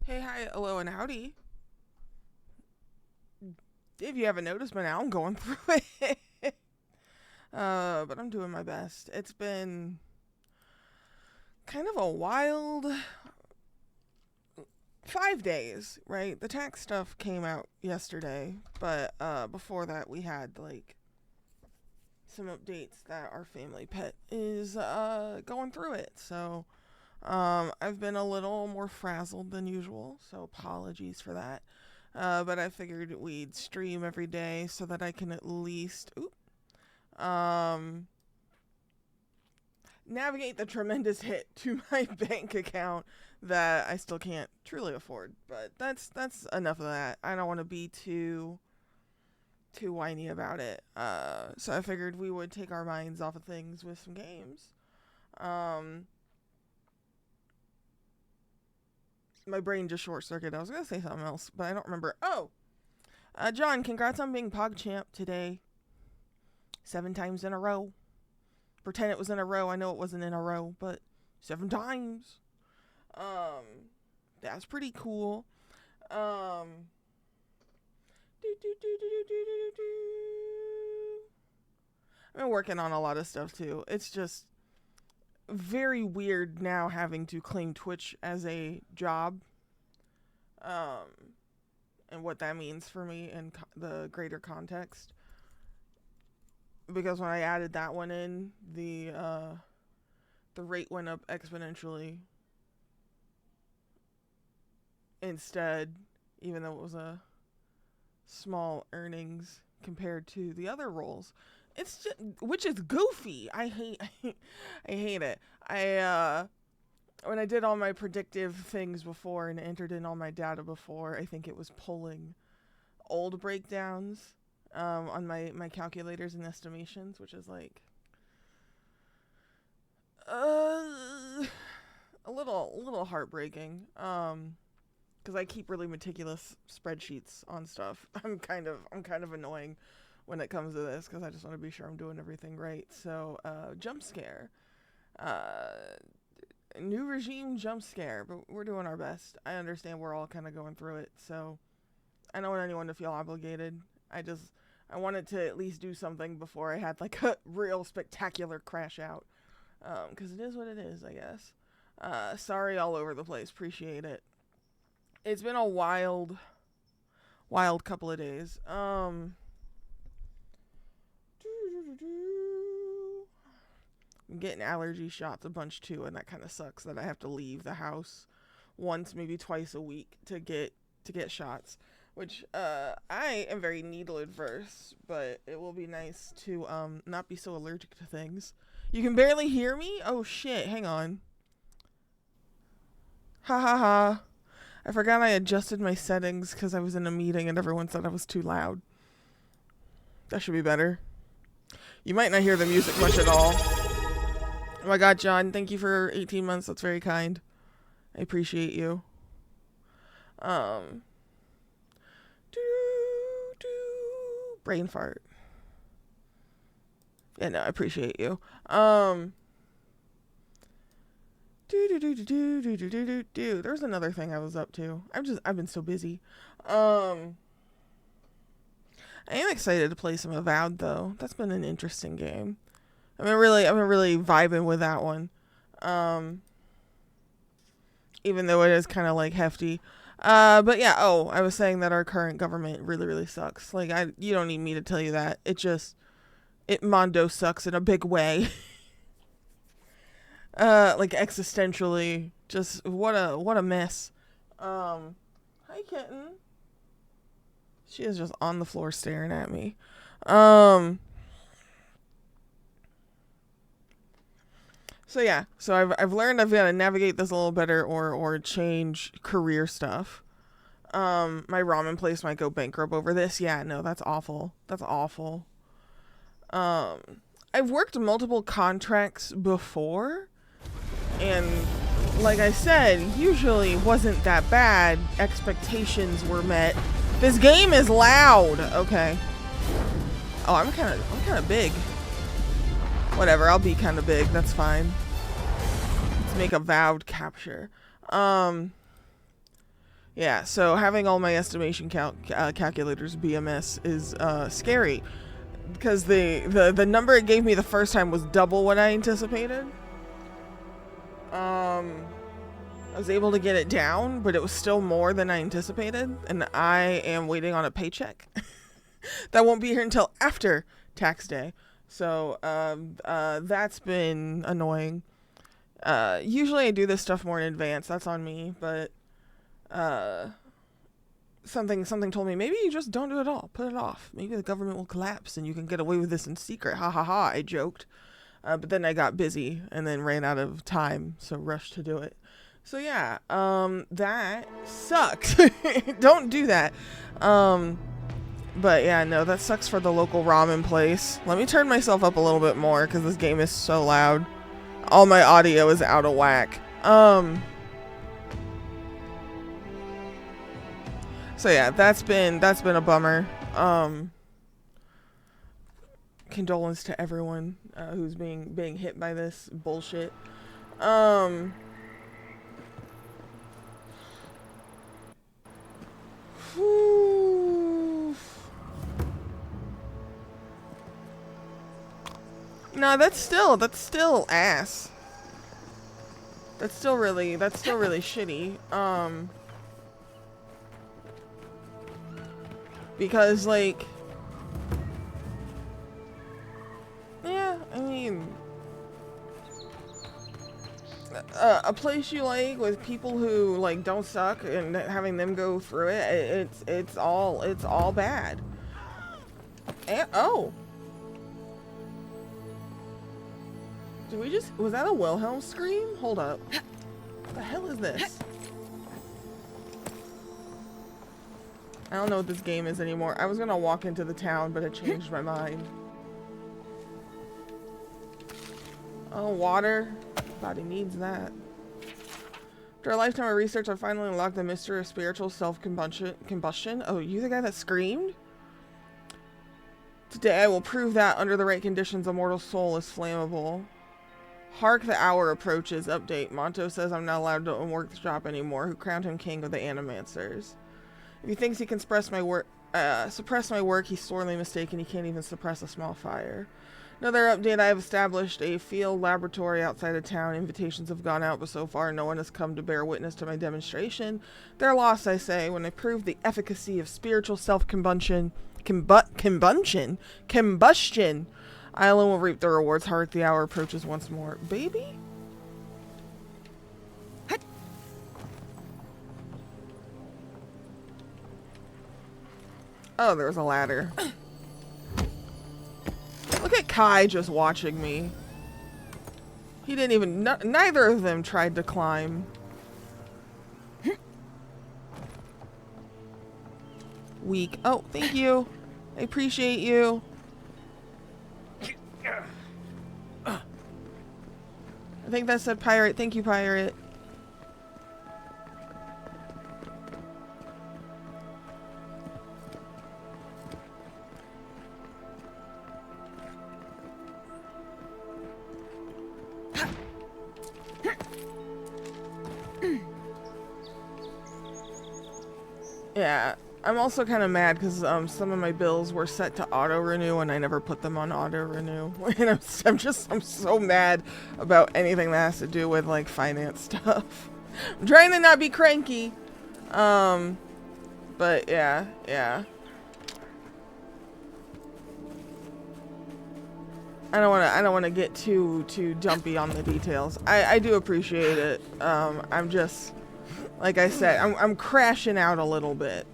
Hey, hi, hello, and howdy. If you haven't noticed by now, I'm going through it. But I'm doing my best. It's been kind of a wild 5 days, right? The tax stuff came out yesterday, but before that, we had like some updates that our family pet is going through it. So I've been a little more frazzled than usual, so apologies for that. But I figured we'd stream every day so that I can at least um navigate the tremendous hit to my bank account that I still can't truly afford. But that's enough of that. I don't want to be too whiny about it. So I figured we would take our minds off of things with some games. My brain just short circuited. I was gonna say something else, but I don't remember. Oh, John, congrats on being PogChamp today. 7 times in a row. Pretend it was in a row. I know it wasn't in a row, but 7 times. That's pretty cool. I've been working on a lot of stuff too. It's just very weird now having to claim Twitch as a job. And what that means for me in the greater context. Because when I added that one in, the rate went up exponentially instead, even though it was a small earnings compared to the other roles. It's just, which is goofy. I hate it. When I did all my predictive things before and entered in all my data before, I think it was pulling old breakdowns on my calculators and estimations, which is like a little heartbreaking. Because I keep really meticulous spreadsheets on stuff. I'm kind of annoying when it comes to this because I just want to be sure I'm doing everything right. So jump scare, new regime jump scare, but we're doing our best. I understand we're all kind of going through it, so I don't want anyone to feel obligated. I wanted to at least do something before I had like a real spectacular crash out. Because it is what it is, I guess. Sorry all over the place. Appreciate it. It's been a wild couple of days. I'm getting allergy shots a bunch too, and that kind of sucks that I have to leave the house once, maybe twice a week to get shots. Which, I am very needle adverse, but it will be nice to, not be so allergic to things. You can barely hear me? Oh shit, hang on. Ha ha ha. I forgot I adjusted my settings because I was in a meeting and everyone said I was too loud. That should be better. You might not hear the music much at all. Oh my god, John, thank you for 18 months. That's very kind. I appreciate you. Brain fart. Yeah, no, I appreciate you. There's another thing I was up to. I've been so busy. I am excited to play some Avowed though. That's been an interesting game. I've been really vibing with that one. Even though it is kind of like hefty. But yeah, I was saying that our current government really, really sucks. Like, you don't need me to tell you that. Mondo sucks in a big way. Like existentially, just what a mess. Hi kitten. She is just on the floor staring at me. So yeah, I've learned I've got to navigate this a little better or change career stuff. My ramen place might go bankrupt over this. Yeah, no, that's awful. That's awful. I've worked multiple contracts before, and like I said, usually wasn't that bad. Expectations were met. This game is loud. Okay. Oh, I'm kind of big. Whatever, I'll be kind of big. That's fine. Let's make a Avowed capture. Yeah, so having all my estimation calculators BMS is scary because the number it gave me the first time was double what I anticipated. I was able to get it down, but it was still more than I anticipated, and I am waiting on a paycheck that won't be here until after tax day. So that's been annoying. Usually I do this stuff more in advance. That's on me, but something told me maybe you just don't do it all. Put it off. Maybe the government will collapse and you can get away with this in secret. Ha ha ha. I joked. But then I got busy and then ran out of time, so rushed to do it. So yeah, that sucks. Don't do that. But yeah, no, that sucks for the local ramen place. Let me turn myself up a little bit more because this game is so loud. All my audio is out of whack. So yeah, that's been a bummer. Condolence to everyone who's being hit by this bullshit. No, that's still ass. That's still really shitty. Because like, yeah, I mean, a place you like with people who like don't suck and having them go through it, it's all bad. And oh, did we just, was that a Wilhelm scream? Hold up, what the hell is this? I don't know what this game is anymore. I was gonna walk into the town, but I changed my mind. Oh, water. Body needs that. After a lifetime of research, I finally unlocked the mystery of spiritual self-combustion. Oh, you the guy that screamed? Today I will prove that under the right conditions, a mortal soul is flammable. Hark, the hour approaches. Update. Monto says I'm not allowed to work the shop anymore. Who crowned him king of the animancers? If he thinks he can suppress my work, he's sorely mistaken. He can't even suppress a small fire. Another update, I have established a field laboratory outside of town. Invitations have gone out, but so far no one has come to bear witness to my demonstration. They're lost, I say, when I prove the efficacy of spiritual self-combustion. Combustion? I alone will reap the rewards. Hark, the hour approaches once more. Baby? Oh, there was a ladder. Look at Kai just watching me. He didn't even... neither of them tried to climb. Weak. Oh, thank you. I appreciate you. I think that said pirate. Thank you, pirate. Yeah, I'm also kind of mad because some of my bills were set to auto renew and I never put them on auto renew. And I'm so mad about anything that has to do with like finance stuff. I'm trying to not be cranky, but yeah. I don't want to get too dumpy on the details. I do appreciate it. I'm just, like I said, I'm crashing out a little bit.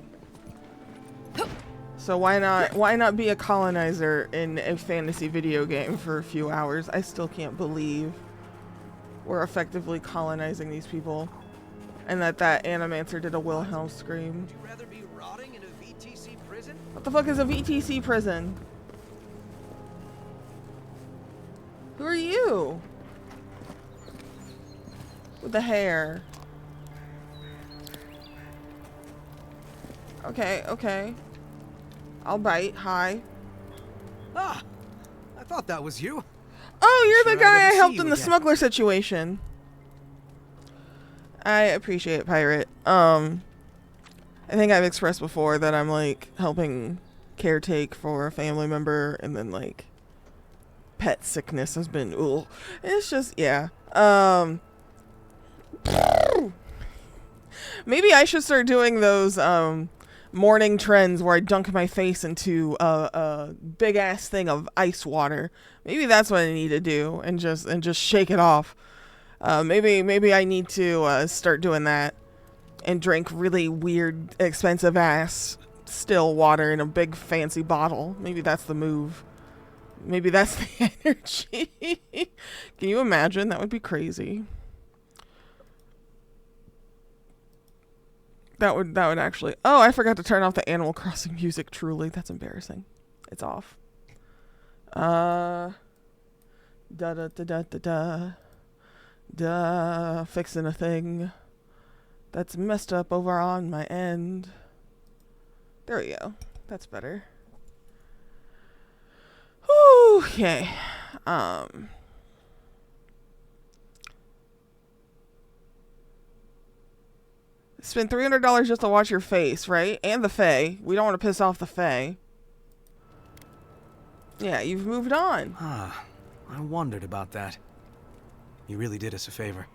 So why not be a colonizer in a fantasy video game for a few hours? I still can't believe we're effectively colonizing these people, and that animancer did a Wilhelm scream. Would you rather be rotting in a VTC prison? What the fuck is a VTC prison? Who are you? With the hair. Okay. I'll bite. Hi. Ah, I thought that was you. Oh, you're the guy I helped in the again. smuggler situation. I appreciate it, pirate. I think I've expressed before that I'm like helping caretake for a family member, and then like pet sickness has been it's just, yeah. Maybe I should start doing those morning trends where I dunk my face into a big ass thing of ice water. Maybe that's what I need to do, and just shake it off. Maybe I need to start doing that and drink really weird, expensive ass still water in a big fancy bottle. Maybe that's the move. Maybe that's the energy. Can you imagine? That would be crazy. That would actually... Oh, I forgot to turn off the Animal Crossing music, truly. That's embarrassing. It's off. Da da da da da da. Da. Fixing a thing that's messed up over on my end. There we go. That's better. Whew, okay. Spend $300 just to watch your face, right? And the Fae. We don't want to piss off the Fae. Yeah, you've moved on. Ah, I wondered about that. You really did us a favor.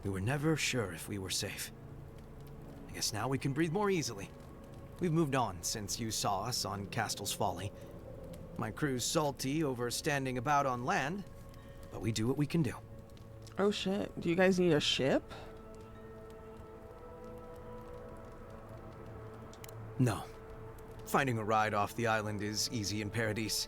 We were never sure if we were safe. I guess now we can breathe more easily. We've moved on since you saw us on Castle's Folly. My crew's salty over standing about on land, but we do what we can do. Oh shit. Do you guys need a ship? No. Finding a ride off the island is easy in Paradise.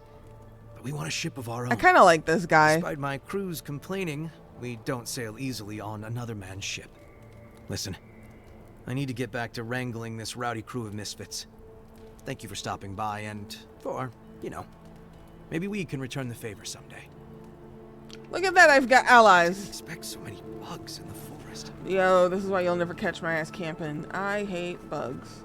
But we want a ship of our own. I kind of like this guy. Despite my crew's complaining, we don't sail easily on another man's ship. Listen, I need to get back to wrangling this rowdy crew of misfits. Thank you for stopping by and for, you know, maybe we can return the favor someday. Look at that, I've got I allies. didn't expect so many bugs in the forest. Yo, this is why you'll never catch my ass camping. I hate bugs.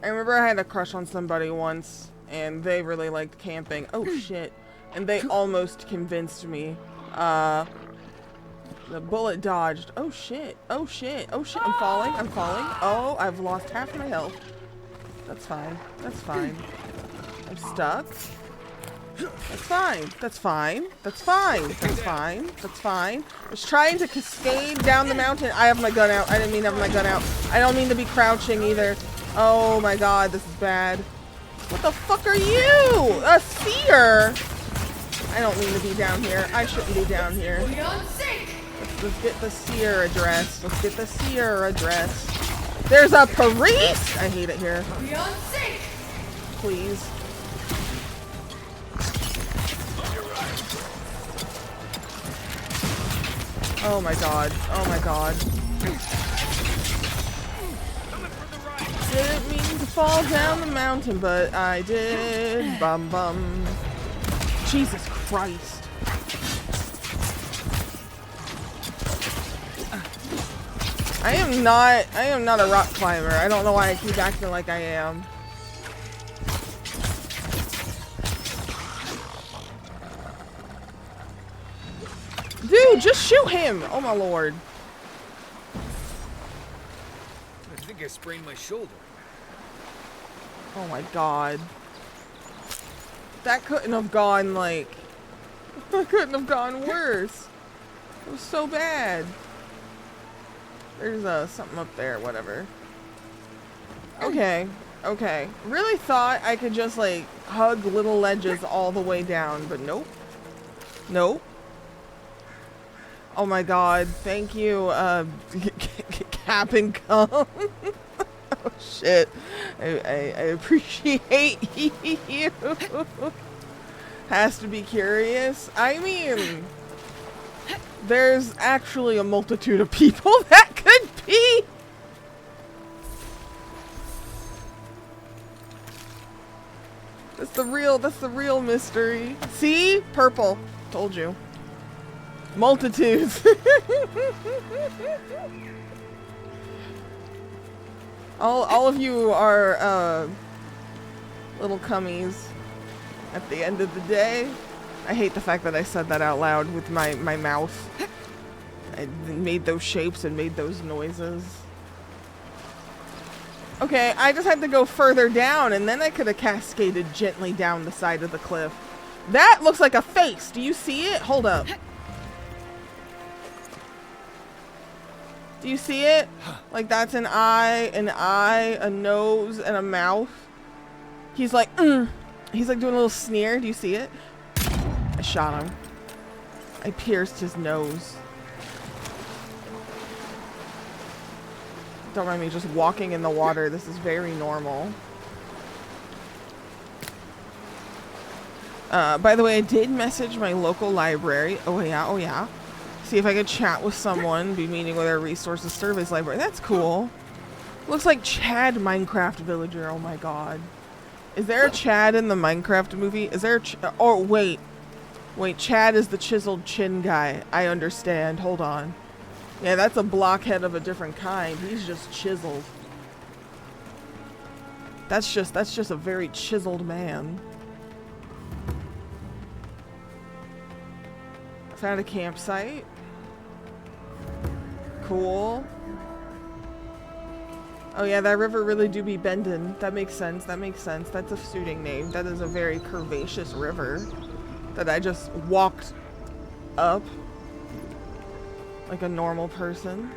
I remember I had a crush on somebody once, and they really liked camping. Oh shit. And they almost convinced me. The bullet dodged. Oh shit. Oh shit. Oh shit. I'm falling. I'm falling. Oh, I've lost half my health. That's fine. That's fine. I'm stuck. That's fine. That's fine. That's fine. That's fine. That's fine. I was trying to cascade down the mountain. I have my gun out. I didn't mean to have my gun out. I don't mean to be crouching either. Oh my god, this is bad. What the fuck are you? A seer? I don't mean to be down here. I shouldn't be down here. Let's get the seer address. Let's get the seer address. There's a priest! I hate it here. Please. Oh my god. Oh my god. Didn't mean to fall down the mountain, but I did. Bum bum. Jesus Christ. I am not a rock climber. I don't know why I keep acting like I am. Dude, just shoot him! Oh my lord. I think I sprained my shoulder. Oh my god. That couldn't have gone like... That couldn't have gone worse. It was so bad. There's something up there, whatever. Okay, okay. Really thought I could just like hug little ledges all the way down, but nope. Nope. Oh my god, thank you, Cap and Cum. Oh shit. I appreciate you. Has to be curious. I mean, there's actually a multitude of people that could be. That's the real mystery. See? Purple. Told you. Multitudes. all of you are little cummies at the end of the day. I hate the fact that I said that out loud with my mouth. I made those shapes and made those noises. Okay, I just had to go further down and then I could have cascaded gently down the side of the cliff. That looks like a face. Do you see it? Hold up. Do you see it? Like that's an eye, a nose, and a mouth. He's like, he's like doing a little sneer. Do you see it? I shot him. I pierced his nose. Don't mind me just walking in the water. This is very normal. By the way, I did message my local library. Oh yeah, oh yeah. See if I could chat with someone, be meeting with our resources service library. That's cool. Looks like Chad Minecraft villager. Oh my god. Is there a Chad in the Minecraft movie? Is there a oh, wait. Wait, Chad is the chiseled chin guy. I understand. Hold on. Yeah, that's a blockhead of a different kind. He's just chiseled. That's just a very chiseled man. Found a campsite. Cool. Oh yeah, that river really do be bending. That makes sense. That makes sense. That's a suiting name. That is a very curvaceous river that I just walked up like a normal person.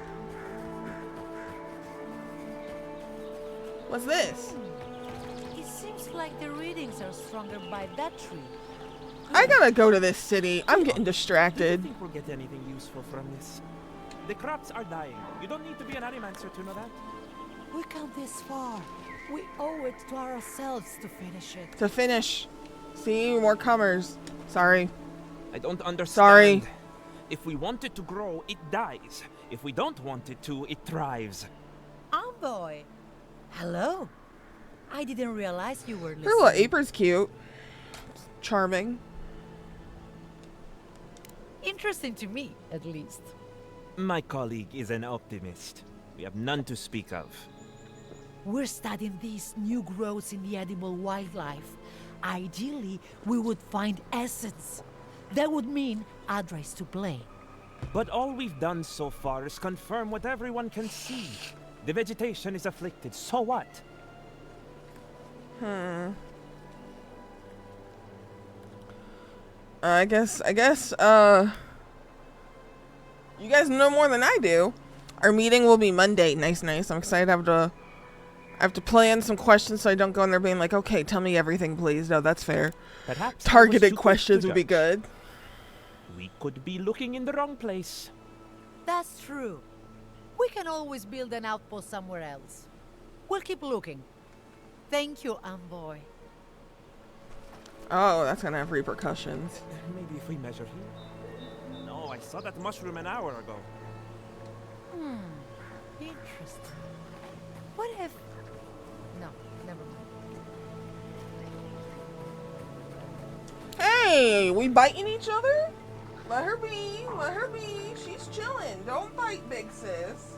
What's this? It seems like the readings are stronger by that tree. I gotta go to this city. I'm getting Do you distracted. think we'll get anything useful from this? The crops are dying. You don't need to be an animancer to know that. We come this far. We owe it to ourselves to finish it. To finish. See, more comers. Sorry. I don't understand. Sorry. If we want it to grow, it dies. If we don't want it to, it thrives. Envoy. Hello. I didn't realize you were Her listening. little apron's cute. Charming. Interesting to me, at least. My colleague is an optimist. We have none to speak of. We're studying these new growths in the edible wildlife. Ideally, we would find essence. That would mean Adra's to blame. But all we've done so far is confirm what everyone can see. The vegetation is afflicted, so what? I guess, you guys know more than I do. Our meeting will be Monday. Nice, nice. I'm excited. I have to plan some questions so I don't go in there being like, okay, tell me everything, please. No, that's fair. Perhaps I was Targeted too quick questions to would be judge. good. We could be looking in the wrong place. That's true. We can always build an outpost somewhere else. We'll keep looking. Thank you, Envoy. Oh, that's gonna have repercussions. Maybe if we measure here. No, I saw that mushroom an hour ago. Interesting. What if... No, never mind. Hey, we biting each other? Let her be. Let her be. She's chilling. Don't bite, big sis.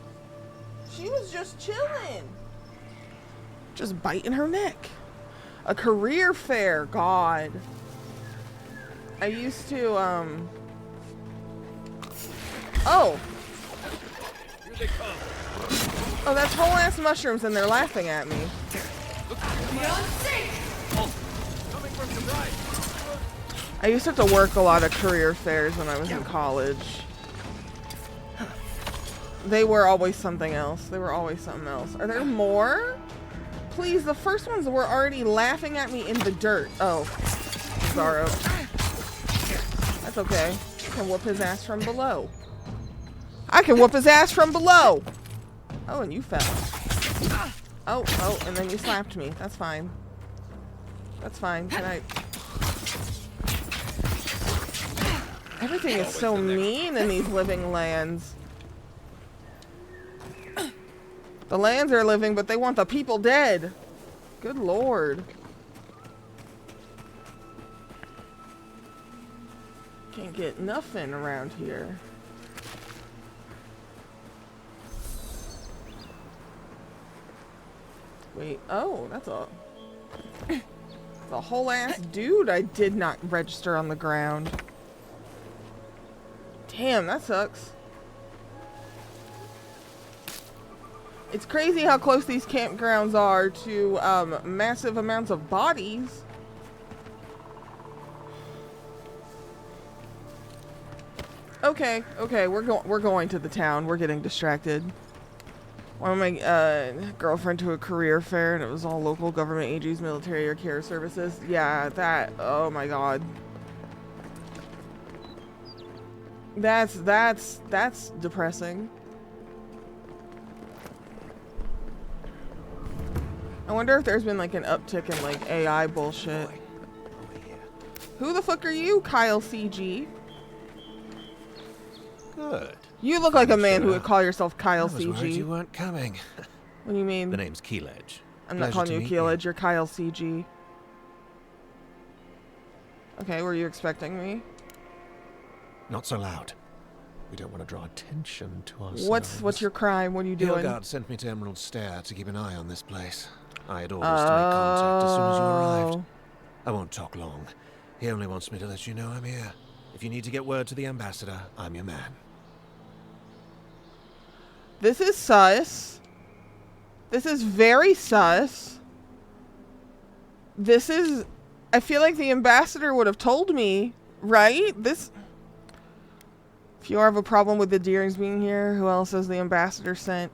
She was just chilling. Just biting her neck. A career fair. God. I used to, Oh. Here they come. Oh, that's whole ass mushrooms and they're laughing at me. Coming from the right. I used to have to work a lot of career fairs when I was in college. They were always something else. They were always something else. Are there more? Please, the first ones were already laughing at me in the dirt. Oh, Zaro. That's okay. I can whoop his ass from below. I can whoop his ass from below. Oh, and you fell. Oh, and then you slapped me. That's fine. That's fine. Can I... Everything is so mean in these living lands. The lands are living, but they want the people dead. Good lord. Can't get nothing around here. Wait, oh, that's a... The whole ass dude I did not register on the ground. Damn, that sucks. It's crazy how close these campgrounds are to massive amounts of bodies. Okay, we're going to the town. We're getting distracted. One of my girlfriend to a career fair, and it was all local government agencies, military or care services. Yeah, that. Oh my god. That's depressing. I wonder if there's been like an uptick in like AI bullshit. Who the fuck are you, Kyle CG? Good. You look like a man who Sure. would call yourself Kyle I was worried CG. you weren't coming. What do you mean? The name's Keeledge. I'm not Pleasure calling to you meet Keeledge, you're Kyle CG. Okay, were you expecting me? Not so loud. We don't want to draw attention to ourselves. What's your crime? What are you doing? Hillguard sent me to Emerald Stair to keep an eye on this place. I had orders to make contact as soon as you arrived. I won't talk long. He only wants me to let you know I'm here. If you need to get word to the ambassador, I'm your man. This is sus. This is very sus. This is... I feel like the ambassador would have told me, right? This... If you have a problem with the Deerings being here, who else has the ambassador sent?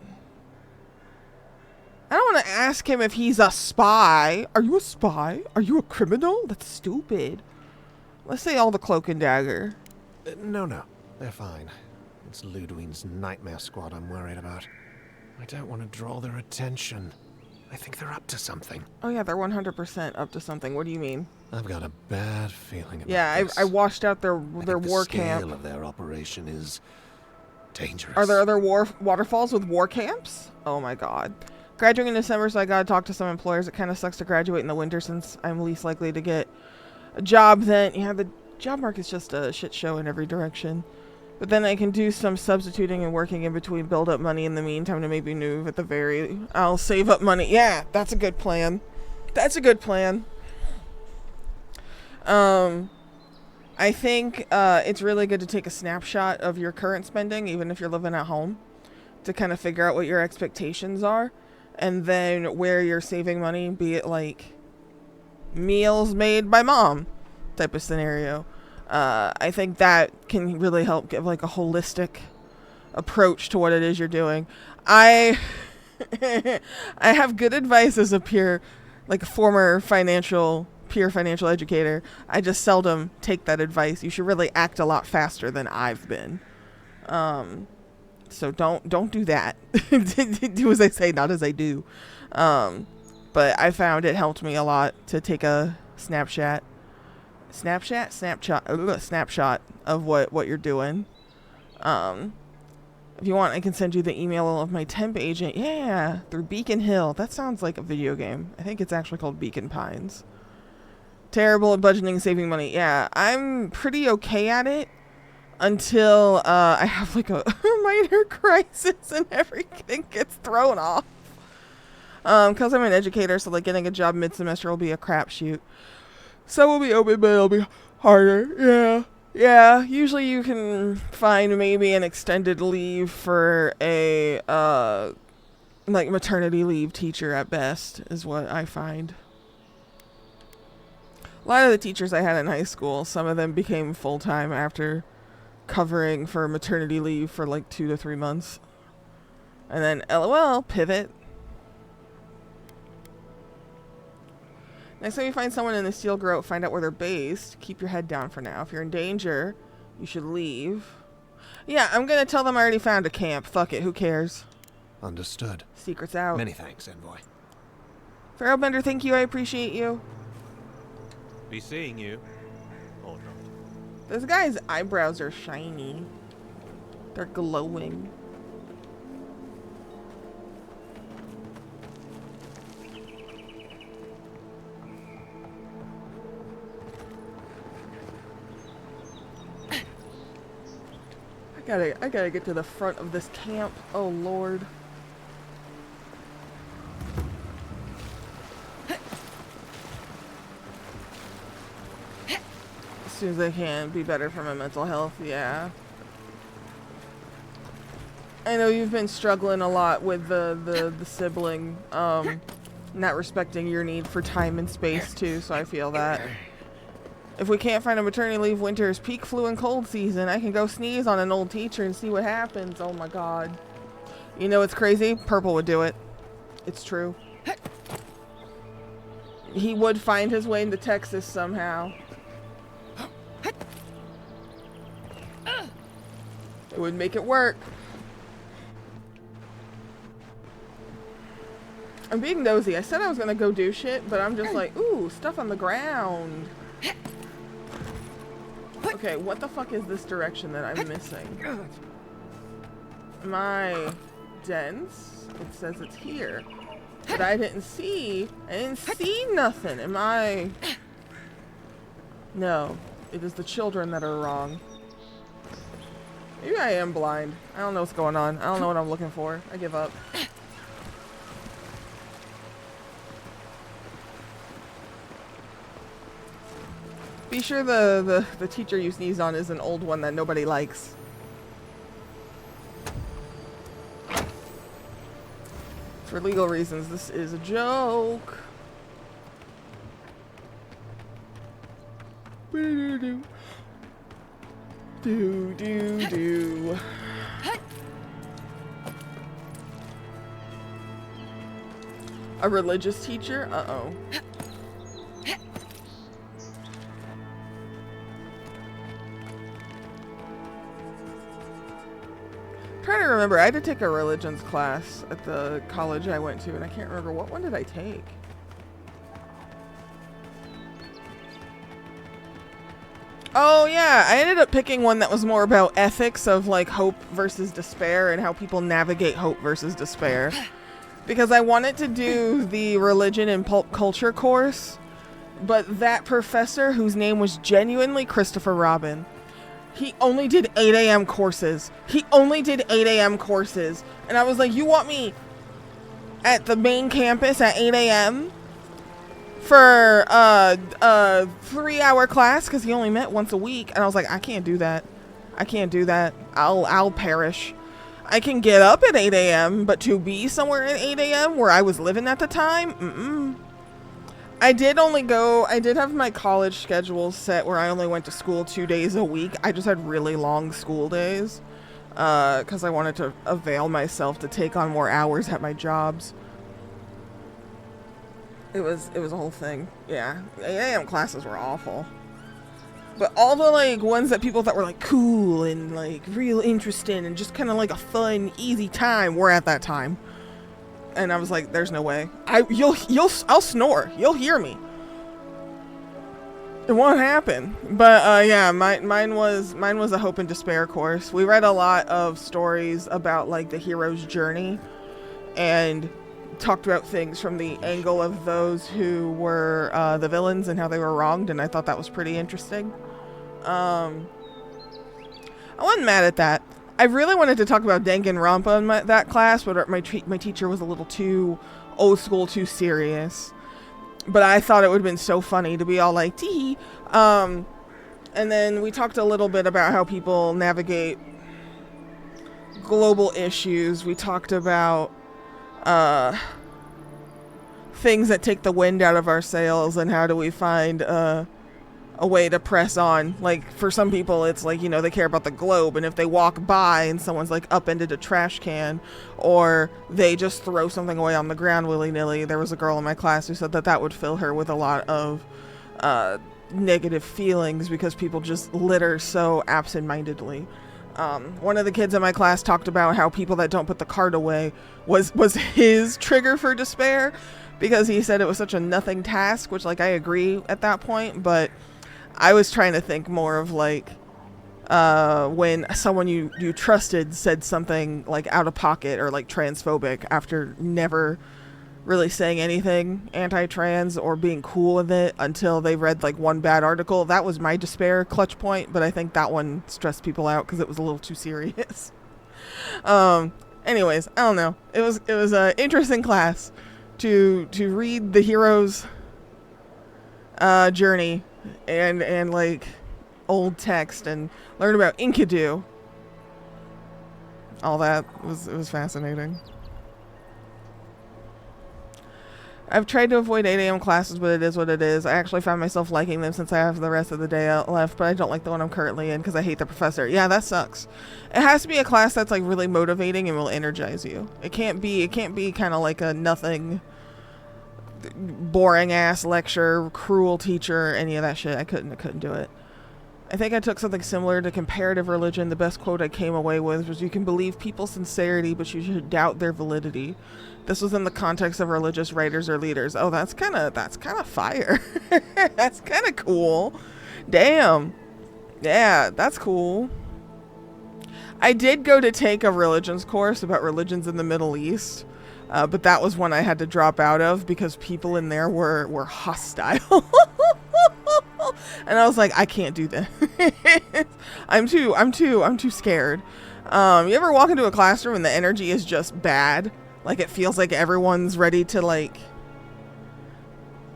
I don't want to ask him if he's a spy. Are you a spy? Are you a criminal? That's stupid. Let's say all the cloak and dagger. No, they're fine. It's Ludwine's nightmare squad I'm worried about. I don't want to draw their attention. I think they're up to something. Oh yeah, they're 100% up to something. What do you mean? I've got a bad feeling about Yeah, this. I washed out their I think war the scale camp. of their operation is dangerous. Are there other waterfalls with war camps? Oh my god. Graduating in December, so I gotta talk to some employers. It kind of sucks to graduate in the winter since I'm least likely to get a job then. Yeah, the job market's just a shit show in every direction. But then I can do some substituting and working in between, build up money in the meantime to maybe move at the very... I'll save up money. Yeah, that's a good plan. That's a good plan. I think it's really good to take a snapshot of your current spending, even if you're living at home, to kind of figure out what your expectations are, and then where you're saving money, be it like meals made by mom type of scenario. I think that can really help give like a holistic approach to what it is you're doing. I have good advice as a peer, like a former peer financial educator. I just seldom take that advice. You should really act a lot faster than I've been. So don't do that. Do as I say, not as I do. But I found it helped me a lot to take a snapshot of what you're doing. If you want, I can send you the email of my temp agent. Yeah, through Beacon Hill. That sounds like a video game. I think it's actually called Beacon Pines. Terrible at budgeting and saving money. Yeah, I'm pretty okay at it until I have like a minor crisis and everything gets thrown off. Because I'm an educator, so like getting a job mid-semester will be a crapshoot. So we'll be open, but it'll be harder. Yeah. Usually you can find maybe an extended leave for a like maternity leave teacher at best is what I find. A lot of the teachers I had in high school, some of them became full-time after covering for maternity leave for like 2 to 3 months. And then LOL, pivot. Next time you find someone in the steel grove, find out where they're based. Keep your head down for now. If you're in danger, you should leave. Yeah, I'm gonna tell them I already found a camp. Fuck it, who cares? Understood. Secret's out. Many thanks, Envoy. Pharaohbender, thank you. I appreciate you. Be seeing you. Or not. This guy's eyebrows are shiny. They're glowing. I gotta get to the front of this camp. Oh Lord. As soon as I can, be better for my mental health, yeah. I know you've been struggling a lot with the sibling, not respecting your need for time and space too, so I feel that. If we can't find a maternity leave, winter is peak flu and cold season. I can go sneeze on an old teacher and see what happens. Oh my god. You know what's crazy? Purple would do it. It's true. He would find his way into Texas somehow. It would make it work. I'm being nosy. I said I was gonna go do shit, but I'm just like, ooh, stuff on the ground. Okay, what the fuck is this direction that I'm missing? Am I dense? It says it's here. But I didn't see nothing. Am I... No, it is the children that are wrong. Maybe I am blind. I don't know what's going on. I don't know what I'm looking for. I give up. Be sure the teacher you sneezed on is an old one that nobody likes. For legal reasons, this is a joke. Do do do do. A religious teacher? Uh-oh. Trying to remember, I had to take a religions class at the college I went to, and I can't remember what one did I take. Oh yeah, I ended up picking one that was more about ethics of like hope versus despair and how people navigate hope versus despair. Because I wanted to do the religion and pulp culture course, but that professor, whose name was genuinely Christopher Robin, he only did 8 a.m. courses. He only did 8 a.m. courses. And I was like, you want me at the main campus at 8 a.m. for a 3-hour class? Because he only met once a week. And I was like, I can't do that. I can't do that. I'll perish. I can get up at 8 a.m., but to be somewhere at 8 a.m. where I was living at the time, I did have my college schedule set where I only went to school 2 days a week. I just had really long school days because I wanted to avail myself to take on more hours at my jobs. It was a whole thing. Yeah, 8 a.m. classes were awful. But all the like ones that people thought were like cool and like real interesting and just kind of like a fun, easy time were at that time. And I was like, there's no way. I'll snore. You'll hear me. It won't happen. But yeah, mine was a hope and despair course. We read a lot of stories about like the hero's journey and talked about things from the angle of those who were the villains and how they were wronged, and I thought that was pretty interesting. I wasn't mad at that. I really wanted to talk about Danganronpa in that class, but my teacher was a little too old school, too serious. But I thought it would have been so funny to be all like, tee. And then we talked a little bit about how people navigate global issues. We talked about things that take the wind out of our sails and how do we find a way to press on. Like for some people it's like, you know, they care about the globe, and if they walk by and someone's like upended a trash can or they just throw something away on the ground willy-nilly, there was a girl in my class who said that would fill her with a lot of negative feelings because people just litter so absent-mindedly. One of the kids in my class talked about how people that don't put the card away was his trigger for despair, because he said it was such a nothing task, which like I agree at that point, but I was trying to think more of like when someone you trusted said something like out of pocket or like transphobic after never really saying anything anti-trans or being cool with it until they read like one bad article. That was my despair clutch point, but I think that one stressed people out because it was a little too serious. Anyways, I don't know. It was an interesting class to read the hero's journey and like old text and learn about Enkidu. All that it was fascinating. I've tried to avoid 8 a.m. classes, but it is what it is. I actually found myself liking them since I have the rest of the day left, but I don't like the one I'm currently in because I hate the professor. Yeah, that sucks. It has to be a class that's like really motivating and will energize you. It can't be kind of like a nothing, boring ass lecture, cruel teacher, any of that shit. I couldn't do it. I think I took something similar to comparative religion. The best quote I came away with was, "You can believe people's sincerity, but you should doubt their validity." This was in the context of religious writers or leaders. Oh, that's kind of fire. That's kind of cool. Damn. Yeah, that's cool. I did go to take a religions course about religions in the Middle East, but that was one I had to drop out of because people in there were hostile. And I was like, I can't do this. I'm too scared. You ever walk into a classroom and the energy is just bad? Like it feels like everyone's ready to like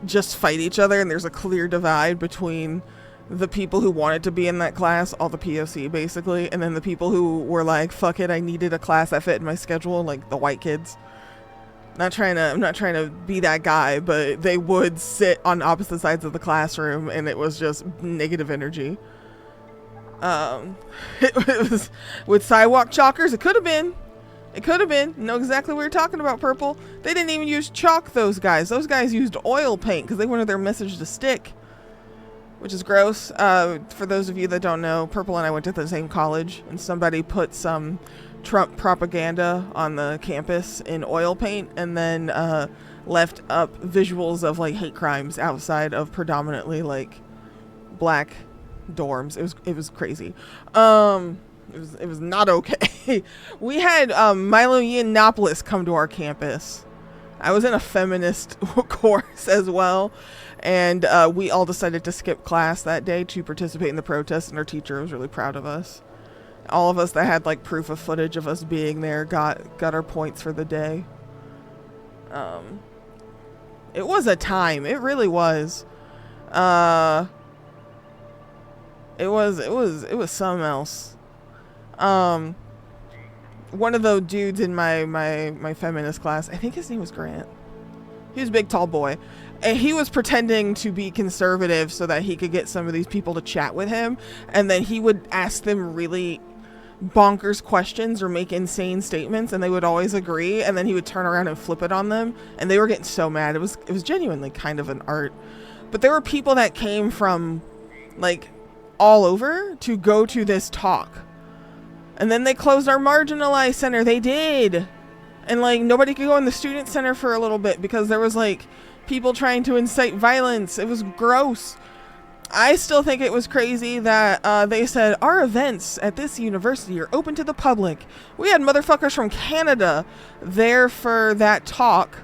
just fight each other, and there's a clear divide between the people who wanted to be in that class, all the POC basically, and then the people who were like, fuck it, I needed a class that fit in my schedule, like the white kids. I'm not trying to be that guy, but they would sit on opposite sides of the classroom and it was just negative energy. It was with sidewalk chalkers. It could have been. You know exactly what you're talking about, Purple. They didn't even use chalk, those guys. Those guys used oil paint because they wanted their message to stick, which is gross. For those of you that don't know, Purple and I went to the same college, and somebody put some Trump propaganda on the campus in oil paint and then left up visuals of like hate crimes outside of predominantly like black dorms. It was crazy. It was not okay. We had Milo Yiannopoulos come to our campus. I was in a feminist course as well, and we all decided to skip class that day to participate in the protest, and our teacher was really proud of us. All of us that had like proof of footage of us being there got our points for the day. It was a time. It really was. It was something else. One of the dudes in my feminist class, I think his name was Grant. He was a big tall boy, and he was pretending to be conservative so that he could get some of these people to chat with him, and then he would ask them really bonkers questions or make insane statements, and they would always agree, and then he would turn around and flip it on them, and they were getting so mad. It was genuinely kind of an art. But there were people that came from like all over to go to this talk. And then they closed our marginalized center. They did. And like nobody could go in the student center for a little bit because there was like people trying to incite violence. It was gross. I still think it was crazy that they said our events at this university are open to the public. We had motherfuckers from Canada there for that talk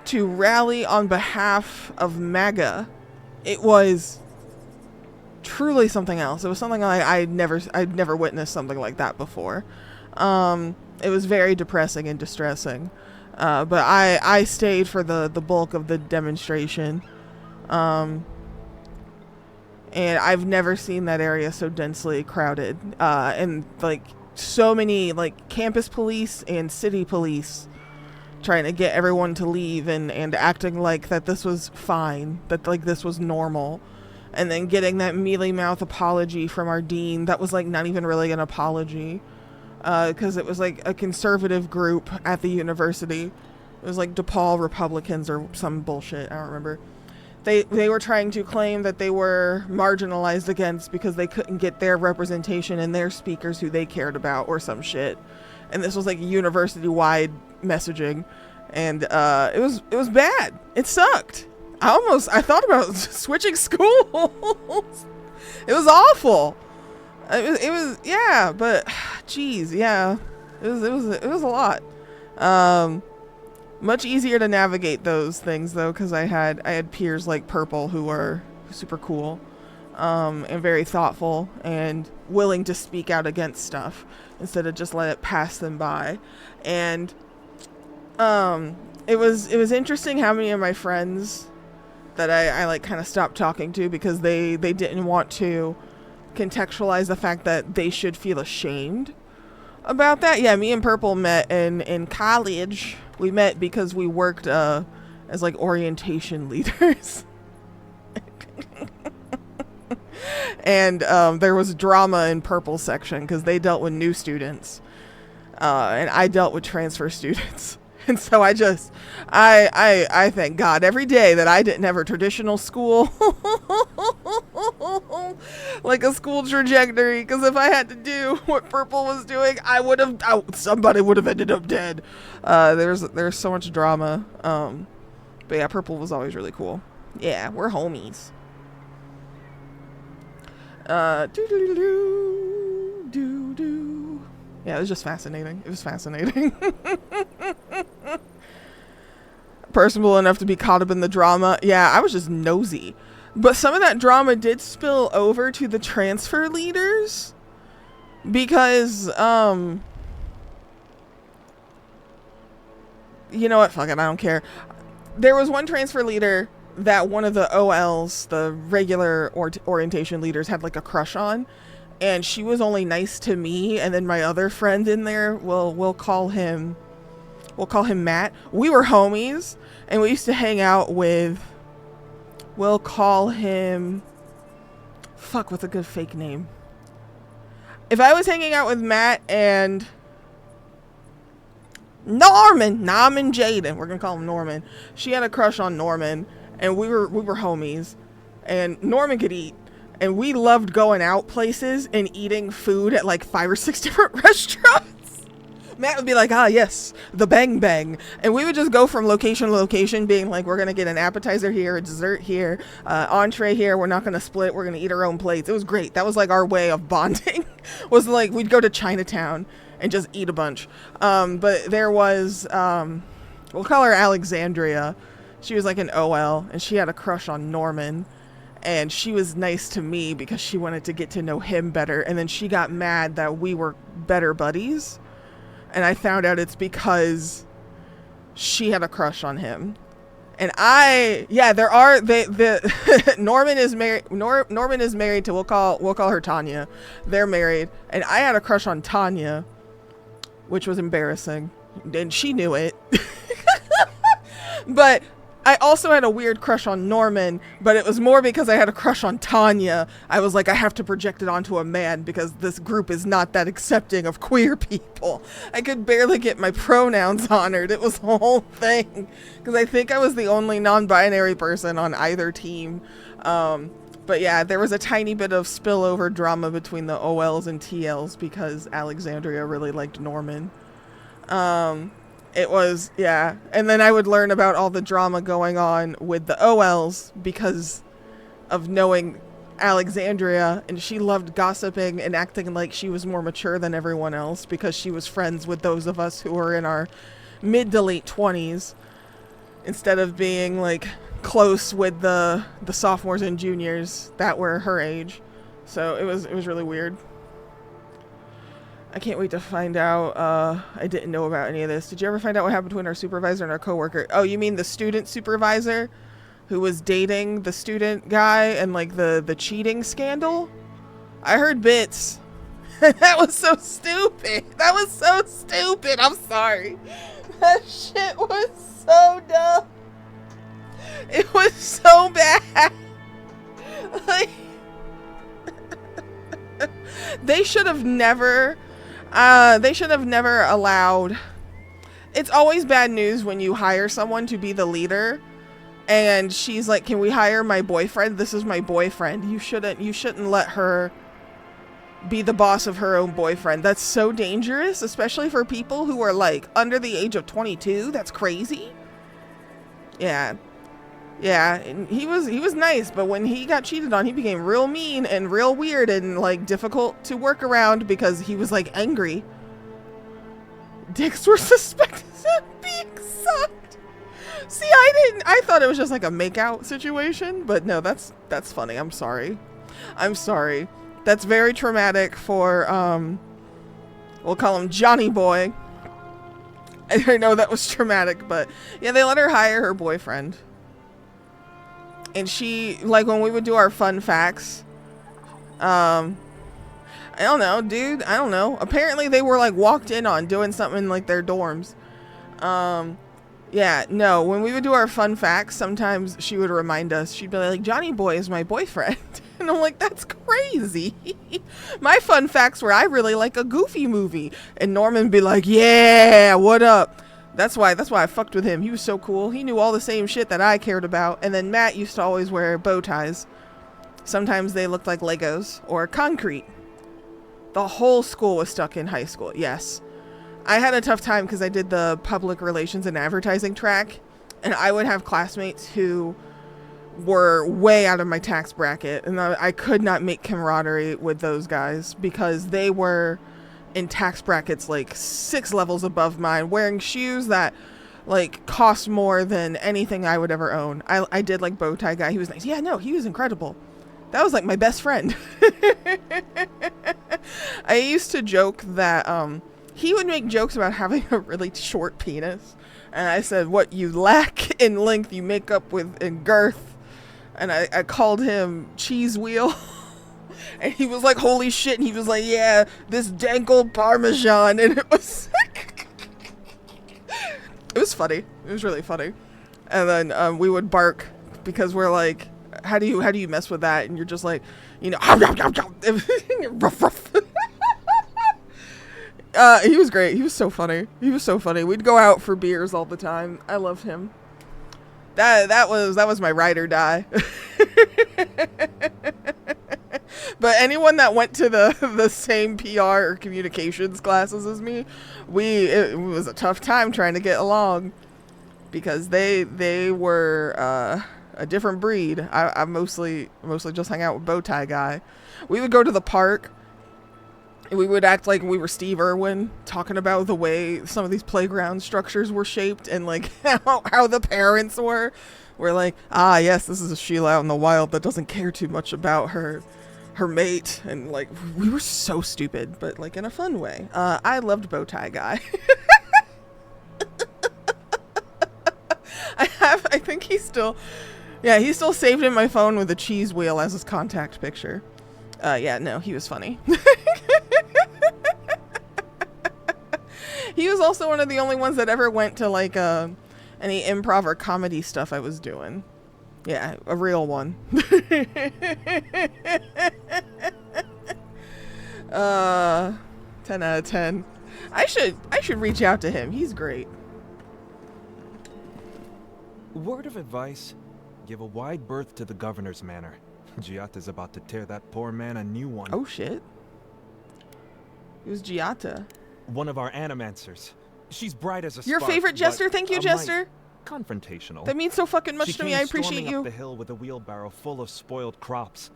to rally on behalf of MAGA. It was truly something else. It was something I'd never witnessed something like that before. It was very depressing and distressing. But I stayed for the bulk of the demonstration. And I've never seen that area so densely crowded. And like so many like campus police and city police trying to get everyone to leave and acting like that this was fine, that like this was normal. And then getting that mealy mouth apology from our dean that was like not even really an apology, because it was like a conservative group at the university. It was like DePaul Republicans or some bullshit. I don't remember. They were trying to claim that they were marginalized against because they couldn't get their representation and their speakers who they cared about or some shit. And this was like university-wide messaging, and it was bad. It sucked. I thought about switching schools. It was awful. It was yeah, but geez, yeah, it was a lot. Much easier to navigate those things though, because I had peers like Purple who were super cool, and very thoughtful and willing to speak out against stuff instead of just let it pass them by. And it was interesting how many of my friends that I like kind of stopped talking to because they didn't want to contextualize the fact that they should feel ashamed about that. Yeah, me and Purple met in college. We met because we worked as like orientation leaders. And there was drama in Purple's section because they dealt with new students, and I dealt with transfer students. And so I thank God every day that I didn't have a traditional school, like a school trajectory. Because if I had to do what Purple was doing, somebody would have ended up dead. There's so much drama. But yeah, Purple was always really cool. Yeah, we're homies. Doo-doo-doo-doo. Yeah, it was just fascinating. It was fascinating. Personable enough to be caught up in the drama. Yeah, I was just nosy. But some of that drama did spill over to the transfer leaders. Because, you know what? Fuck it, I don't care. There was one transfer leader that one of the OLs, the regular orientation leaders, had like a crush on. And she was only nice to me. And then my other friend in there, we'll call him Matt. We were homies. And we used to hang out with, we'll call him, fuck, what's a good fake name? If I was hanging out with Matt and Norman Jaden, we're gonna call him Norman. She had a crush on Norman, and we were homies, and Norman could eat, and we loved going out places and eating food at like 5 or 6 different restaurants. Matt would be like, ah, yes, the bang bang. And we would just go from location to location being like, we're going to get an appetizer here, a dessert here, entree here. We're not going to split. We're going to eat our own plates. It was great. That was like our way of bonding. Was like, we'd go to Chinatown and just eat a bunch. But there was, we'll call her Alexandria. She was like an OL, and she had a crush on Norman. And she was nice to me because she wanted to get to know him better. And then she got mad that we were better buddies. And I found out it's because she had a crush on him. And Norman is married. Norman is married to, we'll call her Tanya. They're married. And I had a crush on Tanya, which was embarrassing. And she knew it. But I also had a weird crush on Norman, but it was more because I had a crush on Tanya. I was like, I have to project it onto a man because this group is not that accepting of queer people. I could barely get my pronouns honored. It was the whole thing. Because I think I was the only non-binary person on either team. But yeah, there was a tiny bit of spillover drama between the OLs and TLs because Alexandria really liked Norman. It was, yeah. And then I would learn about all the drama going on with the OLs because of knowing Alexandria, and she loved gossiping and acting like she was more mature than everyone else because she was friends with those of us who were in our mid to late 20s instead of being like close with the sophomores and juniors that were her age. So it was really weird. I can't wait to find out. I didn't know about any of this. Did you ever find out what happened between our supervisor and our coworker? Oh, you mean the student supervisor who was dating the student guy and like the cheating scandal? I heard bits. That was so stupid. That was so stupid. I'm sorry. That shit was so dumb. It was so bad. Like, they should have never allowed. It's always bad news when you hire someone to be the leader and she's like, can we hire my boyfriend? This is my boyfriend. You shouldn't let her be the boss of her own boyfriend. That's so dangerous, especially for people who are like under the age of 22. That's crazy. Yeah. And he was nice, but when he got cheated on, he became real mean and real weird and like difficult to work around because he was like angry. Dicks were suspected of being sucked. See, I thought it was just like a makeout situation, but no, that's funny. I'm sorry. That's very traumatic for we'll call him Johnny Boy. I know that was traumatic, but yeah, they let her hire her boyfriend. And she, like, when we would do our fun facts, I don't know, dude. I don't know. Apparently they were, like, walked in on doing something in, like, their dorms. Yeah, no. When we would do our fun facts, sometimes she would remind us. She'd be like, Johnny Boy is my boyfriend. And I'm like, that's crazy. My fun facts were I really like a Goofy movie. And Norman would be like, yeah, what up? That's why I fucked with him. He was so cool. He knew all the same shit that I cared about. And then Matt used to always wear bow ties. Sometimes they looked like Legos or concrete. The whole school was stuck in high school. Yes. I had a tough time because I did the public relations and advertising track. And I would have classmates who were way out of my tax bracket, and I could not make camaraderie with those guys because they were in tax brackets like 6 levels above mine, wearing shoes that like cost more than anything I would ever own. I did like bow tie guy. He was nice. Yeah, no, he was incredible. That was like my best friend. I used to joke that he would make jokes about having a really short penis, and I said, what you lack in length you make up with in girth. And I called him cheese wheel. And he was like, holy shit. And he was like, yeah, this dank old Parmesan. And it was it was funny. It was really funny. And then we would bark because we're like, how do you mess with that? And you're just like, you know, ruff, ruff. He was great. He was so funny. We'd go out for beers all the time. I loved him. That was my ride or die. But anyone that went to the same PR or communications classes as me, it was a tough time trying to get along because they were a different breed. I mostly just hung out with bow tie guy. We would go to the park. We would act like we were Steve Irwin, talking about the way some of these playground structures were shaped and like how the parents were. We're like, yes, this is a Sheila out in the wild that doesn't care too much about her mate. And like, we were so stupid, but like in a fun way. I loved bow tie guy. I think he's still saved in my phone with a cheese wheel as his contact picture. Yeah, no, he was funny. He was also one of the only ones that ever went to like any improv or comedy stuff I was doing. Yeah, a real one. 10 out of 10. I should reach out to him. He's great. Word of advice: give a wide berth to the governor's manor. Giata's about to tear that poor man a new one. Oh shit. Who's Giata? One of our animancers. She's bright as a Your spark, favorite Jester? Thank you, Jester. Confrontational. That means so fucking much to me. I appreciate She came storming you. up the hill with a wheelbarrow full of spoiled crops.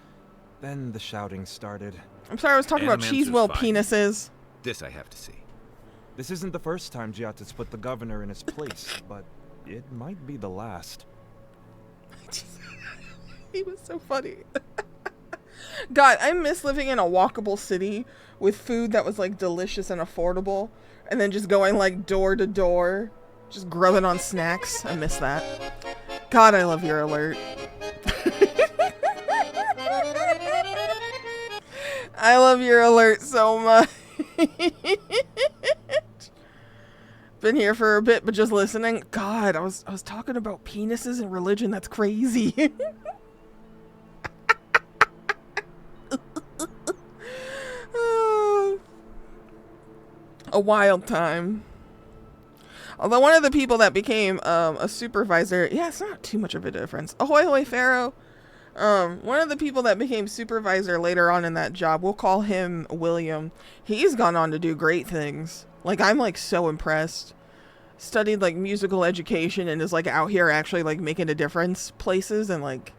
Then the shouting started. I'm sorry, I was talking about cheese wheel penises. This I have to see. This isn't the first time Giata's put the governor in his place, but it might be the last. He was so funny. God, I miss living in a walkable city with food that was like delicious and affordable, and then just going like door to door, just grubbing on snacks. I miss that. God, I love your alert. I love your alert so much. Been here for a bit, but just listening. God, I was talking about penises and religion. That's crazy. A wild time. Although one of the people that became a supervisor, yeah, it's not too much of a difference. Ahoy, hoy, Pharaoh. One of the people that became supervisor later on in that job, we'll call him William. He's gone on to do great things. Like, I'm like so impressed. Studied like musical education and is like out here actually like making a difference places, and like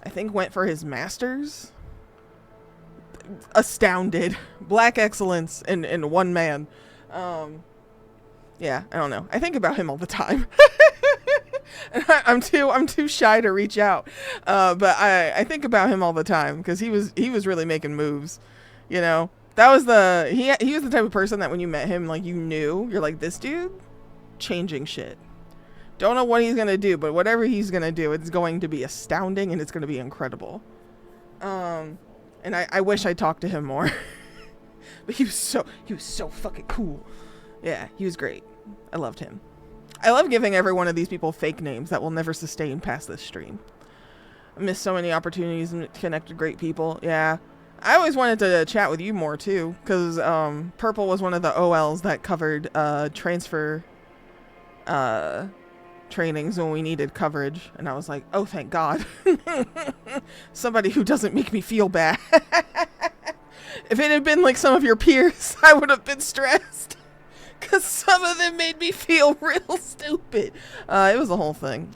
I think went for his master's. Astounded. Black excellence in one man. Yeah, I don't know. I think about him all the time. I'm too shy to reach out. But I think about him all the time because he was really making moves. You know, that was he was the type of person that when you met him, like you knew, you're like, this dude changing shit. Don't know what he's gonna do, but whatever he's gonna do, it's going to be astounding and it's gonna be incredible. And I wish I talked to him more. But he was so fucking cool. Yeah, he was great. I loved him. I love giving every one of these people fake names that will never sustain past this stream. I missed so many opportunities and connect with great people. Yeah. I always wanted to chat with you more too, because Purple was one of the OLs that covered transfer trainings when we needed coverage, and I was like, oh, thank God. Somebody who doesn't make me feel bad. If it had been like some of your peers, I would have been stressed, because some of them made me feel real stupid. It was the whole thing.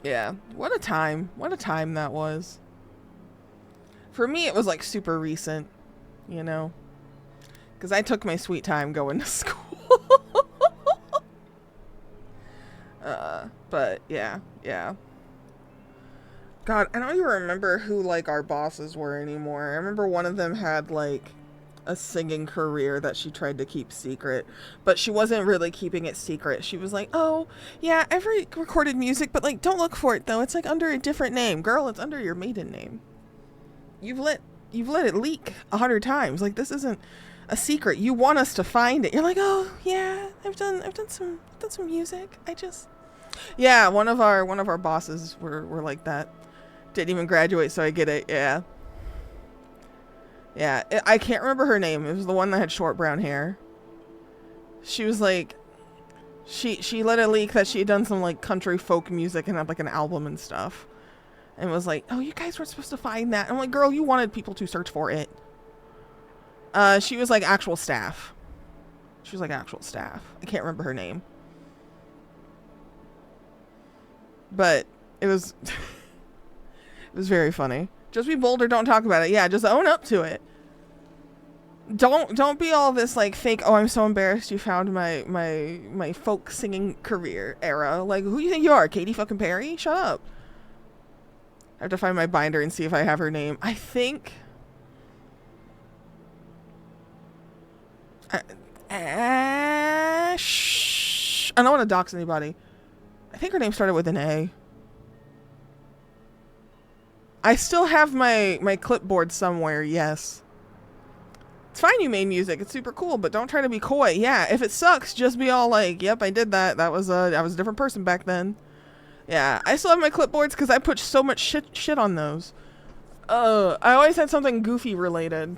Yeah, what a time. What a time that was. For me, it was like super recent, you know, because I took my sweet time going to school. But yeah. God, I don't even remember who like our bosses were anymore. I remember one of them had like a singing career that she tried to keep secret, but she wasn't really keeping it secret. She was like, "Oh, yeah, I've recorded music, but like don't look for it though. It's like under a different name. Girl, it's under your maiden name. You've let it leak 100 times. Like this isn't a secret. You want us to find it." You're like, "Oh, yeah, I've done some music. Yeah, one of our bosses were like that. Didn't even graduate, so I get it. Yeah. Yeah, I can't remember her name. It was the one that had short brown hair. She was like, she let it leak that she had done some like country folk music and had like an album and stuff. And was like, "Oh, you guys weren't supposed to find that." I'm like, "Girl, you wanted people to search for it." She was like actual staff. I can't remember her name. But it was it was very funny. Just be bold or don't talk about it. Yeah, just own up to it. Don't be all this like fake, "Oh, I'm so embarrassed you found my folk singing career era." Like, who you think you are, Katy fucking Perry? Shut up. I have to find my binder and see if I have her name. I think Ash. I don't want to dox anybody. I think her name started with an A. I still have my clipboard somewhere, yes. It's fine you made music. It's super cool, but don't try to be coy. Yeah, if it sucks, just be all like, "Yep, I did that. I was a different person back then." Yeah, I still have my clipboards because I put so much shit on those. I always had something Goofy related.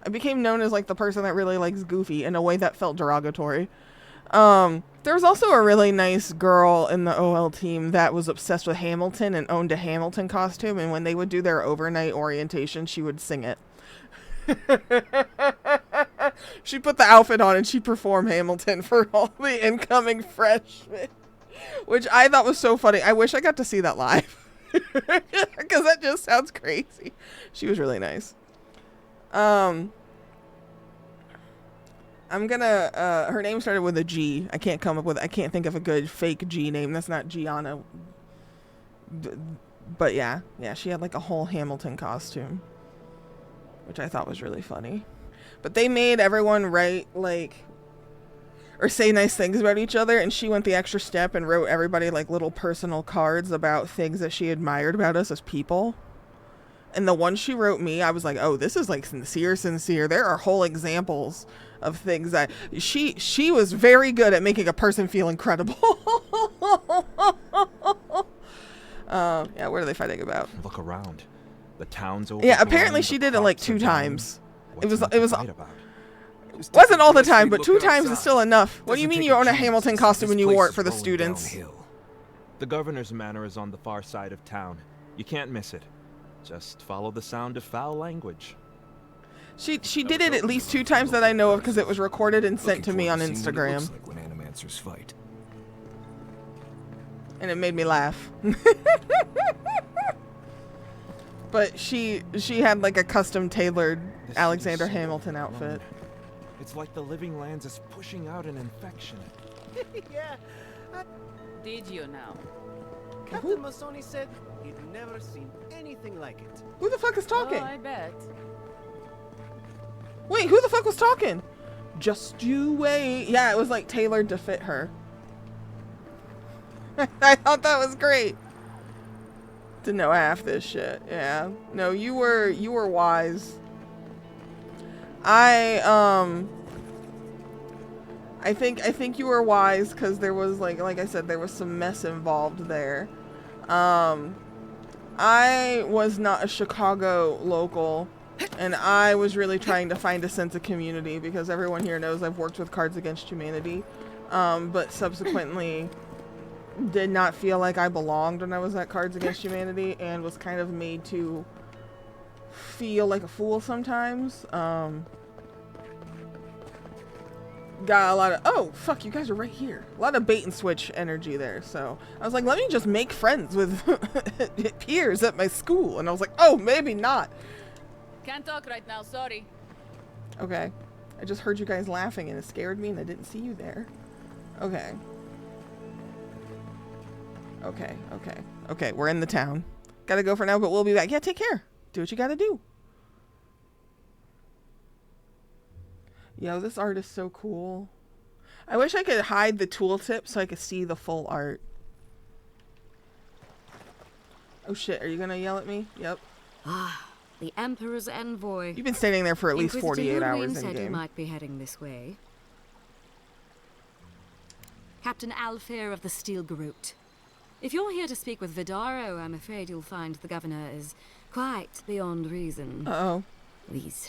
I became known as like the person that really likes Goofy in a way that felt derogatory. There was also a really nice girl in the OL team that was obsessed with Hamilton and owned a Hamilton costume, and when they would do their overnight orientation, she would sing it. She put the outfit on and she performed Hamilton for all the incoming freshmen, which I thought was so funny. I wish I got to see that live because that just sounds crazy. She was really nice. I'm gonna her name started with a G. I can't think of a good fake G name. That's not Gianna. But yeah, she had like a whole Hamilton costume, which I thought was really funny. But they made everyone write like or say nice things about each other, and she went the extra step and wrote everybody like little personal cards about things that she admired about us as people. And the one she wrote me, I was like, "Oh, this is like sincere. There are whole examples of things that she was very good at making a person feel incredible." Yeah, what are they fighting about? Look around. The town's over. Yeah, apparently she did it like 2 times. It was wasn't all the time, but 2 times is still enough. What do you mean you own a Hamilton costume and you wore it for the students? The governor's manor is on the far side of town. You can't miss it. Just follow the sound of foul language. She did it at least 2 times that I know of because it was recorded and sent to me on Instagram. Like when animancers fight. And it made me laugh. But she had like a custom tailored Alexander Hamilton outfit. It's like the living lands is pushing out an infection. Yeah. Did you now? Captain Masoni said he'd never seen anything like it. Who the fuck is talking? Oh, I bet. Wait, who the fuck was talking? Just you wait. Yeah, it was like tailored to fit her. I thought that was great. To know half this shit. Yeah. No, you were wise. I think you were wise because there was like I said, there was some mess involved there. I was not a Chicago local, and I was really trying to find a sense of community because everyone here knows I've worked with Cards Against Humanity, but subsequently did not feel like I belonged when I was at Cards Against Humanity and was kind of made to feel like a fool sometimes. got a lot of, oh, fuck, you guys are right here. A lot of bait and switch energy there. So I was like, let me just make friends with peers at my school. And I was like, oh, maybe not. Can't talk right now, sorry. Okay. I just heard you guys laughing and it scared me and I didn't see you there. Okay. Okay, okay. Okay, we're in the town. Gotta go for now, but we'll be back. Yeah, take care. Do what you gotta do. Yo, this art is so cool. I wish I could hide the tooltip so I could see the full art. Oh shit, are you gonna yell at me? Yep. Ah, the Emperor's envoy. You've been standing there for at least Inquisitor 48 hours Ludwig in said you game. might be heading this way. Captain Alfair of the Steel Garrote. If you're here to speak with Vidaro, I'm afraid you'll find the governor is quite beyond reason. Uh-oh. These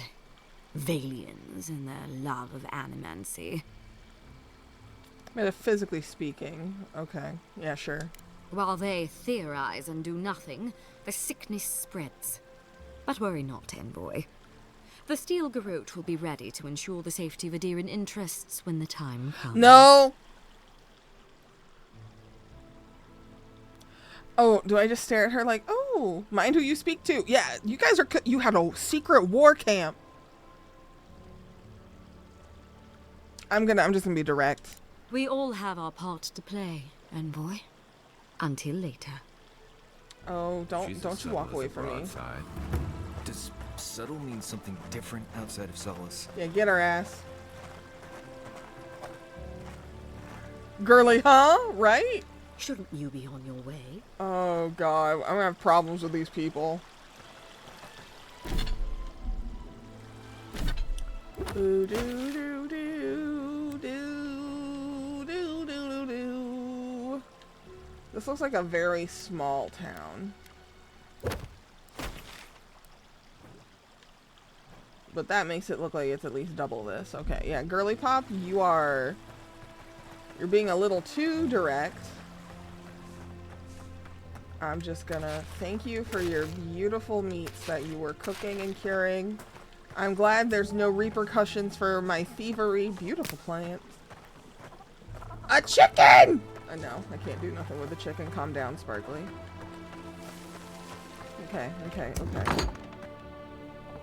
Valians and their love of animancy. Metaphysically speaking. Okay. Yeah, sure. While they theorize and do nothing, the sickness spreads. But worry not, envoy. The Steel Garrote will be ready to ensure the safety of Adirian interests when the time comes. No! Oh, do I just stare at her like, oh, mind who you speak to? Yeah, you guys are, you had a secret war camp. I'm just gonna be direct. We all have our part to play, envoy. Until later. Oh, don't you walk away from me. Does subtle mean something different outside of solace? Yeah, get her ass. Girly, huh? Right? Shouldn't you be on your way? Oh god, I'm gonna have problems with these people. Ooh, doo, doo, doo, doo, doo, doo, doo, doo. This looks like a very small town. But that makes it look like it's at least double this. Okay, yeah, Girly Pop, you're being a little too direct. I'm just gonna thank you for your beautiful meats that you were cooking and curing. I'm glad there's no repercussions for my thievery. Beautiful plants. A chicken! No, I can't do nothing with a chicken. Calm down, Sparkly. Okay, okay, okay.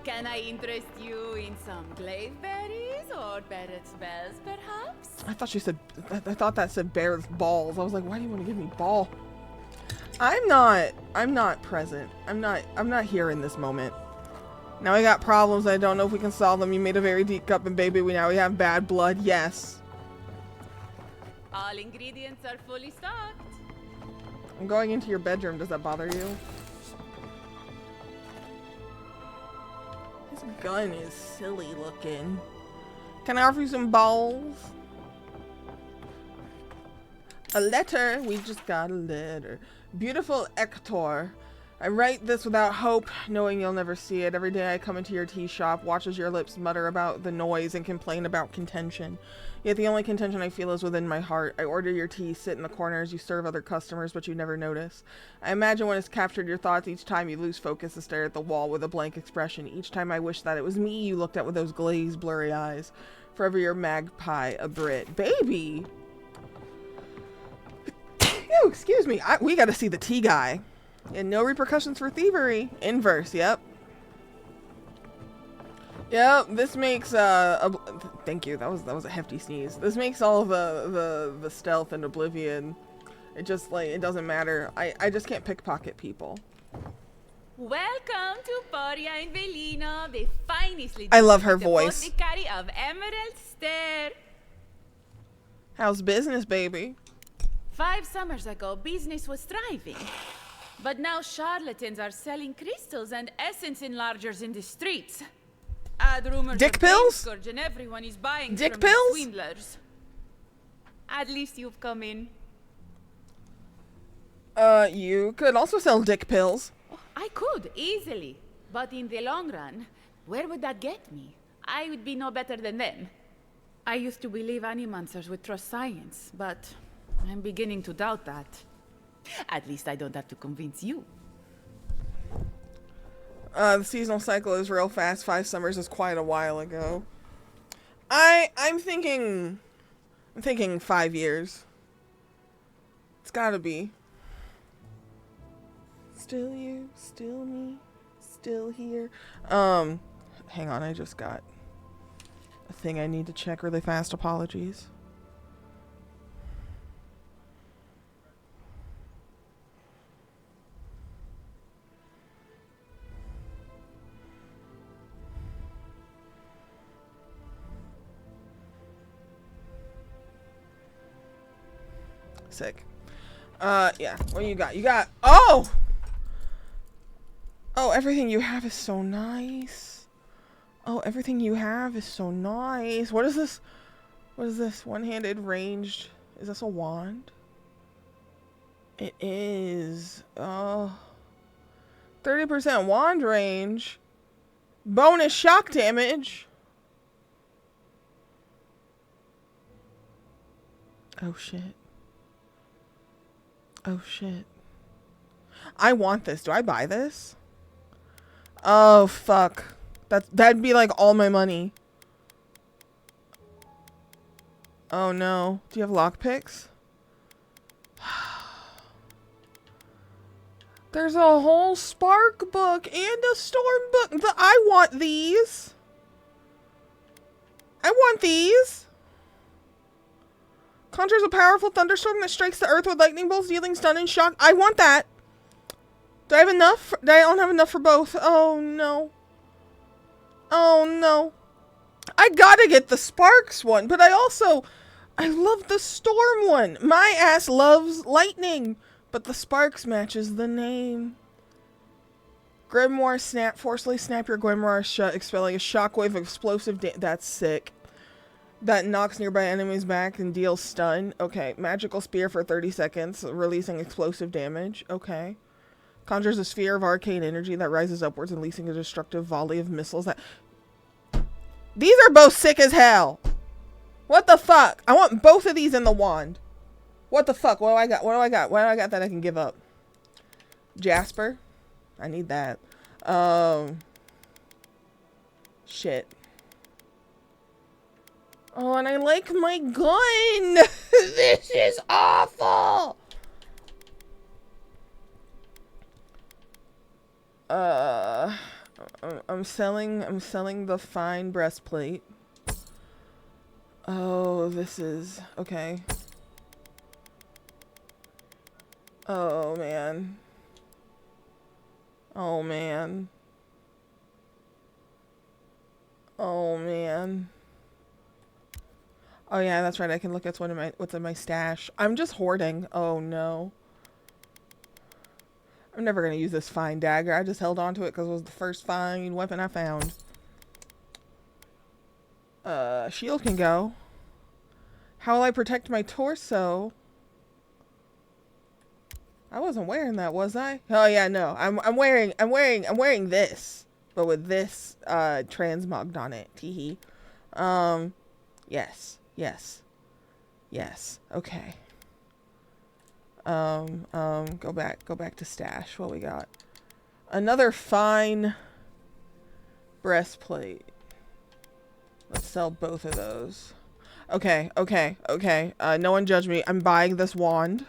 Can I interest you in some glaive berries or Barrett's bells, perhaps? I thought she said, I thought that said bear's balls. I was like, why do you want to give me ball? I'm not present. I'm not here in this moment. Now we got problems. I don't know if we can solve them. You made a very deep cup and baby, we have bad blood. Yes. All ingredients are fully stocked. I'm going into your bedroom. Does that bother you? This gun is silly looking. Can I offer you some balls? A letter. We just got a letter. Beautiful Hector. I write this without hope, knowing you'll never see it. Every day I come into your tea shop, watch as your lips mutter about the noise and complain about contention. Yet the only contention I feel is within my heart. I order your tea, sit in the corner as you serve other customers, but you never notice. I imagine when it's captured your thoughts, each time you lose focus and stare at the wall with a blank expression. Each time I wish that it was me you looked at with those glazed, blurry eyes. Forever your magpie, a Brit. Baby! Ew, excuse me. We gotta see the tea guy. And no repercussions for thievery. Inverse, yep. Yep, this makes thank you. That was a hefty sneeze. This makes all the stealth and oblivion. It just it doesn't matter. I just can't pickpocket people. Welcome to Poria and Velino, the finest I love her voice. apothecary of Emerald Stair. How's business, baby? 5 summers ago, business was thriving. But now charlatans are selling crystals and essence enlargers in the streets. Odd rumors Dick of pills? scourge and everyone is buying Dick from pills? swindlers. At least you've come in. You could also sell dick pills. Oh, I could, easily. But in the long run, where would that get me? I would be no better than them. I used to believe animancers would trust science, but I'm beginning to doubt that. At least I don't have to convince you. The seasonal cycle is real fast. 5 summers is quite a while ago. I'm thinking 5 years. It's gotta be. Still you, still me, still here. Hang on, I just got a thing I need to check really fast. Apologies. Sick. Yeah. What do you got? You got. Oh! Oh, everything you have is so nice. Oh, everything you have is so nice. What is this? What is this? One-handed ranged. Is this a wand? It is. Oh. 30% wand range. Bonus shock damage. Oh, shit. Oh, shit. I want this. Do I buy this? Oh, fuck. That'd be like all my money. Oh, no. Do you have lockpicks? There's a whole spark book and a storm book. I want these. I want these. Conjures a powerful thunderstorm that strikes the earth with lightning bolts, dealing stun and shock. I want that. Do I have enough? I don't have enough for both. Oh, no. Oh, no. I gotta get the sparks one, but I love the storm one. My ass loves lightning, but the sparks matches the name. Grimoire snap. Forcefully snap your grimoire shut, expelling a shockwave of explosive that's sick. That knocks nearby enemies back and deals stun. Okay. Magical spear for 30 seconds, releasing explosive damage. Okay. Conjures a sphere of arcane energy that rises upwards, releasing a destructive volley of missiles that... These are both sick as hell. What the fuck? I want both of these in the wand. What the fuck? What do I got? What do I got? What do I got that I can give up? Jasper. I need that. Shit. Oh, and I like my gun. This is awful. I'm selling the fine breastplate. Oh, this is okay. Oh man. Oh man. Oh man. Oh yeah, that's right. I can look at what's in my stash. I'm just hoarding. Oh no. I'm never gonna use this fine dagger. I just held on to it because it was the first fine weapon I found. Shield can go. How will I protect my torso? I wasn't wearing that, was I? Oh yeah, no. I'm wearing this, but with this transmogged on it. Teehee. Yes. Okay. Go back to stash. What we got? Another fine breastplate. Let's sell both of those. Okay. No one judge me. I'm buying this wand.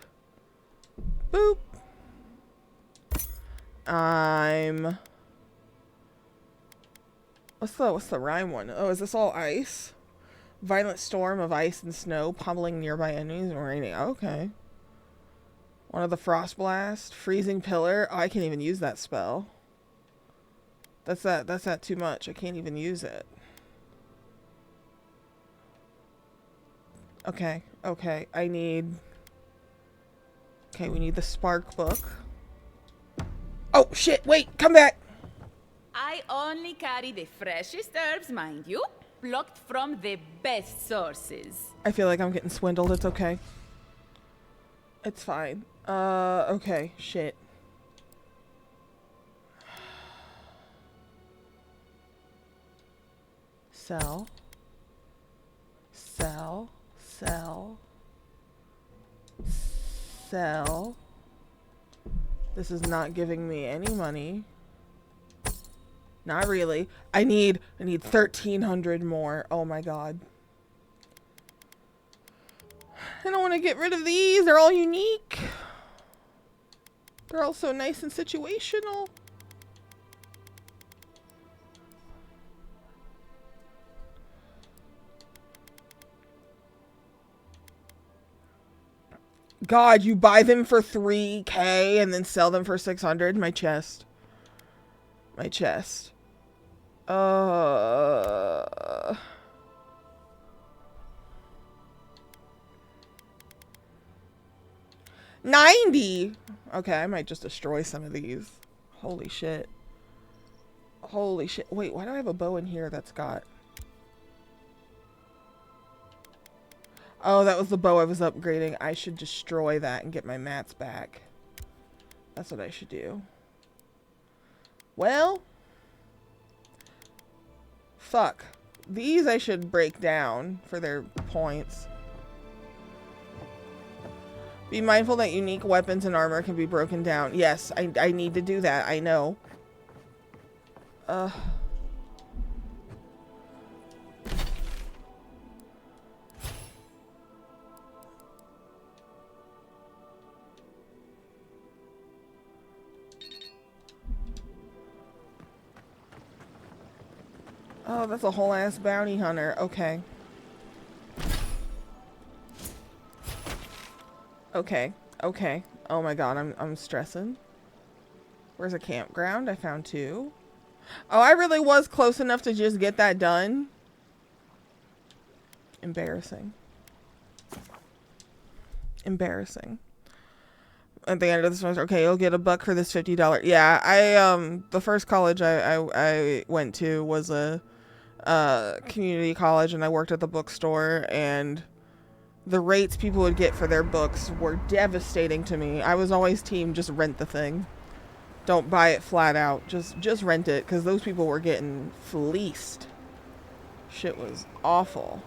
Boop. What's the rhyme one? Oh, is this all ice? Violent storm of ice and snow pummeling nearby enemies and raining. Okay. One of the frost blast, freezing pillar. Oh, I can't even use that spell. That's that too much. I can't even use it. Okay. We need the spark book. Oh shit, wait, come back. I only carry the freshest herbs, mind you, plucked from the best sources. I feel like I'm getting swindled. It's okay. It's fine. Okay, shit. Sell. This is not giving me any money. Not really. I need 1,300 more. Oh my god. I don't want to get rid of these. They're all unique. They're all so nice and situational. God, you buy them for 3K and then sell them for 600? My chest. My chest. 90. Okay, I might just destroy some of these. Holy shit. Holy shit. Wait, why do I have a bow in here that's got... Oh, that was the bow I was upgrading. I should destroy that and get my mats back. That's what I should do. Well... Fuck. These I should break down for their points. Be mindful that unique weapons and armor can be broken down. Yes, I need to do that. I know. Oh, that's a whole ass bounty hunter. Okay. Okay. Okay. Oh my god, I'm stressing. Where's a campground? I found 2. Oh, I really was close enough to just get that done. Embarrassing. Embarrassing. At the end of the semester, okay, you'll get $1 for this $50. Yeah, the first college I went to was a community college, and I worked at the bookstore, and the rates people would get for their books were devastating to me. I was always team just rent the thing. Don't buy it flat out. Just rent it, because those people were getting fleeced. Shit was awful.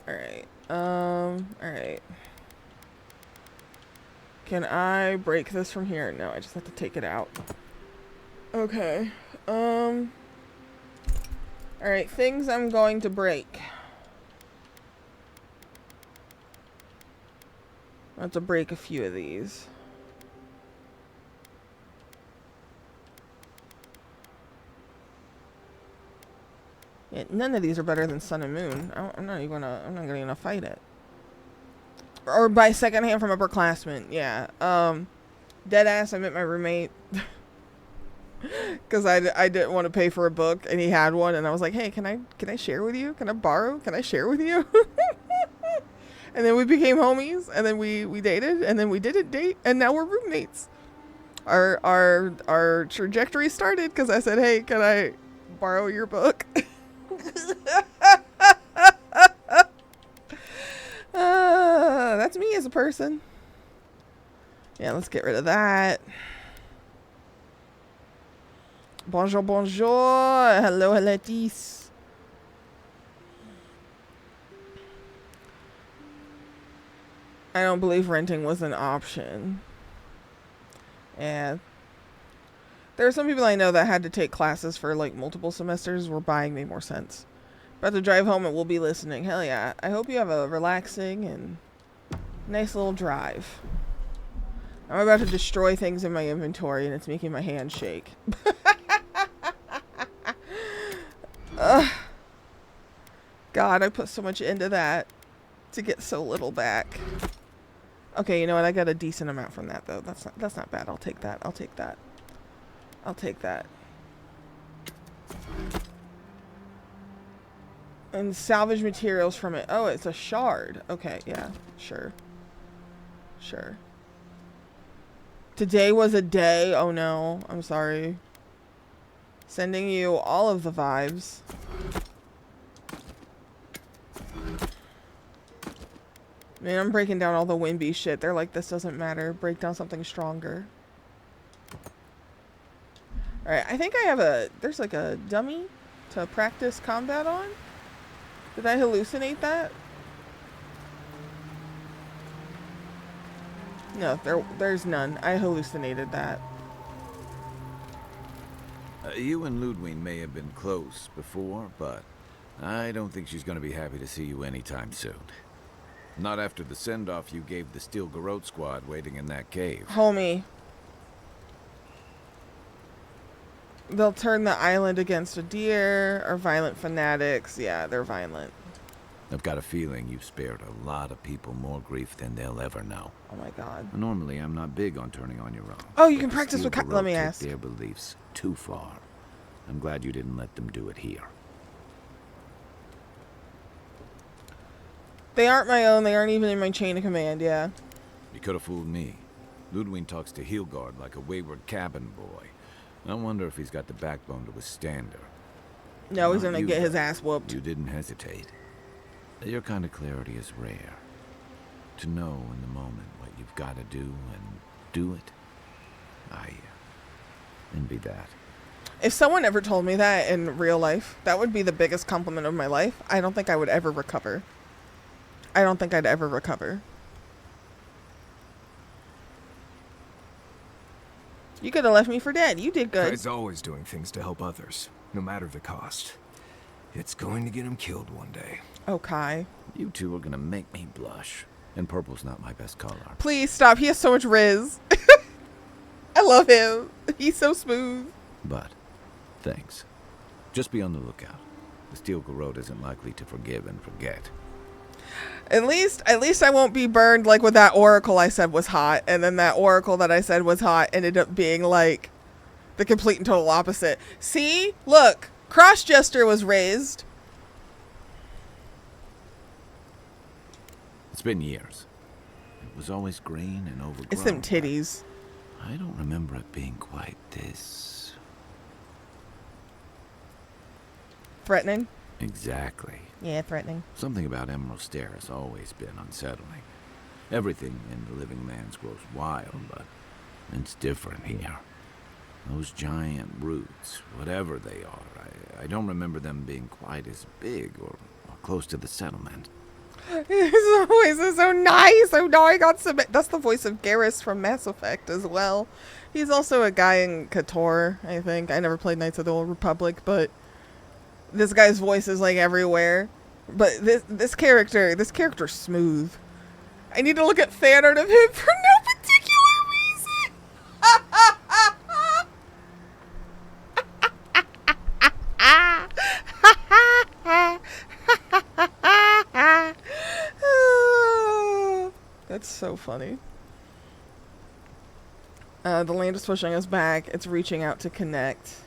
Alright. Alright. Can I break this from here? No, I just have to take it out. Okay. Alright, things I'm going to break. I have to break a few of these. Yeah, none of these are better than Sun and Moon. I'm not gonna fight it. Or buy secondhand from upperclassmen. Yeah. Deadass, I met my roommate. Because I didn't want to pay for a book, and he had one, and I was like, hey, can I share with you? Can I borrow? Can I share with you? And then we became homies, and then we dated, and then we didn't date, and now we're roommates. Our trajectory started because I said, hey, can I borrow your book? That's me as a person. Yeah, let's get rid of that. Bonjour, bonjour. Hello, helletis. I don't believe renting was an option. Yeah. There are some people I know that had to take classes for like multiple semesters where buying made more sense. About to drive home and we'll be listening. Hell yeah. I hope you have a relaxing and nice little drive. I'm about to destroy things in my inventory and it's making my hands shake. God, I put so much into that to get so little back. Okay, you know what? I got a decent amount from that though. That's not bad. I'll take that. I'll take that. I'll take that. And salvage materials from it. Oh, it's a shard. Okay, yeah, sure. Sure. Today was a day. Oh no, I'm sorry. Sending you all of the vibes. Man, I'm breaking down all the Wimby shit. They're like, this doesn't matter. Break down something stronger. Alright, I think I have there's like a dummy to practice combat on. Did I hallucinate that? No, there's none. I hallucinated that. You and Ludwig may have been close before, but I don't think she's going to be happy to see you anytime soon. Not after the send-off you gave the Steel Garrote squad waiting in that cave. Homie. They'll turn the island against a deer, or violent fanatics. Yeah, they're violent. I've got a feeling you've spared a lot of people more grief than they'll ever know. Oh my god. Normally, I'm not big on turning on your own. Oh, you can but the practice Steel with... Garrote Let me took ask. their beliefs too far. I'm glad you didn't let them do it here. They aren't my own. They aren't even in my chain of command, yeah. You could have fooled me. Ludwig talks to Hilgard like a wayward cabin boy. I wonder if he's got the backbone to withstand her. No, he's Not gonna you, get his though. ass whooped. You didn't hesitate. Your kind of clarity is rare. To know in the moment what you've got to do and do it. I envy that. If someone ever told me that in real life, that would be the biggest compliment of my life. I don't think I would ever recover. I don't think I'd ever recover. You could have left me for dead. You did good. Guy's always doing things to help others, no matter the cost. It's going to get him killed one day. Oh, Kai. You two are gonna make me blush. And purple's not my best color. Please stop. He has so much riz. I love him. He's so smooth. But, thanks. Just be on the lookout. The Steel Garrote isn't likely to forgive and forget. At least I won't be burned like with that oracle I said was hot, and then that oracle that I said was hot ended up being like the complete and total opposite. See? Look, Cross Jester was raised. It's been years. It was always green and overgrown. It's them titties. I don't remember it being quite this... Threatening? Exactly. Yeah, threatening. Something about Emerald Stair has always been unsettling. Everything in the living lands grows wild, but it's different here. Those giant roots, whatever they are, I don't remember them being quite as big or close to the settlement. His voice is so nice. Oh no, I got some. That's the voice of Garrus from Mass Effect as well. He's also a guy in KOTOR, I think. I never played Knights of the Old Republic, but this guy's voice is like everywhere. But this character's smooth. I need to look at fan art of him for no particular reason. That's so funny. The land is pushing us back. It's reaching out to connect.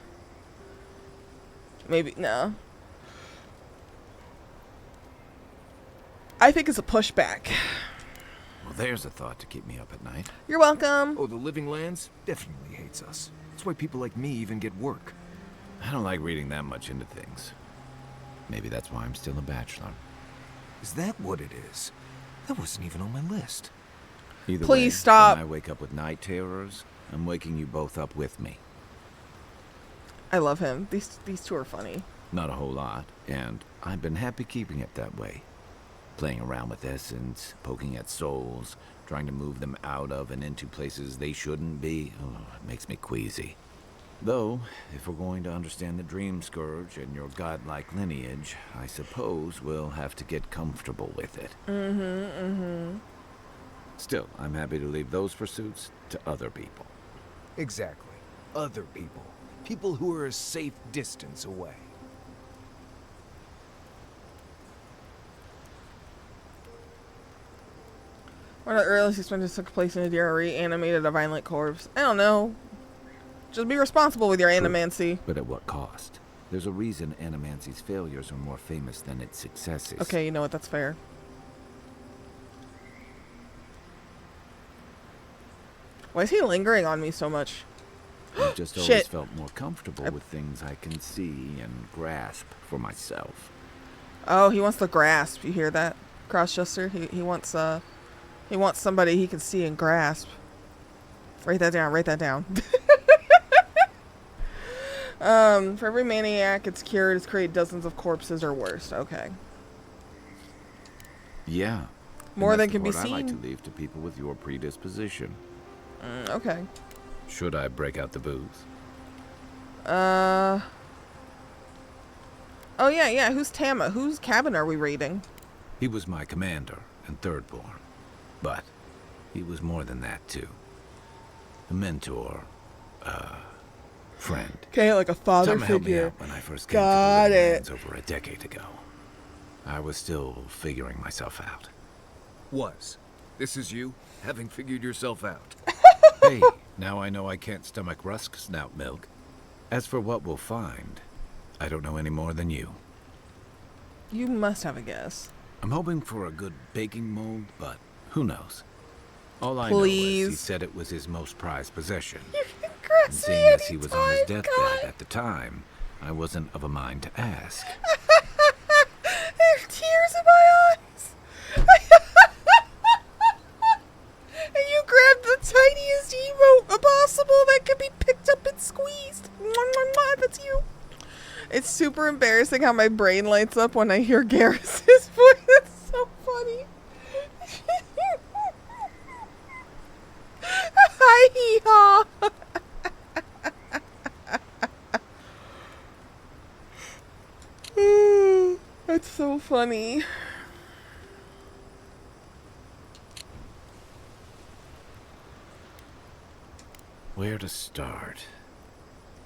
Maybe, no. I think it's a pushback. Well, there's a thought to keep me up at night. You're welcome. Oh, the living lands definitely hates us. That's why people like me even get work. I don't like reading that much into things. Maybe that's why I'm still a bachelor. Is that what it is? That wasn't even on my list. Either Please way, stop. When I wake up with night terrors, I'm waking you both up with me. I love him. These two are funny. Not a whole lot, and I've been happy keeping it that way. Playing around with essence, poking at souls, trying to move them out of and into places they shouldn't be. Oh, it makes me queasy. Though, if we're going to understand the Dream Scourge and your godlike lineage, I suppose we'll have to get comfortable with it. Still, I'm happy to leave those pursuits to other people. Exactly. Other people. People who are a safe distance away. One of the earliest experiments took place in a deer reanimated a violent corpse. I don't know. Just be responsible with your True, animancy. but at what cost? There's a reason animancy's failures are more famous than its successes. Okay, you know what? That's fair. Why is he lingering on me so much? I've just always Shit. felt more comfortable with things I can see and grasp for myself. Oh, he wants the grasp. You hear that, Crossjester? He wants somebody he can see and grasp. Write that down. Write that down. For every maniac it's cured, it's created dozens of corpses or worse. Okay. Yeah, More And than that's can the be part I like to seen. leave to people with your predisposition. Okay. Should I break out the booze? Oh yeah. Who's Tama? Whose cabin are we raiding? He was my commander and thirdborn. But he was more than that, too. A mentor, friend. Okay, like a father Tama helped me figure. out when I first came Got to the it. Lands over a decade ago. I was still figuring myself out. Was. This is you, having figured yourself out. Hey, now I know I can't stomach rusk snout milk. As for what we'll find, I don't know any more than you. You must have a guess. I'm hoping for a good baking mold, but who knows? All I know is he Please. said it was his most prized possession. You can And grasp me seeing as he was on his anytime, deathbed God. at the time, I wasn't of a mind to ask. There's tears in my eyes. And you grabbed the tiniest emote possible that could be picked up and squeezed. Mwah, mwah, mwah, that's you. It's super embarrassing how my brain lights up when I hear Garrus's voice. That's so funny. Hi-hee-haw. That's so funny. Where to start?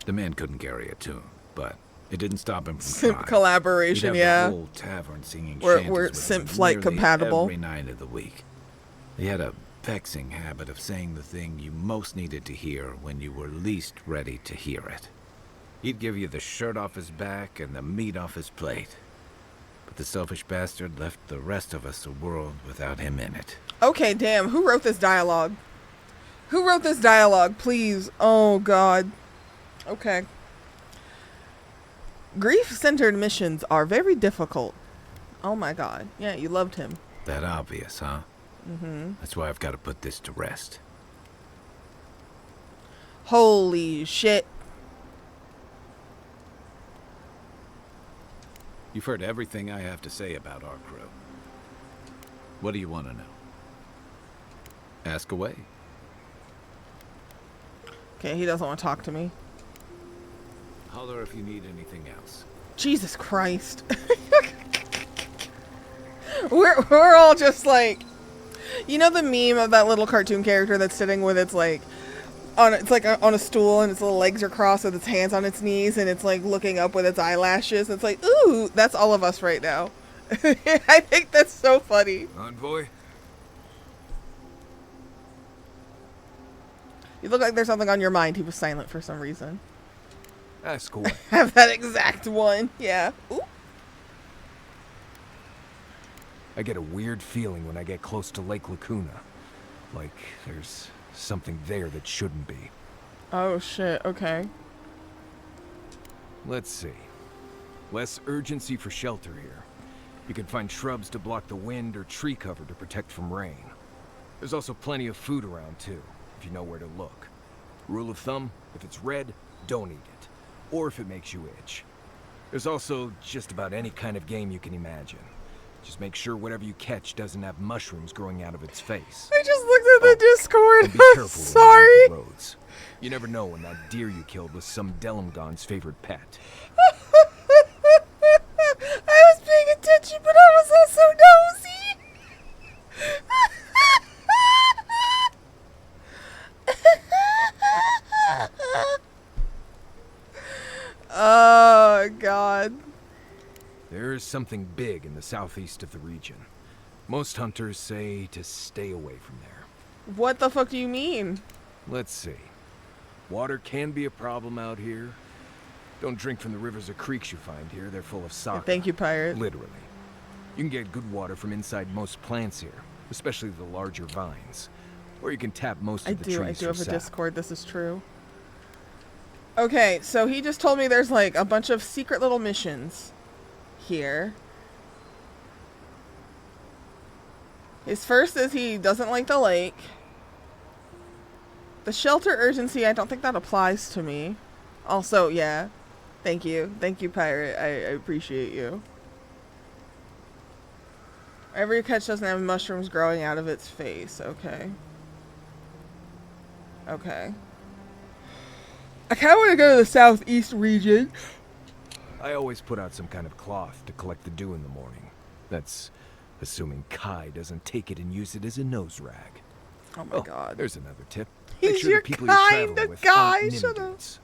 The man couldn't carry a tune, but it didn't stop him from Simp trying. collaboration, He'd have yeah. the whole tavern singing We're shanties with him simp flight nearly compatible. every night of the week. He had a vexing habit of saying the thing you most needed to hear when you were least ready to hear it. He'd give you the shirt off his back and the meat off his plate. But the selfish bastard left the rest of us a world without him in it. Okay, damn. Who wrote this dialogue? Who wrote this dialogue, please? Oh, God. Okay. Grief-centered missions are very difficult. Oh, my God. Yeah, you loved him. That obvious, huh? Mm-hmm. That's why I've got to put this to rest. Holy shit. You've heard everything I have to say about our crew. What do you want to know? Ask away. Okay, he doesn't want to talk to me. Holler if you need anything else. Jesus Christ. we're all just like, you know the meme of that little cartoon character that's sitting with its like on a stool and its little legs are crossed with its hands on its knees and it's like looking up with its eyelashes. It's like, ooh, that's all of us right now. I think that's so funny. Envoy? You look like there's something on your mind. He was silent for some reason. Ask away. Have that exact one. Yeah. Ooh. I get a weird feeling when I get close to Lake Lacuna. Like there's something there that shouldn't be. Oh shit. Okay. Let's see. Less urgency for shelter here. You can find shrubs to block the wind or tree cover to protect from rain. There's also plenty of food around too, if you know where to look. Rule of thumb, if it's red, don't eat it. Or if it makes you itch. There's also just about any kind of game you can imagine. Just make sure whatever you catch doesn't have mushrooms growing out of its face. I just looked at the Discord. And be I'm careful when sorry. you hit the roads. You never know when that deer you killed was some Delimgon's favorite pet. I was paying attention, but I was also nosy. Oh, God. There is something big in the southeast of the region. Most hunters say to stay away from there. What the fuck do you mean? Let's see. Water can be a problem out here. Don't drink from the rivers or creeks you find here. They're full of sake. Thank you, pirate. Literally. You can get good water from inside most plants here, especially the larger vines. Or you can tap most of the trees I do have for a sap. Discord. This is true. Okay, so he just told me there's like a bunch of secret little missions here. His first is he doesn't like the lake. The shelter urgency, I don't think that applies to me. Also, yeah. Thank you. Thank you, pirate. I appreciate you. Every catch doesn't have mushrooms growing out of its face. Okay. Okay. I kind of want to go to the southeast region. I always put out some kind of cloth to collect the dew in the morning. That's assuming Kai doesn't take it and use it as a nose rag. Oh my god. There's another tip. He's Make sure your the people kind you're traveling of with guy. aren't Shut up. nimdudes.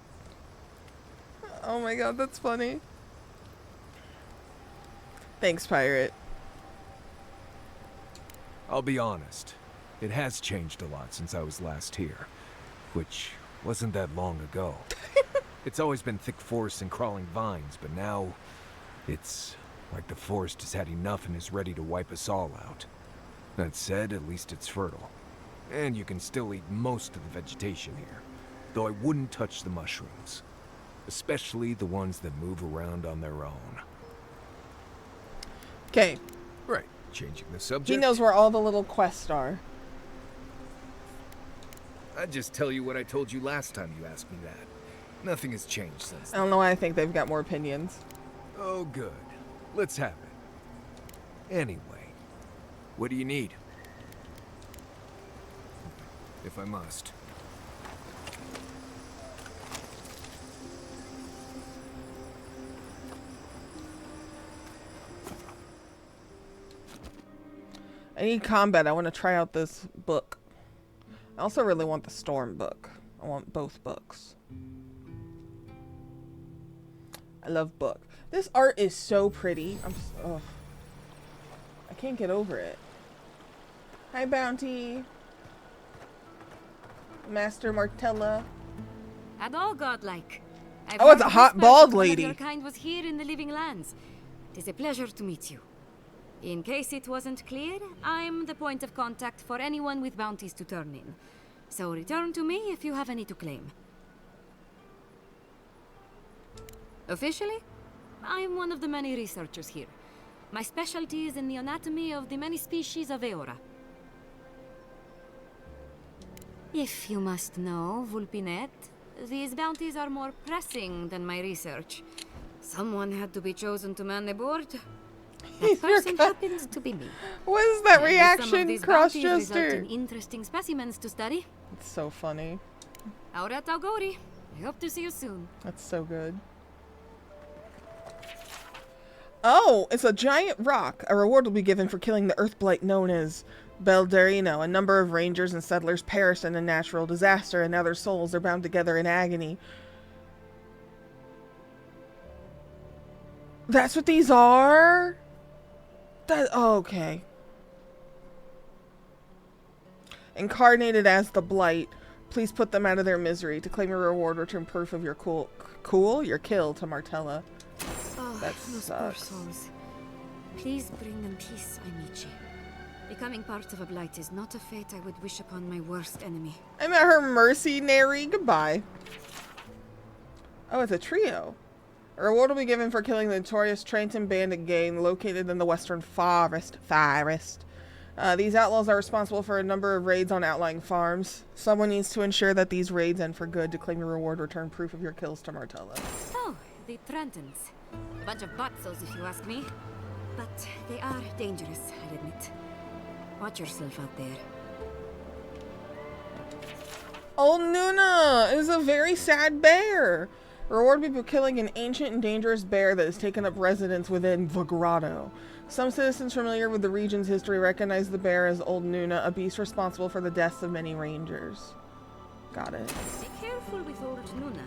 Oh my god, that's funny. Thanks, pirate. I'll be honest. It has changed a lot since I was last here. Which wasn't that long ago. It's always been thick forests and crawling vines, but now it's like the forest has had enough and is ready to wipe us all out. That said, at least it's fertile. And you can still eat most of the vegetation here, though I wouldn't touch the mushrooms. Especially the ones that move around on their own. Okay. Right, changing the subject. He knows where all the little quests are. I'd just tell you what I told you last time you asked me that. Nothing has changed since I then. don't know why I think they've got more opinions. Oh, good. Let's have it. Anyway, what do you need? If I must. I need combat. I want to try out this book. I also really want the storm book. I want both books. I love book. This art is so pretty. I can't get over it. Hi, Bounty. Master Martella. At all godlike. I've Oh, it's heard a hot whispers bald that one of lady. Your kind was here in the living lands. It is a pleasure to meet you. In case it wasn't clear, I'm the point of contact for anyone with bounties to turn in. So return to me if you have any to claim. Officially, I am one of the many researchers here. My specialty is in the anatomy of the many species of Eora. If you must know, Vulpinet, these bounties are more pressing than my research. Someone had to be chosen to man the board. That person happens to be me. What is that And some of reaction, these bounties result Crossjester? in interesting specimens to study. It's so funny. Aurat Auguri. I hope to see you soon. That's so good. Oh, it's a giant rock. A reward will be given for killing the earthblight known as Belderino. A number of rangers and settlers perished in a natural disaster, and now their souls are bound together in agony. That's what these are? Oh, okay. Incarnated as the Blight, please put them out of their misery. To claim your reward, return proof of your your kill to Martella. Oh, That those poor sucks. souls. Please bring them peace, Amici. Becoming part of a blight is not a fate I would wish upon my worst enemy. I met her mercenary. Goodbye. Oh, it's a trio. A reward will be given for killing the notorious Trenton bandit gang located in the Western Forest. These outlaws are responsible for a number of raids on outlying farms. Someone needs to ensure that these raids end for good. To claim your reward, return proof of your kills to Martella. Oh, the Trentons. A bunch of butzos, if you ask me. But they are dangerous, I'll admit. Watch yourself out there. Old Nuna is a very sad bear. Reward will be for killing an ancient and dangerous bear that has taken up residence within the grotto. Some citizens familiar with the region's history recognize the bear as Old Nuna, a beast responsible for the deaths of many rangers. Got it. Be careful with old Nuna.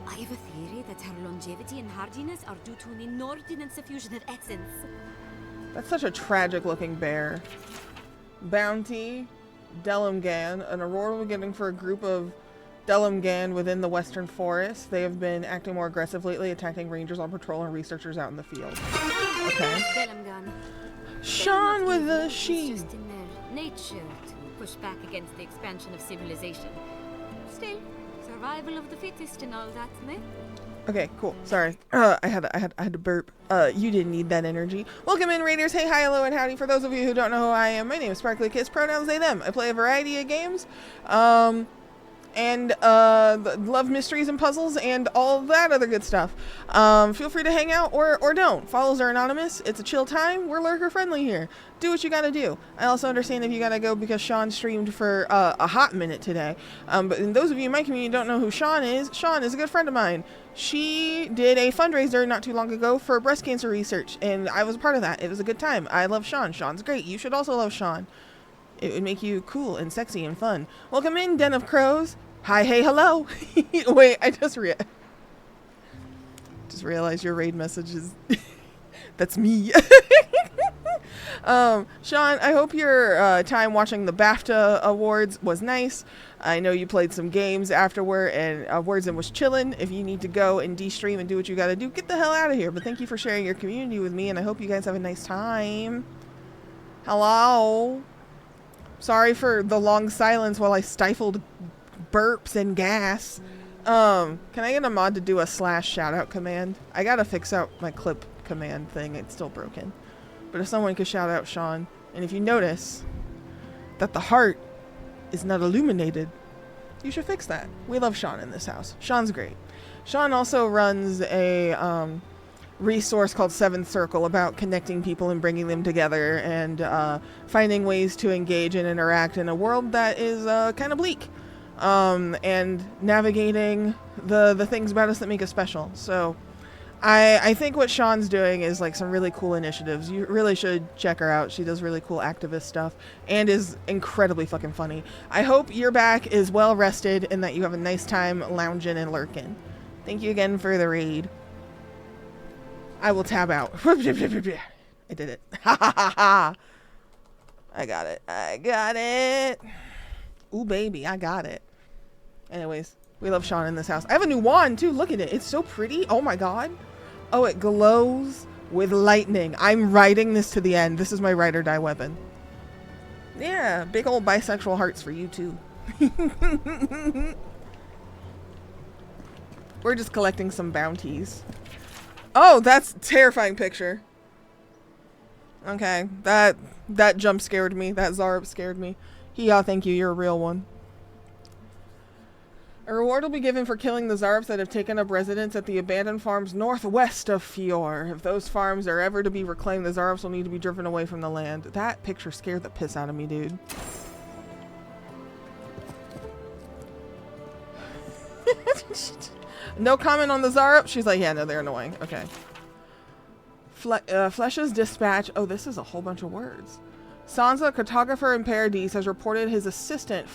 I have a theory that her longevity and hardiness are due to an inordinate suffusion of essence. That's such a tragic looking bear. Bounty, Delumgan. An reward will be given for a group of Delumgan within the Western Forest. They have been acting more aggressive lately, attacking rangers on patrol and researchers out in the field. Okay. Delumgan. Sean with the It's sheep. just in their nature to push back against the expansion of civilization. Still, survival of the fittest and all that, eh? Okay, cool. Sorry. I had to burp. You didn't need that energy. Welcome in, Raiders. Hey, hi, hello, and howdy. For those of you who don't know who I am, my name is Sparkly Kiss, pronouns they, them. I play a variety of games. and love mysteries and puzzles and all that other good stuff. Feel free to hang out or don't. Follows are anonymous. It's a chill time. We're lurker friendly here. Do what you gotta do. I also understand if you gotta go because Sean streamed for a hot minute today. But those of you in my community who don't know who Sean is a good friend of mine. She did a fundraiser not too long ago for breast cancer research, and I was a part of that. It was a good time. I love Sean. Sean's great. You should also love Sean. It would make you cool and sexy and fun. Welcome in, Den of Crows. Hi, hey, hello. Wait, I just realized your raid message is... That's me. Sean, I hope your time watching the BAFTA awards was nice. I know you played some games afterward and awards and was chilling. If you need to go and de-stream and do what you gotta do, get the hell out of here. But thank you for sharing your community with me, and I hope you guys have a nice time. Hello. Sorry for the long silence while I stifled burps and gas. Can I get a mod to do a / shoutout command? I gotta fix out my clip command thing. It's still broken. But if someone could shout out Sean, and if you notice that the heart is not illuminated, you should fix that. We love Sean in this house. Sean's great. Sean also runs a resource called Seventh Circle about connecting people and bringing them together and finding ways to engage and interact in a world that is kind of bleak, and navigating the things about us that make us special. So I think what Sean's doing is like some really cool initiatives. You really should check her out. She does really cool activist stuff and is incredibly fucking funny. I hope your back is well rested and that you have a nice time lounging and lurking. Thank you again for the raid. I will tab out. I did it. Ha ha ha ha. I got it. I got it. Ooh, baby, I got it. Anyways, we love Sean in this house. I have a new wand too. Look at it. It's so pretty. Oh my god. Oh, it glows with lightning. I'm riding this to the end. This is my ride or die weapon. Yeah, big old bisexual hearts for you too. We're just collecting some bounties. Oh, that's a terrifying picture. Okay, that jump scared me. That Zarb scared me. Thank you. You're a real one. A reward will be given for killing the Zarbs that have taken up residence at the abandoned farms northwest of Fior. If those farms are ever to be reclaimed, the Zarbs will need to be driven away from the land. That picture scared the piss out of me, dude. No comment on the Zarb? She's like, yeah, no, they're annoying. Okay. Flesh's dispatch. Oh, this is a whole bunch of words. Sansa, cartographer in Paradise, has reported his assistant,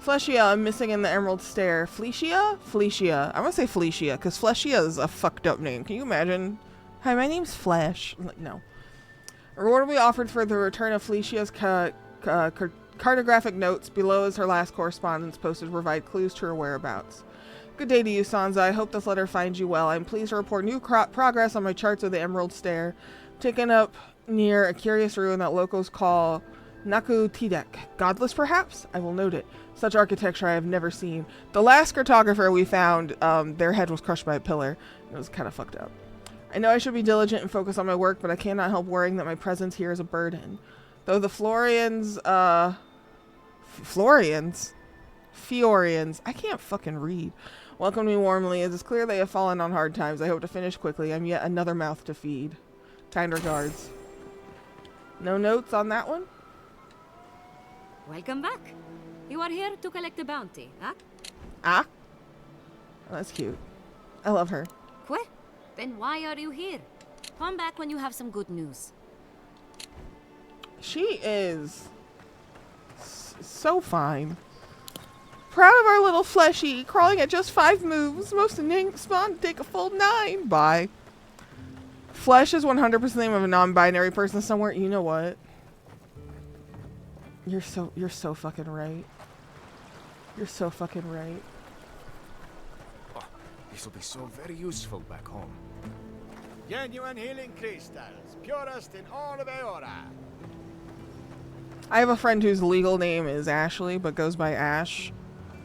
Fleschia, missing in the Emerald Stair. Fleschia? Fleschia. I'm gonna say Fleschia, because Fleschia is a fucked up name. Can you imagine? Hi, my name's Flesh. Like, no. A reward will be offered for the return of Fleschia's cartographic notes. Below is her last correspondence posted to provide clues to her whereabouts. Good day to you, Sansa. I hope this letter finds you well. I'm pleased to report new progress on my charts of the Emerald Stair. Taken up near a curious ruin that locals call Naku Tidek. Godless, perhaps? I will note it. Such architecture I have never seen. The last cartographer we found, their head was crushed by a pillar. It was kind of fucked up. I know I should be diligent and focus on my work, but I cannot help worrying that my presence here is a burden. Though the Fiorians, I can't fucking read, welcome me warmly. It is clear they have fallen on hard times. I hope to finish quickly. I'm yet another mouth to feed. Kind regards. No notes on that one? Welcome back. You are here to collect a bounty, huh? Ah? Oh, that's cute. I love her. Quoi? Then why are you here? Come back when you have some good news. She is so fine. Proud of our little fleshy, crawling at just 5 moves. Most innate spawn take a full 9. Bye. Flesh is 100% the name of a non-binary person somewhere. You know what? You're so fucking right. You're so fucking right. Oh, this will be so very useful back home. Genuine healing crystals, purest in all of Eora. I have a friend whose legal name is Ashley, but goes by Ash,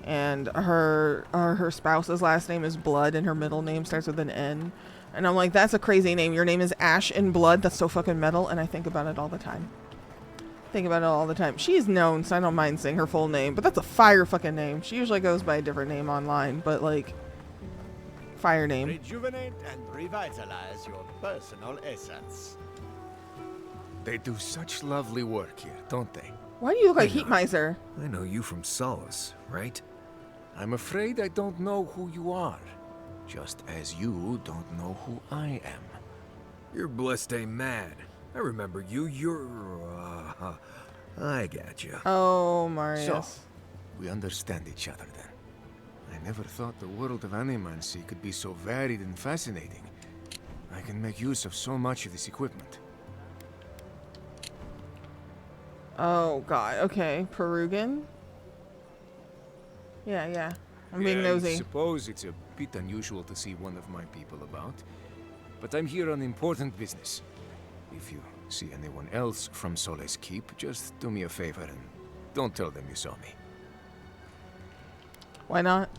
and her spouse's last name is Blood, and her middle name starts with an N. And I'm like, that's a crazy name. Your name is Ash in Blood. That's so fucking metal, and I think about it all the time. Think about it all the time. She's known, so I don't mind saying her full name, but that's a fire fucking name. She usually goes by a different name online, but like, fire name. Rejuvenate and revitalize your personal essence. They do such lovely work here, don't they? Why do you look like Heat Miser? I know you from Solace, right? I'm afraid I don't know who you are. Just as you don't know who I am. You're blessed ain't mad. I remember you. I got you. Oh, Marius. So, we understand each other then. I never thought the world of animancy could be so varied and fascinating. I can make use of so much of this equipment. Oh, God. Okay. Perugan? Yeah. I'm being nosy. I suppose it's a bit unusual to see one of my people about. But I'm here on important business. If you see anyone else from Solace Keep, just do me a favor and don't tell them you saw me. Why not?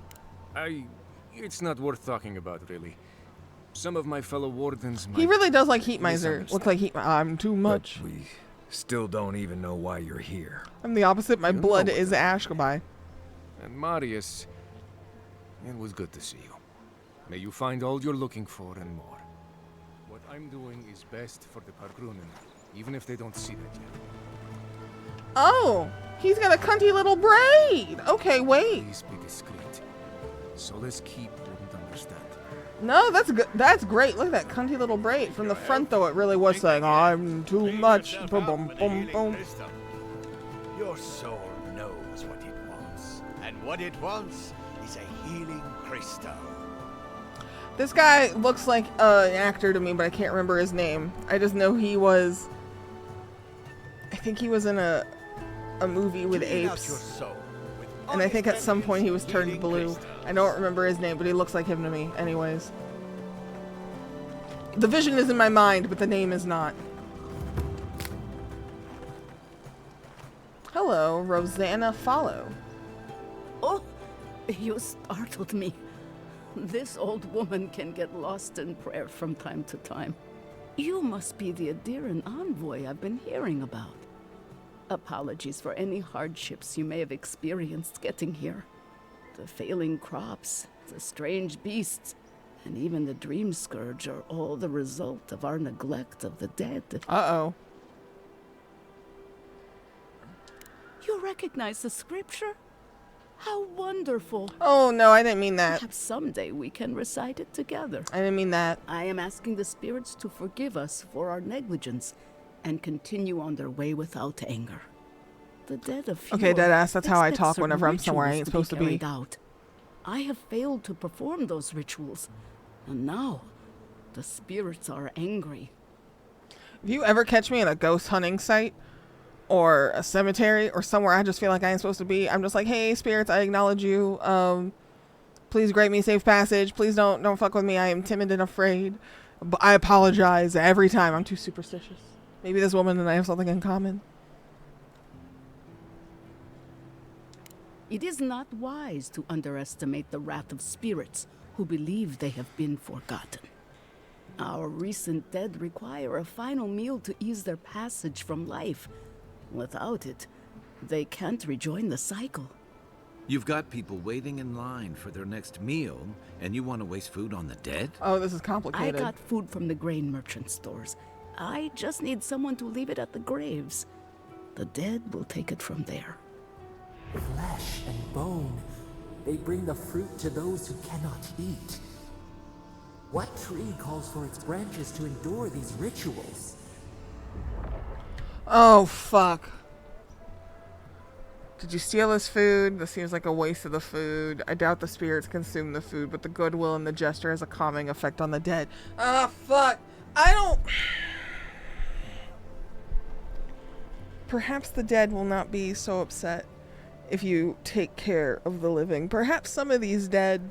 It's not worth talking about, really. Some of my fellow wardens might... He really does like Heat Miser. Looks like Heat... I'm too much. But we still don't even know why you're here. I'm the opposite. My You know blood what is ash. Goodbye. And Marius, it was good to see you. May you find all you're looking for and more. What I'm doing is best for the Pargrunen, even if they don't see that yet. Oh, he's got a cunty little braid. Okay, wait. Please be discreet. Solace Keep wouldn't understand. No, that's good. That's great. Look at that cunty little braid. From the front, though, it really was saying, I'm too much. Boom, boom, boom, boom. Your soul knows what it wants. And what it wants is a healing crystal. This guy looks like an actor to me, but I can't remember his name. I just know he was... I think he was in a movie with apes. And I think at some point he was turned blue. I don't remember his name, but he looks like him to me. Anyways. The vision is in my mind, but the name is not. Hello, Rosanna Follow. Oh, you startled me. This old woman can get lost in prayer from time to time. You must be the Adiran envoy I've been hearing about. Apologies for any hardships you may have experienced getting here. The failing crops, the strange beasts, and even the dream scourge are all the result of our neglect of the dead. Uh-oh. You recognize the scripture? How wonderful. Oh, no, I didn't mean that. Perhaps someday we can recite it together. I didn't mean that. I am asking the spirits to forgive us for our negligence and continue on their way without anger. The dead of yore Okay, deadass, that's how I expect talk certain whenever I'm somewhere I ain't rituals supposed to be. carried out. I have failed to perform those rituals, and now the spirits are angry. If you ever catch me in a ghost hunting site or a cemetery or somewhere I just feel like I ain't supposed to be, I'm just like, hey, spirits, I acknowledge you. Please grant me safe passage. Please don't fuck with me. I am timid and afraid. But I apologize every time. I'm too superstitious. Maybe this woman and I have something in common. It is not wise to underestimate the wrath of spirits who believe they have been forgotten. Our recent dead require a final meal to ease their passage from life. Without it, they can't rejoin the cycle. You've got people waiting in line for their next meal, and you want to waste food on the dead? Oh, this is complicated. I got food from the grain merchant stores. I just need someone to leave it at the graves. The dead will take it from there. Flesh and bone. They bring the fruit to those who cannot eat. What tree calls for its branches to endure these rituals? Oh, fuck. Did you steal his food? This seems like a waste of the food. I doubt the spirits consume the food, but the goodwill and the gesture has a calming effect on the dead. Ah, fuck. I don't... Perhaps the dead will not be so upset if you take care of the living. Perhaps some of these dead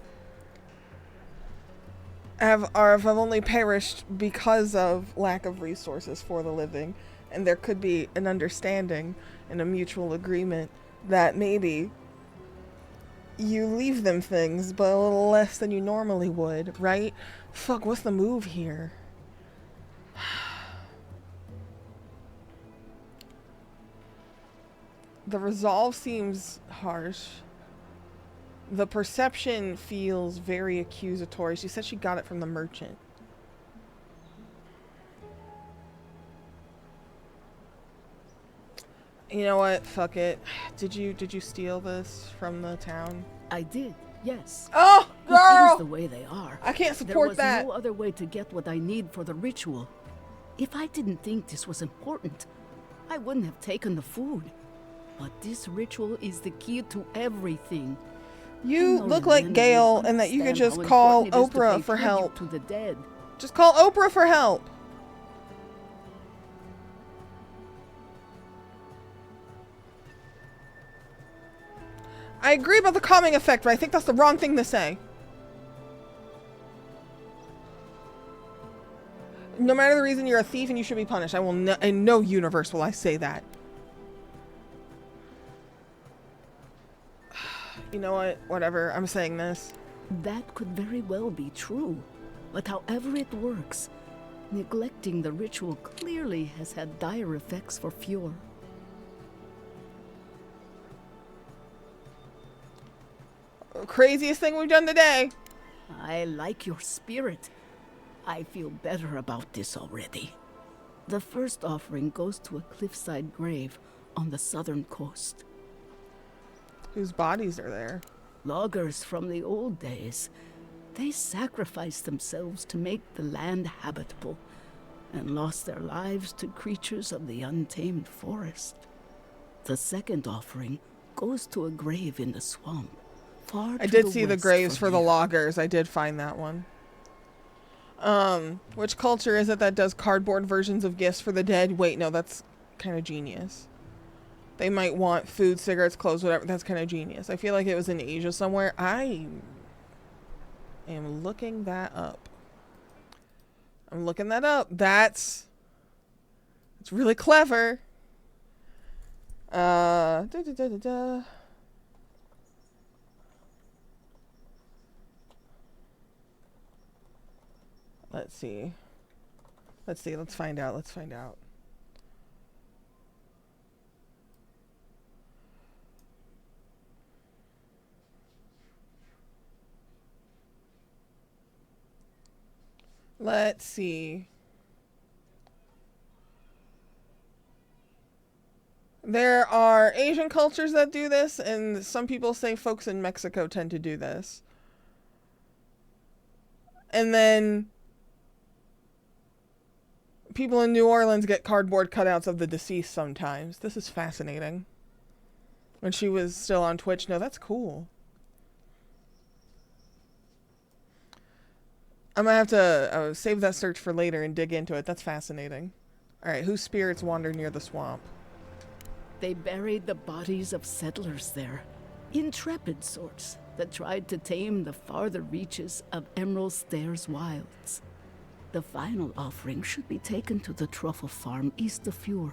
have only perished because of lack of resources for the living, and there could be an understanding and a mutual agreement that maybe you leave them things, but a little less than you normally would, right? Fuck, what's the move here? The resolve seems harsh. The perception feels very accusatory. She said she got it from the merchant. You know what? Fuck it. Did you steal this from the town? I did, yes. Oh, girl! Things the way they are. I can't support that. There was no other way to get what I need for the ritual. If I didn't think this was important, I wouldn't have taken the food. But this ritual is the key to everything. You look like Gale, and that you could just call Oprah for help. To the dead. Just call Oprah for help. I agree about the calming effect, but I think that's the wrong thing to say. No matter the reason, you're a thief and you should be punished. I will in no universe will I say that. You know what? Whatever. I'm saying this. That could very well be true. But however it works, neglecting the ritual clearly has had dire effects for Fjord. Craziest thing we've done today. I like your spirit. I feel better about this already. The first offering goes to a cliffside grave on the southern coast. Whose bodies are there? Loggers from the old days. They sacrificed themselves to make the land habitable and lost their lives to creatures of the untamed forest. The second offering goes to a grave in the swamp. I did see the graves for the loggers. I did find that one. Which culture is it that does cardboard versions of gifts for the dead? Wait, no, that's kind of genius. They might want food, cigarettes, clothes, whatever. That's kind of genius. I feel like it was in Asia somewhere. I am looking that up. I'm looking that up. It's really clever. Let's see. Let's find out. Let's see. There are Asian cultures that do this, and some people say folks in Mexico tend to do this. And then people in New Orleans get cardboard cutouts of the deceased sometimes. This is fascinating. When she was still on Twitch. No, that's cool. I'm gonna have to save that search for later and dig into it. That's fascinating. Alright, whose spirits wander near the swamp? They buried the bodies of settlers there. Intrepid sorts that tried to tame the farther reaches of Emerald Stair's wilds. The final offering should be taken to the truffle farm east of Fjord,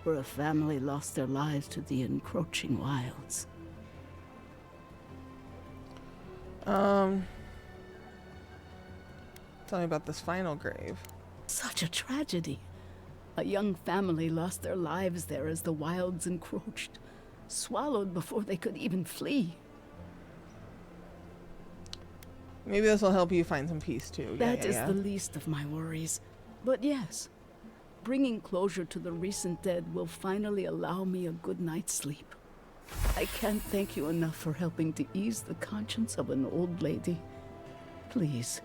where a family lost their lives to the encroaching wilds. Tell me about this final grave. Such a tragedy. A young family lost their lives there as the wilds encroached, swallowed before they could even flee. Maybe this will help you find some peace too. That is the least of my worries. But yes, bringing closure to the recent dead will finally allow me a good night's sleep. I can't thank you enough for helping to ease the conscience of an old lady. Please,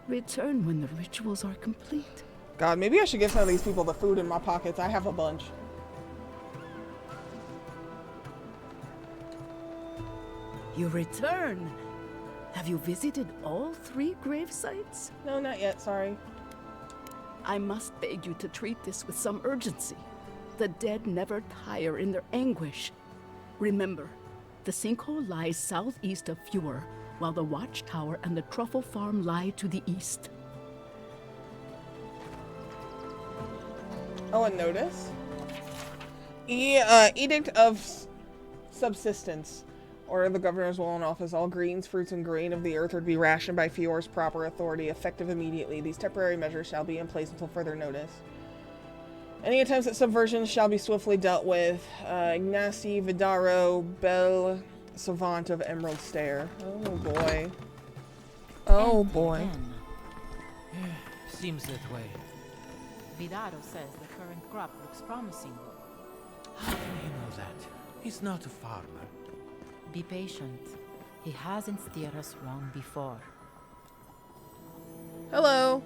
return when the rituals are complete. God, maybe I should give some of these people the food in my pockets. I have a bunch. You return? Have you visited all 3 grave sites? No, not yet, sorry. I must beg you to treat this with some urgency. The dead never tire in their anguish. Remember, the sinkhole lies southeast of Fjord, while the watchtower and the truffle farm lie to the east. Oh, a notice? Edict of Subsistence. Order the governor's will in office. All greens, fruits, and grain of the earth are to be rationed by Fjord's proper authority, effective immediately. These temporary measures shall be in place until further notice. Any attempts at subversion shall be swiftly dealt with. Ignacy Vidaro, Bel Savant of Emerald Stair. Oh boy. Oh boy. Seems that way. Vidaro says the current crop looks promising. How can he know that? He's not a farmer. Be patient. He hasn't steered us wrong before. Hello.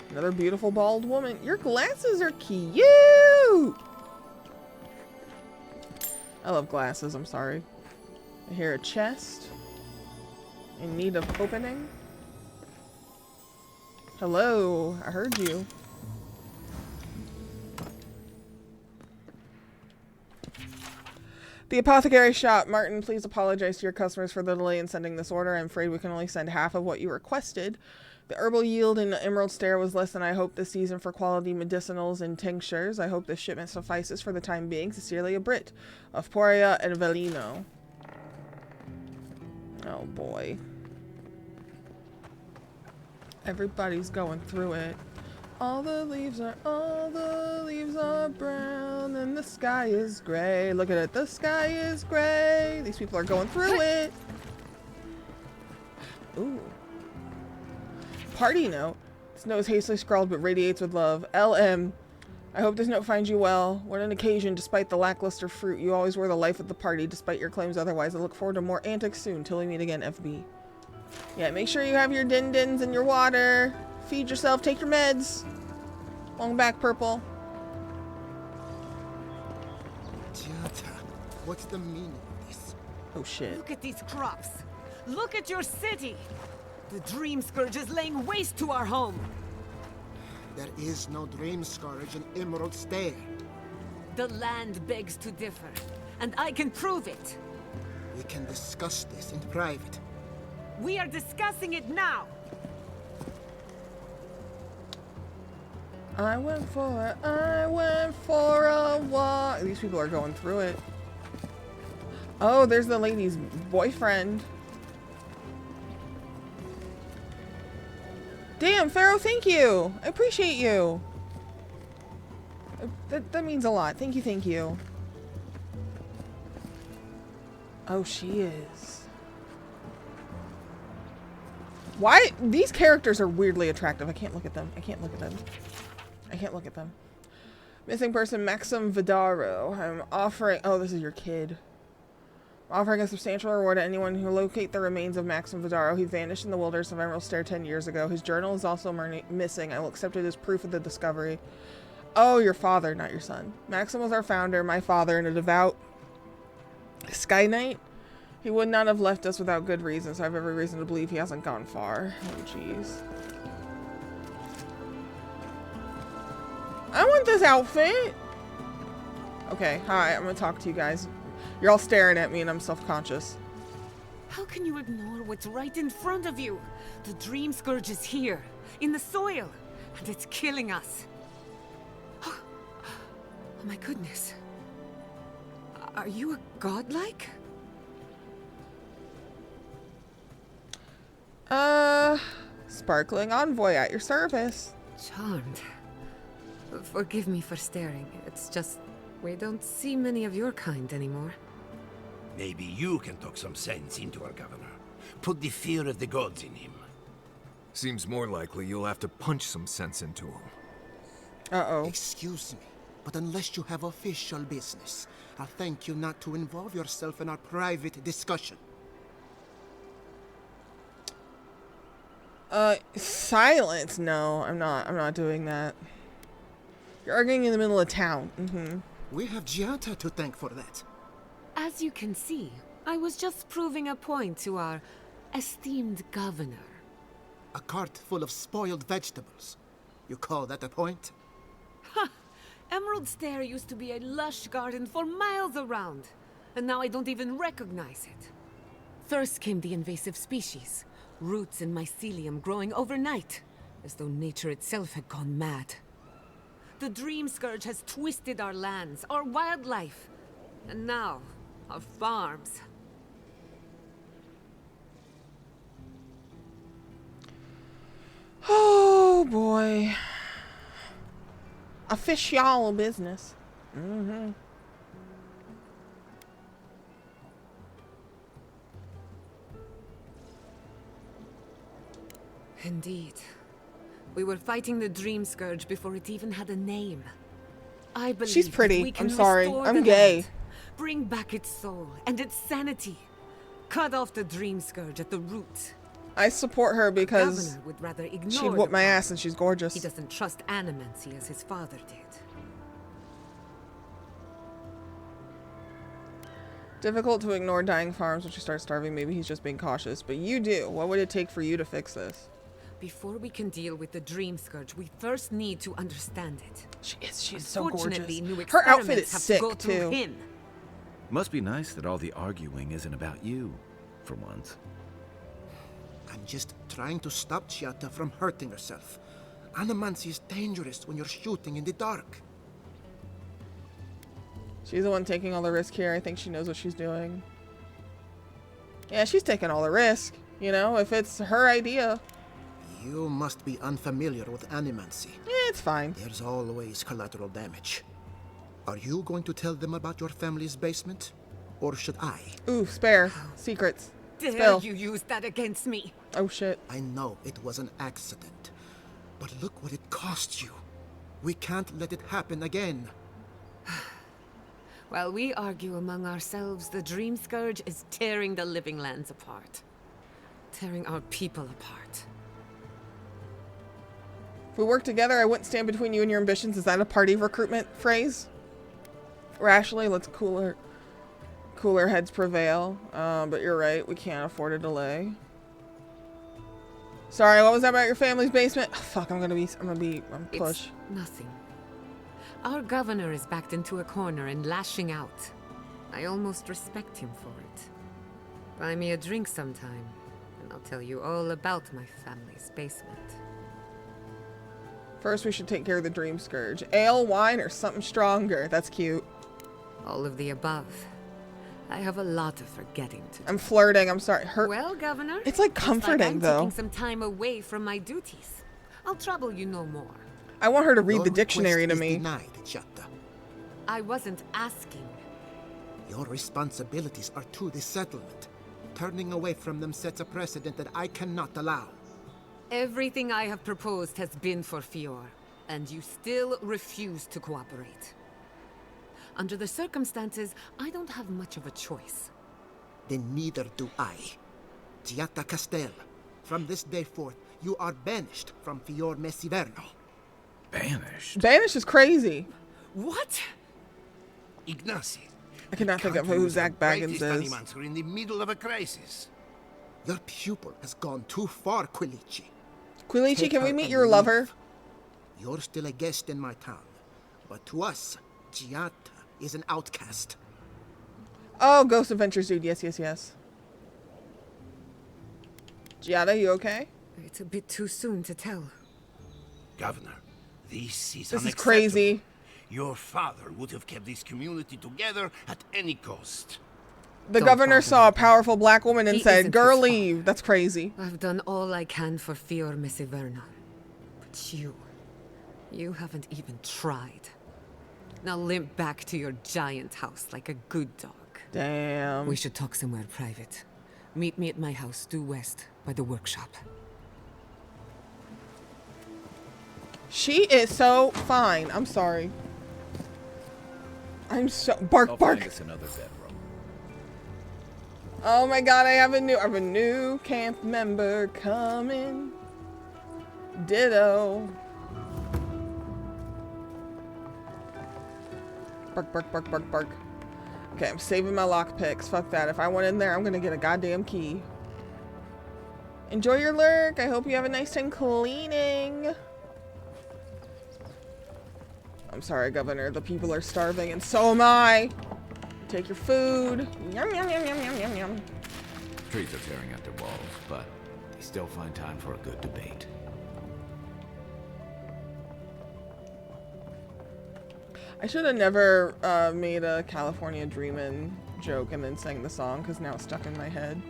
Another beautiful bald woman. Your glasses are cute. I love glasses, I'm sorry. I hear a chest in need of opening. Hello, I heard you. The apothecary shop. Martin, please apologize to your customers for the delay in sending this order. I'm afraid we can only send half of what you requested. The herbal yield in Emerald Stair was less than I hoped this season for quality medicinals and tinctures. I hope this shipment suffices for the time being. Sincerely, a Brit of Poria and Velino. Oh boy. Everybody's going through it. All the leaves are brown and the sky is gray. Look at it, the sky is gray. These people are going through it. Ooh. Party note. This note is hastily scrawled but radiates with love. LM. I hope this note finds you well. What an occasion, despite the lackluster fruit. You always were the life of the party, despite your claims otherwise. I look forward to more antics soon. Till we meet again, FB. Yeah, make sure you have your din-dins and your water. Feed yourself, take your meds. Long back, Purple. Giata, what's the meaning of this? Oh shit. Look at these crops. Look at your city. The Dream Scourge is laying waste to our home. There is no Dream Scourge in Emerald Stair. The land begs to differ, and I can prove it. We can discuss this in private. We are discussing it now. I went for a walk. These people are going through it. Oh, there's the lady's boyfriend. Damn, Pharaoh, thank you. I appreciate you. That means a lot. Thank you, thank you. Oh, she is. Why? These characters are weirdly attractive. I can't look at them. I can't look at them. I can't look at them. Missing person, Maxim Vidaro. I'm offering... Oh, this is your kid. I'm offering a substantial reward to anyone who locate the remains of Maxim Vidaro. He vanished in the wilderness of Emerald Stair 10 years ago. His journal is also missing. I will accept it as proof of the discovery. Oh, your father, not your son. Maxim was our founder, my father, and a devout Sky Knight. He would not have left us without good reason, so I have every reason to believe he hasn't gone far. Oh, jeez. I want this outfit. Okay, hi, I'm gonna talk to you guys. You're all staring at me and I'm self-conscious. How can you ignore what's right in front of you? The Dream Scourge is here, in the soil, and it's killing us. Oh my goodness. Are you a godlike? Sparkling envoy at your service. Charmed. Forgive me for staring. It's just, we don't see many of your kind anymore. Maybe you can talk some sense into our governor. Put the fear of the gods in him. Seems more likely you'll have to punch some sense into him. Uh-oh. Excuse me, but unless you have official business, I'll thank you not to involve yourself in our private discussion. Silence. No, I'm not doing that. You're arguing in the middle of town. We have Giata to thank for that. As you can see, I was just proving a point to our esteemed governor. A cart full of spoiled vegetables. You call that a point? Ha! Emerald Stair used to be a lush garden for miles around, and now I don't even recognize it. First came the invasive species, roots and mycelium growing overnight, as though nature itself had gone mad. The Dream Scourge has twisted our lands, our wildlife, and now, our farms. Oh boy. Official business. Mm-hmm. Indeed. We were fighting the Dream Scourge before it even had a name. I believe She's that pretty. we can I'm sorry. restore I'm the gay. land, bring back its soul and its sanity. Cut off the Dream Scourge at the root. I support her because Governor would rather ignore she'd the whoop my problem. ass and she's gorgeous. He doesn't trust animancy as his father did. Difficult to ignore dying farms when you start starving. Maybe he's just being cautious. But you do. What would it take for you to fix this? Before we can deal with the Dream Scourge, we first need to understand it. She's so gorgeous. Unfortunately, new Her outfit is experiments have sick, to go through too. him. Must be nice that all the arguing isn't about you, for once. I'm just trying to stop Giatta from hurting herself. Animancy is dangerous when you're shooting in the dark. She's the one taking all the risk here. I think she knows what she's doing. Yeah, she's taking all the risk. You know, if it's her idea. You must be unfamiliar with animancy. It's fine. There's always collateral damage. Are you going to tell them about your family's basement? Or should I? Ooh, spare. Secrets. Dare Spill. you use that against me? Oh, shit. I know it was an accident. But look what it cost you. We can't let it happen again. While we argue among ourselves, the Dream Scourge is tearing the living lands apart. Tearing our people apart. If we work together, I wouldn't stand between you and your ambitions. Is that a party recruitment phrase? Rationally, let's cooler heads prevail. But you're right. We can't afford a delay. Sorry, what was that about your family's basement? Oh, fuck, I'm push. It's nothing. Our governor is backed into a corner and lashing out. I almost respect him for it. Buy me a drink sometime, and I'll tell you all about my family's basement. First, we should take care of the Dream Scourge. Ale, wine, or something stronger. That's cute. All of the above. I have a lot of forgetting to do. I'm flirting. I'm sorry. Well, Governor. It's like looks comforting, I'm though. taking some time away from my duties. I'll trouble you no more. I want her to read Your the dictionary to request me. is denied, Giatta. I wasn't asking. Your responsibilities are to the settlement. Turning away from them sets a precedent that I cannot allow. Everything I have proposed has been for Fior, and you still refuse to cooperate. Under the circumstances, I don't have much of a choice. Then neither do I. Giatta Castel, from this day forth, you are banished from Fior Messiverno. Banished? Banished is crazy. What? Ignacy. I cannot think of who Zach Baggins is. We're in the middle of a crisis. Your pupil has gone too far, Quilici. Quilici, Take can we her meet and your leave. lover? You're still a guest in my town. But to us, Giatta is an outcast. Oh, Ghost Adventures dude. Yes, yes, yes. Giada, you okay? It's a bit too soon to tell. Governor, this is This is crazy. Your father would have kept this community together at any cost. The Don't governor bother saw a me. powerful black woman and He said, isn't girl, his fault. leave. That's crazy. I've done all I can for Fior Messiverno. But you haven't even tried. Now limp back to your giant house like a good dog. Damn. We should talk somewhere private. Meet me at my house due west by the workshop. She is so fine. I'm sorry. I'm so bark. I'll find Bark. us another bedroom. Oh my god, I have a new camp member coming. Ditto. Bark, bark, bark, bark, bark. Okay, I'm saving my lockpicks. Fuck that. If I went in there, I'm gonna get a goddamn key. Enjoy your lurk. I hope you have a nice time cleaning. I'm sorry, Governor. The people are starving, and so am I. Take your food. Yum, yum, yum, yum, yum, yum, yum. Trees are tearing at their walls, but they still find time for a good debate. I should have never made a California Dreamin' joke and then sang the song, because now it's stuck in my head.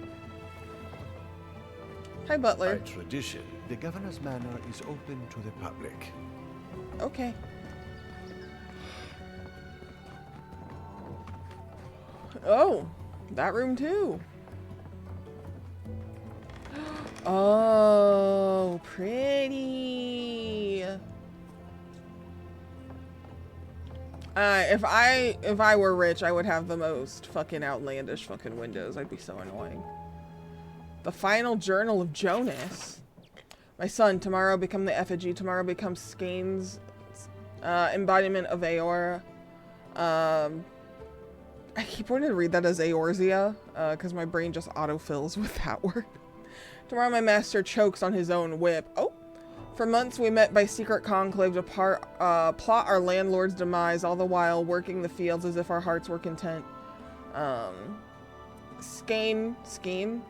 Hi, Butler. By tradition, the governor's manor is open to the public. Okay. Oh, that room too. Oh, pretty. If I were rich, I would have the most fucking outlandish fucking windows. I'd be so annoying. The final journal of Jonas. My son, tomorrow become the effigy. Tomorrow becomes Skane's embodiment of Aora. I keep wanting to read that as Eorzea, because my brain just autofills with that word. Tomorrow my master chokes on his own whip. Oh! For months we met by secret conclave to plot our landlord's demise, all the while working the fields as if our hearts were content. Skane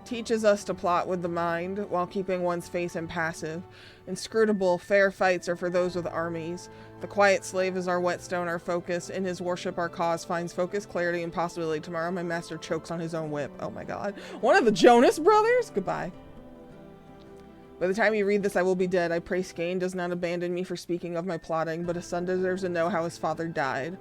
teaches us to plot with the mind while keeping one's face impassive. Inscrutable, fair fights are for those with armies. The quiet slave is our whetstone, our focus. In his worship, our cause finds focus, clarity, and possibility. Tomorrow my master chokes on his own whip. Oh my god. One of the Jonas brothers? Goodbye. By the time you read this, I will be dead. I pray Skane does not abandon me for speaking of my plotting, but a son deserves to know how his father died.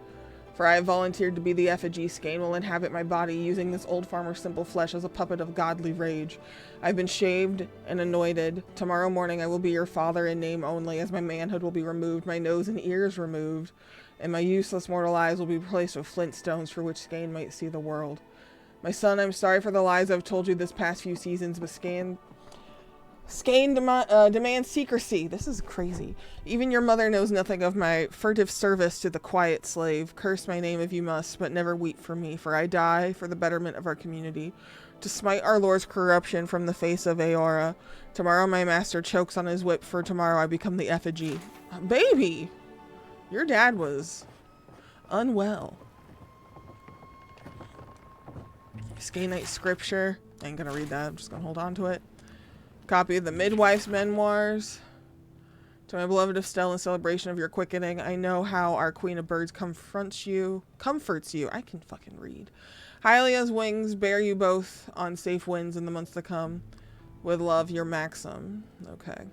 For I have volunteered to be the effigy. Skane will inhabit my body, using this old farmer's simple flesh as a puppet of godly rage. I've been shaved and anointed. Tomorrow morning I will be your father in name only, as my manhood will be removed, my nose and ears removed, and my useless mortal eyes will be replaced with flint stones for which Skane might see the world. My son, I'm sorry for the lies I've told you this past few seasons, but Skane demands secrecy. This is crazy. Even your mother knows nothing of my furtive service to the quiet slave. Curse my name if you must, but never weep for me, for I die for the betterment of our community. To smite our lord's corruption from the face of Aora. Tomorrow my master chokes on his whip, for tomorrow I become the effigy. Baby! Your dad was unwell. Skanite scripture. I ain't gonna read that. I'm just gonna hold on to it. Copy of the midwife's memoirs. To my beloved Estelle, in celebration of your quickening, I know how our queen of birds comforts you. I can fucking read. Hylia's wings bear you both on safe winds in the months to come. With love, your Maxim. Okay.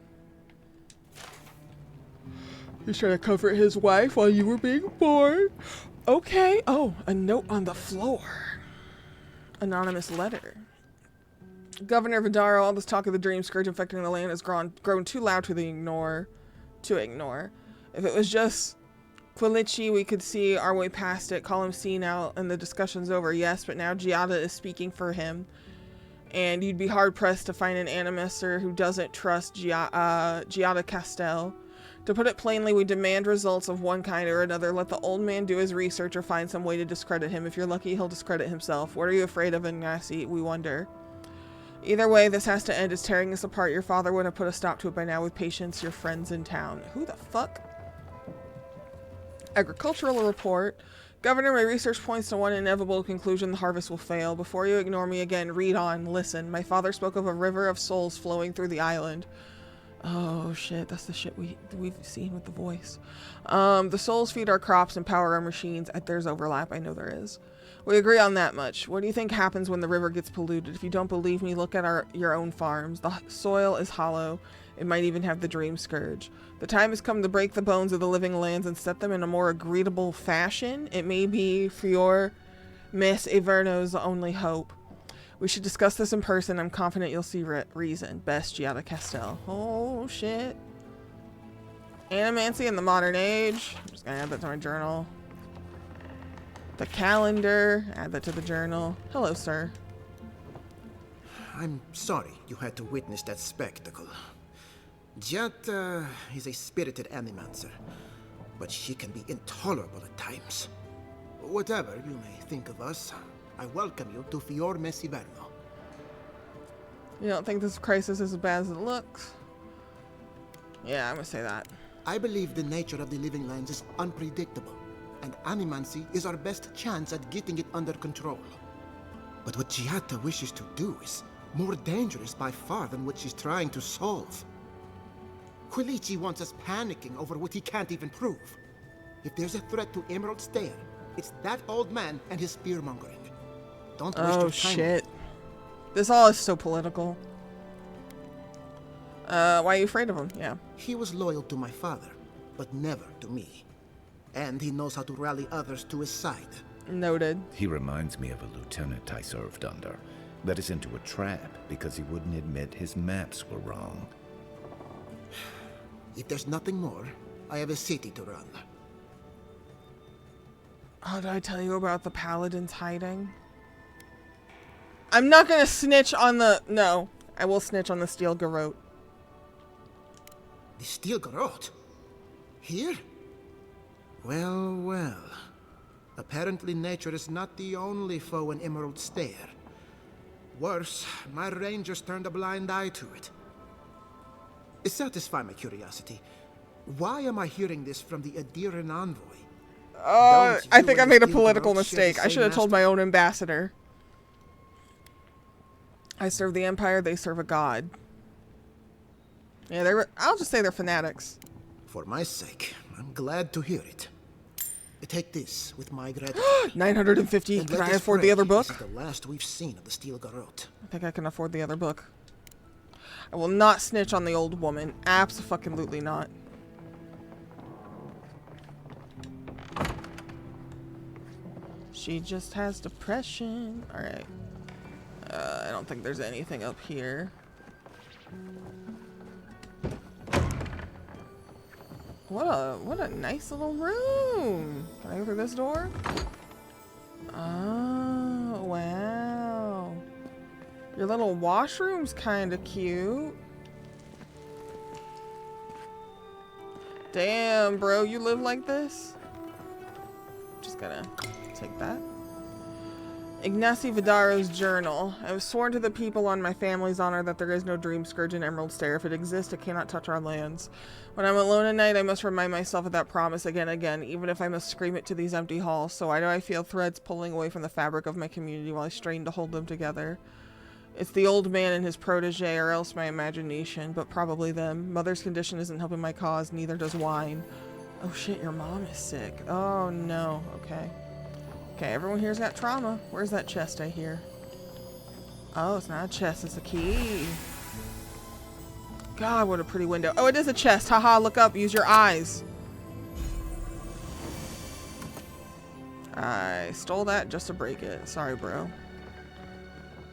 He's trying to comfort his wife while you were being born. Okay. Oh, a note on the floor. Anonymous letter. Governor Vidaro, all this talk of the dream scourge infecting the land has grown too loud to ignore. If it was just Quilici, we could see our way past it, call him senile, and the discussion's over. Yes, but now Giada is speaking for him. And you'd be hard-pressed to find an animator who doesn't trust Giada Castel. To put it plainly, we demand results of one kind or another. Let the old man do his research or find some way to discredit him. If you're lucky, he'll discredit himself. What are you afraid of, Ignasi? We wonder. Either way, this has to end. It's tearing us apart. Your father would have put a stop to it by now with patience. Your friends in town. Who the fuck? Agricultural report. Governor, my research points to one inevitable conclusion. The harvest will fail. Before you ignore me again, read on. Listen. My father spoke of a river of souls flowing through the island. Oh shit, that's the shit we've seen with the voice. The souls feed our crops and power our machines. There's overlap. I know there is. We agree on that much. What do you think happens when the river gets polluted? If you don't believe me, look at your own farms. The soil is hollow. It might even have the dream scourge. The time has come to break the bones of the living lands and set them in a more agreeable fashion. It may be Fior Miss Averno's only hope. We should discuss this in person. I'm confident you'll see reason. Best, Giada Castel. Oh, shit. Animancy in the modern age. I'm just gonna add that to my journal. The calendar. Add that to the journal. Hello, sir. I'm sorry you had to witness that spectacle. Giada is a spirited animancer, but she can be intolerable at times. Whatever you may think of us, I welcome you to Fior Messiverno. You don't think this crisis is as bad as it looks? Yeah, I'm gonna say that. I believe the nature of the living lands is unpredictable, and animancy is our best chance at getting it under control. But what Giada wishes to do is more dangerous by far than what she's trying to solve. Quilici wants us panicking over what he can't even prove. If there's a threat to Emerald Stair, it's that old man and his spearmongering. Don't waste your time. Oh shit. This all is so political. Why are you afraid of him? Yeah. He was loyal to my father, but never to me. And he knows how to rally others to his side. Noted. He reminds me of a lieutenant I served under. Led us into a trap because he wouldn't admit his maps were wrong. If there's nothing more, I have a city to run. Oh, did I tell you about the paladins hiding? I'm not gonna snitch on the... No, I will snitch on the steel garrote. The steel garrote? Here? Well, well. Apparently nature is not the only foe in Emerald Stair. Worse, my rangers turned a blind eye to it. Satisfy my curiosity. Why am I hearing this from the Adiran envoy? I think I made a political mistake. I should have told my own ambassador. I serve the Empire, they serve a god. Yeah, I'll just say they're fanatics. For my sake, I'm glad to hear it. Take this with my gratitude. 950. Can I afford the other book? This is the last we've seen of the steel garrote. I think I can afford the other book. I will not snitch on the old woman. Abso-fucking-lutely not. She just has depression. Alright. I don't think there's anything up here. What a nice little room. Can I go through this door? Oh, wow. Your little washroom's kind of cute. Damn, bro, you live like this? Just gonna take that. Ignacy Vidaro's journal. I was sworn to the people on my family's honor that there is no dream scourge in Emerald Stair. If it exists, it cannot touch our lands. When I'm alone at night, I must remind myself of that promise again and again, even if I must scream it to these empty halls. So why do I feel threads pulling away from the fabric of my community while I strain to hold them together? It's the old man and his protege, or else my imagination, but probably them. Mother's condition isn't helping my cause, neither does wine. Oh shit, your mom is sick. Oh no, okay. Okay, everyone here's got trauma. Where's that chest I hear? Oh, it's not a chest, it's a key. God, what a pretty window. Oh, it is a chest. Haha, look up, use your eyes. I stole that just to break it. Sorry, bro.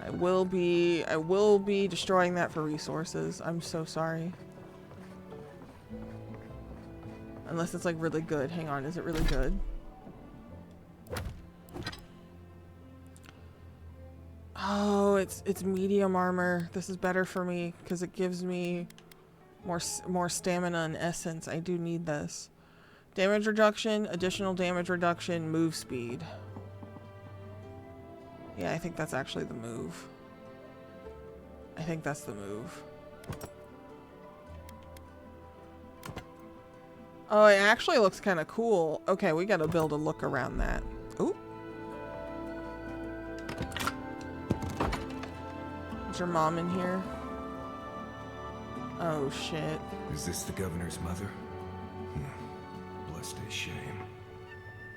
I will be destroying that for resources. I'm so sorry. Unless it's like really good. Hang on, is it really good? Oh, it's medium armor. This is better for me because it gives me more stamina and essence. I do need this. Damage reduction, additional damage reduction, move speed. Yeah, I think that's actually the move. I think that's the move. Oh, it actually looks kind of cool. Okay, we gotta build a look around that. Ooh. Is your mom in here? Oh, shit. Is this the governor's mother? Blessed a shame.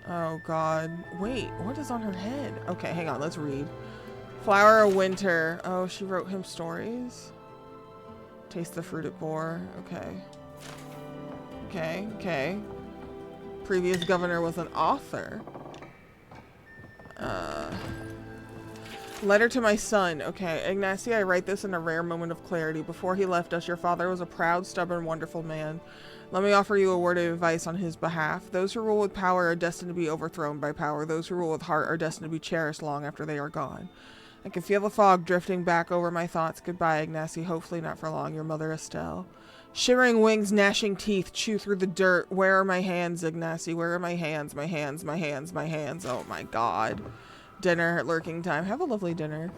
Oh, God. Wait, what is on her head? Okay, hang on, let's read. Flower of Winter. Oh, she wrote him stories? Taste the fruit it bore. Okay. Okay, okay. Previous governor was an author. Letter to my son. Okay, Ignacy, I write this in a rare moment of clarity. Before he left us, your father was a proud, stubborn, wonderful man. Let me offer you a word of advice on his behalf. Those who rule with power are destined to be overthrown by power. Those who rule with heart are destined to be cherished long after they are gone. I can feel the fog drifting back over my thoughts. Goodbye, Ignacy. Hopefully not for long. Your mother, Estelle. Shimmering wings, gnashing teeth, chew through the dirt. Where are my hands, Ignacy? Where are my hands? My hands, my hands, my hands. Oh my God. Dinner at lurking time. Have a lovely dinner.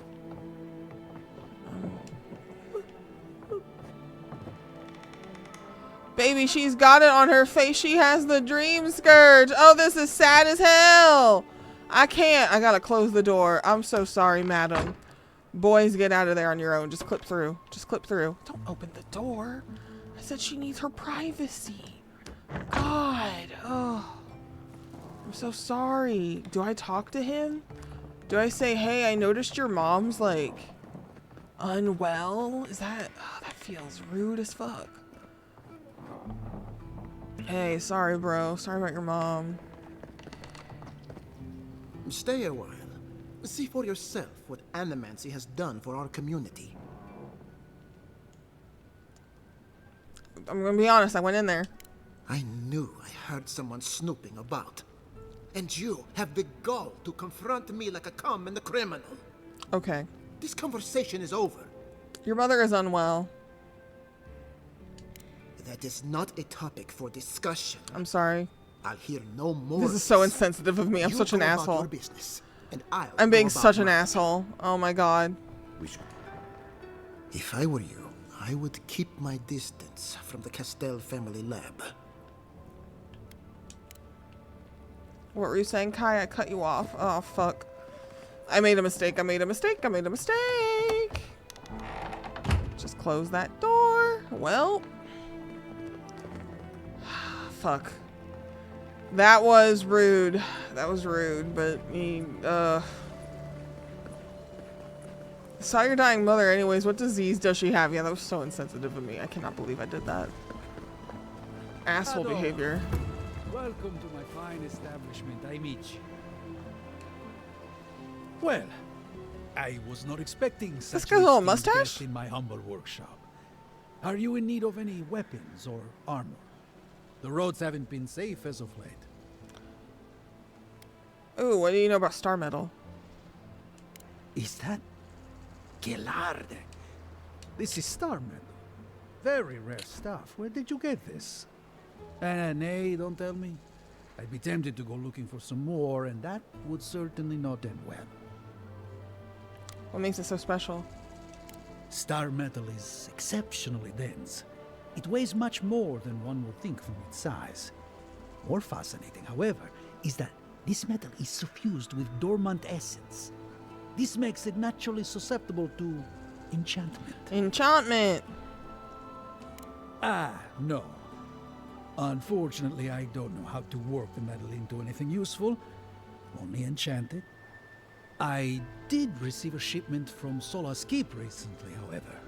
Baby, she's got it on her face. She has the dream scourge. Oh, this is sad as hell. I can't. I gotta close the door. I'm so sorry, madam. Boys, get out of there on your own. Just clip through. Just clip through. Don't open the door. I said she needs her privacy. God. Oh. I'm so sorry. Do I talk to him? Do I say, hey, I noticed your mom's, like, unwell? Is that... Oh, that feels rude as fuck. Hey, sorry, bro. Sorry about your mom. Stay a while. See for yourself what animancy has done for our community. I'm gonna be honest, I went in there. I knew I heard someone snooping about. And you have the gall to confront me like a common criminal. Okay. This conversation is over. Your mother is unwell. That is not a topic for discussion. I'm sorry. I'll hear no more. This is so insensitive of me. I'm such an asshole. Your business, and I'm being such an asshole. Oh my god. If I were you, I would keep my distance from the Castell family lab. What were you saying, Kai? I cut you off. Oh, fuck. I made a mistake. I made a mistake. I made a mistake. Just close that door. Well. Fuck. That was rude. That was rude, but saw your dying mother anyways. What disease does she have? Yeah, that was so insensitive of me. I cannot believe I did that. Asshole behavior. Welcome to my fine establishment, Amici. Well, I was not expecting such this guy's little esteemed mustache guest in my humble workshop. Are you in need of any weapons or armor? The roads haven't been safe as of late. Ooh, what do you know about star metal? Is that Gelard? This is star metal. Very rare stuff. Where did you get this? Nay, don't tell me. I'd be tempted to go looking for some more, and that would certainly not end well. What makes it so special? Star metal is exceptionally dense. It weighs much more than one would think from its size. More fascinating, however, is that this metal is suffused with dormant essence. This makes it naturally susceptible to enchantment. Enchantment! No. Unfortunately, I don't know how to work the metal into anything useful. Only enchant it. I did receive a shipment from Solace Keep recently, however.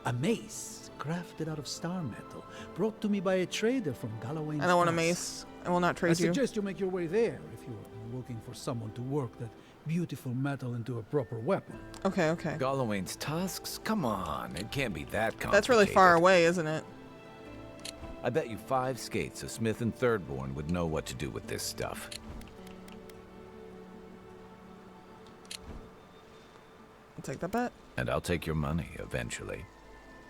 A mace crafted out of star metal, brought to me by a trader from Galloway's I don't want a Pass. mace. I will not trade I you. suggest you make your way there if you're looking for someone to work that beautiful metal into a proper weapon. Okay, okay. Galloway's tusks? Come on, it can't be that complicated. That's really far away, isn't it? I bet you 5 skates a Smith and Thirdborn would know what to do with this stuff. I'll take that bet. And I'll take your money eventually.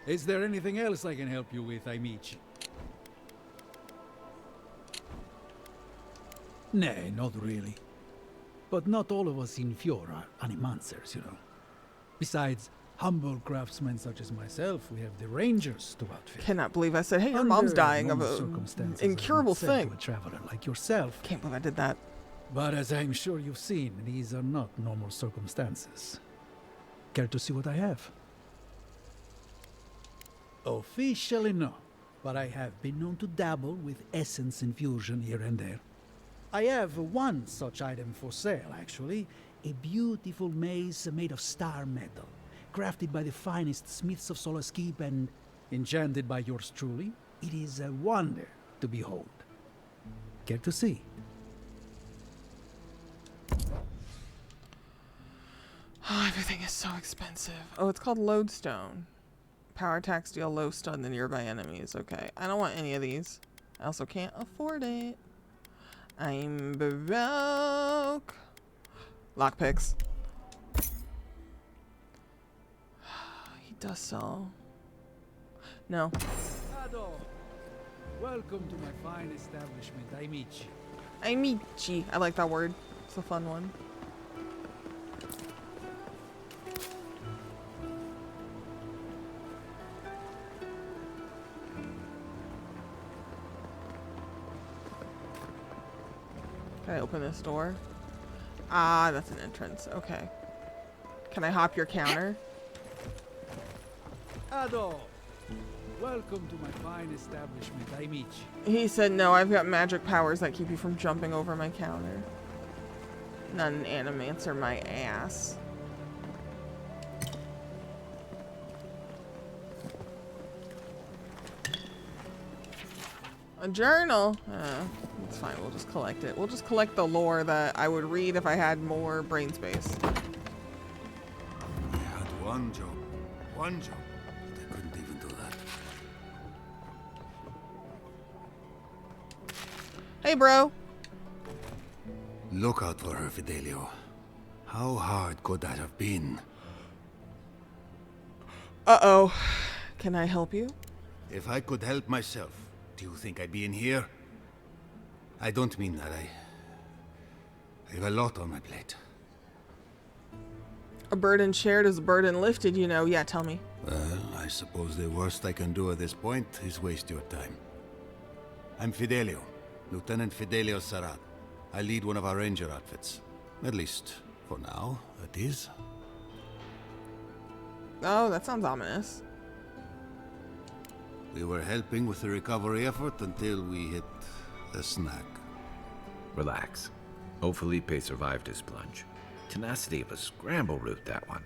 Is there anything else I can help you with, Amici? Nay, not really. But not all of us in Fior are animancers, you know. Besides humble craftsmen such as myself, we have the rangers to outfit. Cannot believe I said, hey, your Under mom's dying of normal an circumstances, incurable I would say thing. to a traveler like yourself. Can't believe I did that. But as I'm sure you've seen, these are not normal circumstances. Care to see what I have? Officially no, but I have been known to dabble with essence infusion here and there. I have one such item for sale, actually. A beautiful mace made of star metal, crafted by the finest smiths of Solace Keep and enchanted by yours truly. It is a wonder to behold. Care to see? Oh, everything is so expensive. Oh, it's called Lodestone. Power attacks deal low stun to nearby enemies. Okay, I don't want any of these. I also can't afford it. I'm broke. Lockpicks. He does sell. No. Ado, welcome to my fine establishment, Amici. Amici. I like that word. It's a fun one. Can I open this door? Ah, that's an entrance. Okay. Can I hop your counter? Ado, welcome to my fine establishment, Amici. He said, no, I've got magic powers that keep you from jumping over my counter. Not an animancer, my ass. A journal? It's fine. We'll just collect it. We'll just collect the lore that I would read if I had more brain space. I had one job, but I couldn't even do that. Hey, bro. Look out for her, Fidelio. How hard could that have been? Uh-oh. Can I help you? If I could help myself, do you think I'd be in here? I don't mean that. I have a lot on my plate. A burden shared is a burden lifted, you know. Yeah, tell me. Well, I suppose the worst I can do at this point is waste your time. I'm Fidelio, Lieutenant Fidelio Sarat. I lead one of our ranger outfits. At least, for now, it is. Oh, that sounds ominous. We were helping with the recovery effort until we hit a snag. Relax. Old Felipe survived his plunge. Tenacity of a scramble route, that one.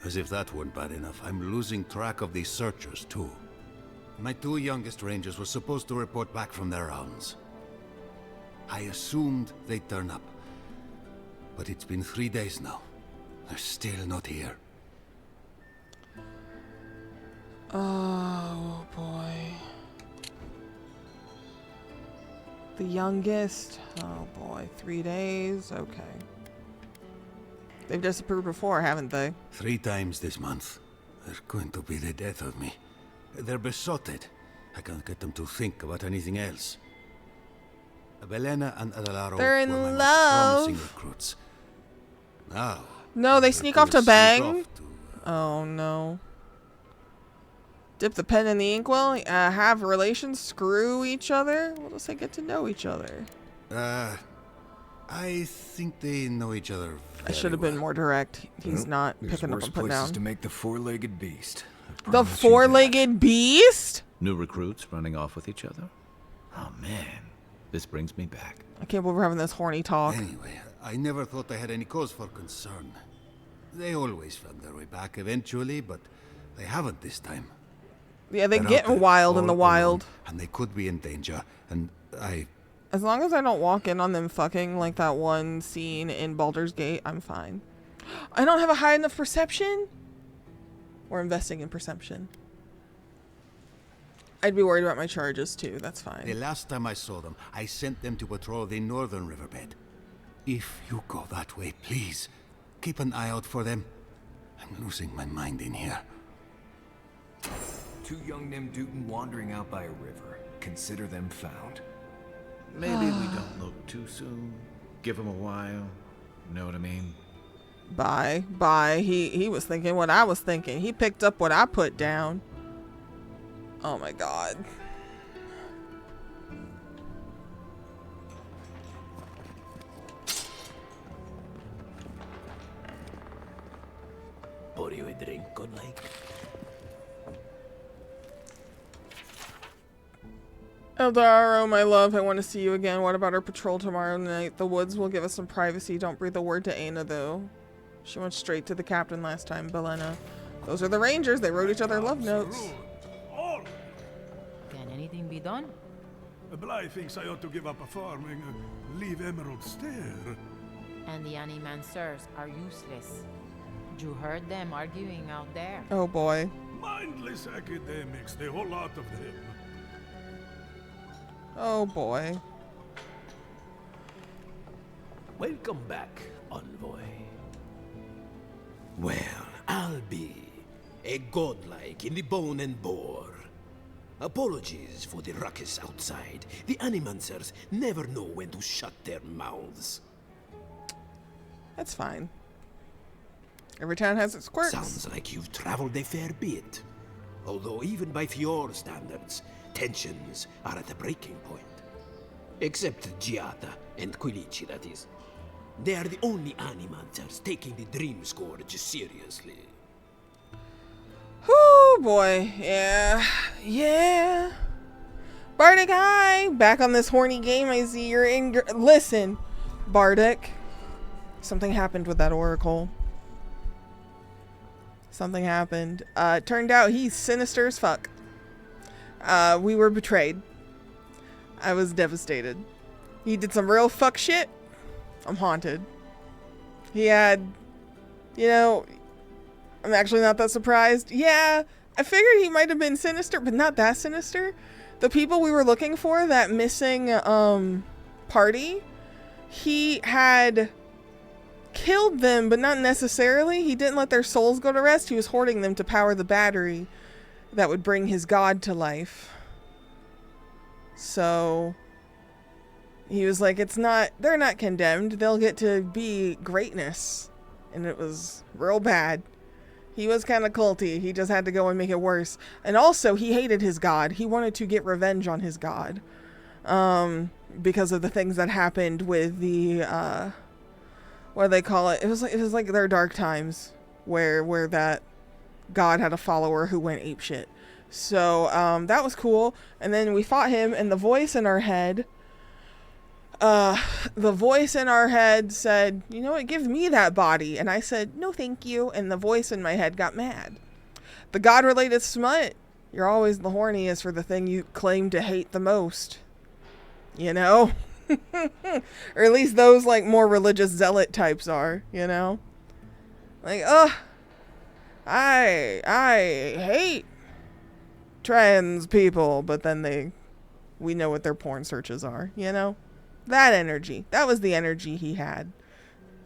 As if that weren't bad enough, I'm losing track of these searchers, too. My 2 youngest rangers were supposed to report back from their rounds. I assumed they'd turn up. But it's been 3 days now. They're still not here. Oh, boy. The youngest? Oh, boy. 3 days? Okay. They've disappeared before, haven't they? 3 times this month. They're going to be the death of me. They're besotted. I can't get them to think about anything else. Belena and Adelaro They're in were my most love. promising recruits. Now, No, they sneak off to sneak bang? off Oh, no. Dip the pen in the inkwell? Have relations? Screw each other? We'll just say get to know each other. I think they know each other I should have been more direct. He's not There's picking up worse and putting places down. to make the four-legged beast. The four-legged beast? New recruits running off with each other? Oh, man. This brings me back. I can't believe we're having this horny talk. Anyway, I never thought I had any cause for concern. They always found their way back eventually, but they haven't this time. Yeah, they're They're out getting there wild in the all wild. alone, and they could be in danger, and As long as I don't walk in on them fucking like that one scene in Baldur's Gate, I'm fine. I don't have a high enough perception? We're investing in perception. I'd be worried about my charges too, that's fine. The last time I saw them, I sent them to patrol the northern riverbed. If you go that way, please, keep an eye out for them. I'm losing my mind in here. 2 young Nemdutin wandering out by a river. Consider them found. Maybe we don't look too soon. Give him a while. Know what I mean? Bye. He was thinking what I was thinking. He picked up what I put down. Oh my god. Pour you a drink, good like? Eldaro, my love, I want to see you again. What about our patrol tomorrow night? The woods will give us some privacy. Don't breathe a word to Aina, though. She went straight to the captain last time, Belena. Those are the Rangers. They wrote each other love notes. Can anything be done? Bly thinks I ought to give up a farming, leave Emerald Stair. And the animancers are useless. You heard them arguing out there. Oh boy. Mindless academics, the whole lot of them. Oh boy. Welcome back, envoy. Well, I'll be a godlike in the bone and bore. Apologies for the ruckus outside. The animancers never know when to shut their mouths. That's fine. Every town has its quirks. Sounds like you've traveled a fair bit. Although even by Fior standards, tensions are at a breaking point. Except Giata and Quilici, that is. They are the only animancers taking the Dream Scourge seriously. Oh boy. Yeah. Bardic, hi. Back on this horny game. I see you're in. Listen, Bardic. Something happened with that oracle. Something happened. Turned out he's sinister as fuck. We were betrayed. I was devastated. He did some real fuck shit. I'm haunted. He had, you know, I'm actually not that surprised. Yeah, I figured he might have been sinister, but not that sinister. The people we were looking for, that missing party, he had killed them, but not necessarily. He didn't let their souls go to rest. He was hoarding them to power the battery that would bring his god to life. So he was like, they're not condemned. They'll get to be greatness. And it was real bad. He was kind of culty. He just had to go and make it worse. And also, he hated his god. He wanted to get revenge on his god. Because of the things that happened with the, what do they call it? It was like their dark times where that god had a follower who went apeshit. So, that was cool. And then we fought him, and the voice in our head said, you know what, give me that body. And I said, no, thank you. And the voice in my head got mad. The God-related smut, you're always the horniest for the thing you claim to hate the most. You know? Or at least those, like, more religious zealot types are, you know? Like, I hate trans people, but then we know what their porn searches are, you know? That energy. That was the energy he had.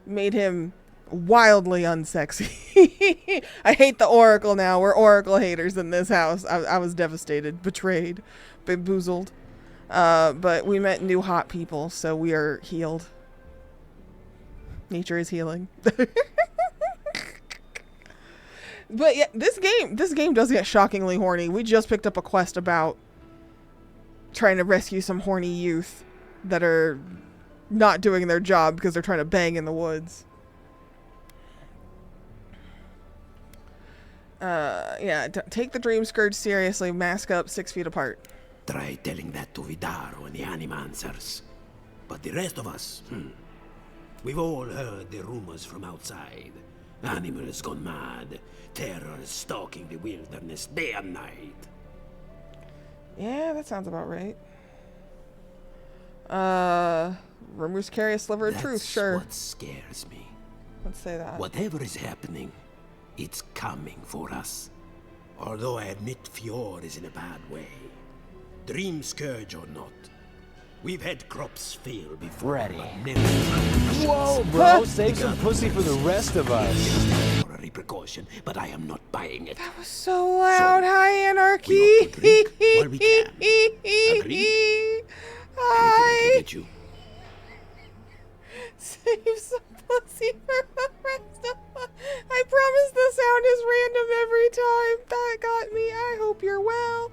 Made him wildly unsexy. I hate the Oracle now. We're Oracle haters in this house. I was devastated, betrayed, bamboozled. But we met new hot people, so we are healed. Nature is healing. But yeah, this game does get shockingly horny. We just picked up a quest about trying to rescue some horny youth that are not doing their job because they're trying to bang in the woods. Yeah, take the dream scourge seriously. Mask up 6 feet apart. Try telling that to Vidaro and the Animancers. But the rest of us, we've all heard the rumors from outside. Animals gone mad. Terror stalking the wilderness day and night. Yeah, that sounds about right. Rumors carry a sliver of truth, sure. What scares me. Let's say that. Whatever is happening, it's coming for us. Although I admit Fior is in a bad way. Dream Scourge or not, we've had crops fail before. Ready. Whoa, bro, save some pussy for the rest of us. For a repercussion, but I am not buying it. That was so loud. Hi, Anarchy. While we can. Agreed? Hi. Get you. Save some pussy for the rest of us. I promise the sound is random every time. That got me. I hope you're well.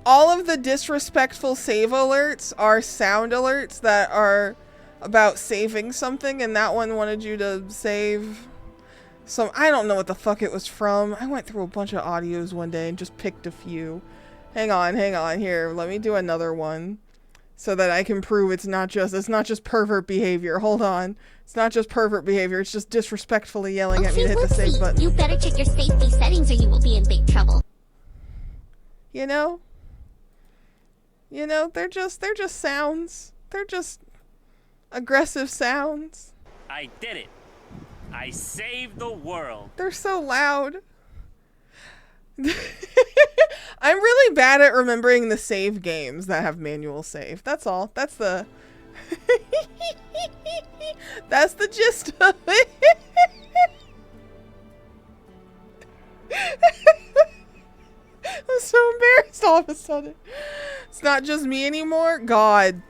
All of the disrespectful save alerts are sound alerts that are about saving something, and that one wanted you to save some. I don't know what the fuck it was from. I went through a bunch of audios one day and just picked a few. Hang on. Here, let me do another one so that I can prove it's not just pervert behavior. Hold on. It's not just pervert behavior. It's just disrespectfully yelling at me to hit the save button. You better check your safety settings or you will be in big trouble. You know, they're just sounds. They're just aggressive sounds. I did it. I saved the world. They're so loud. I'm really bad at remembering the save games that have manual save. That's all. That's the that's the gist of it. I'm so embarrassed all of a sudden. It's not just me anymore. God.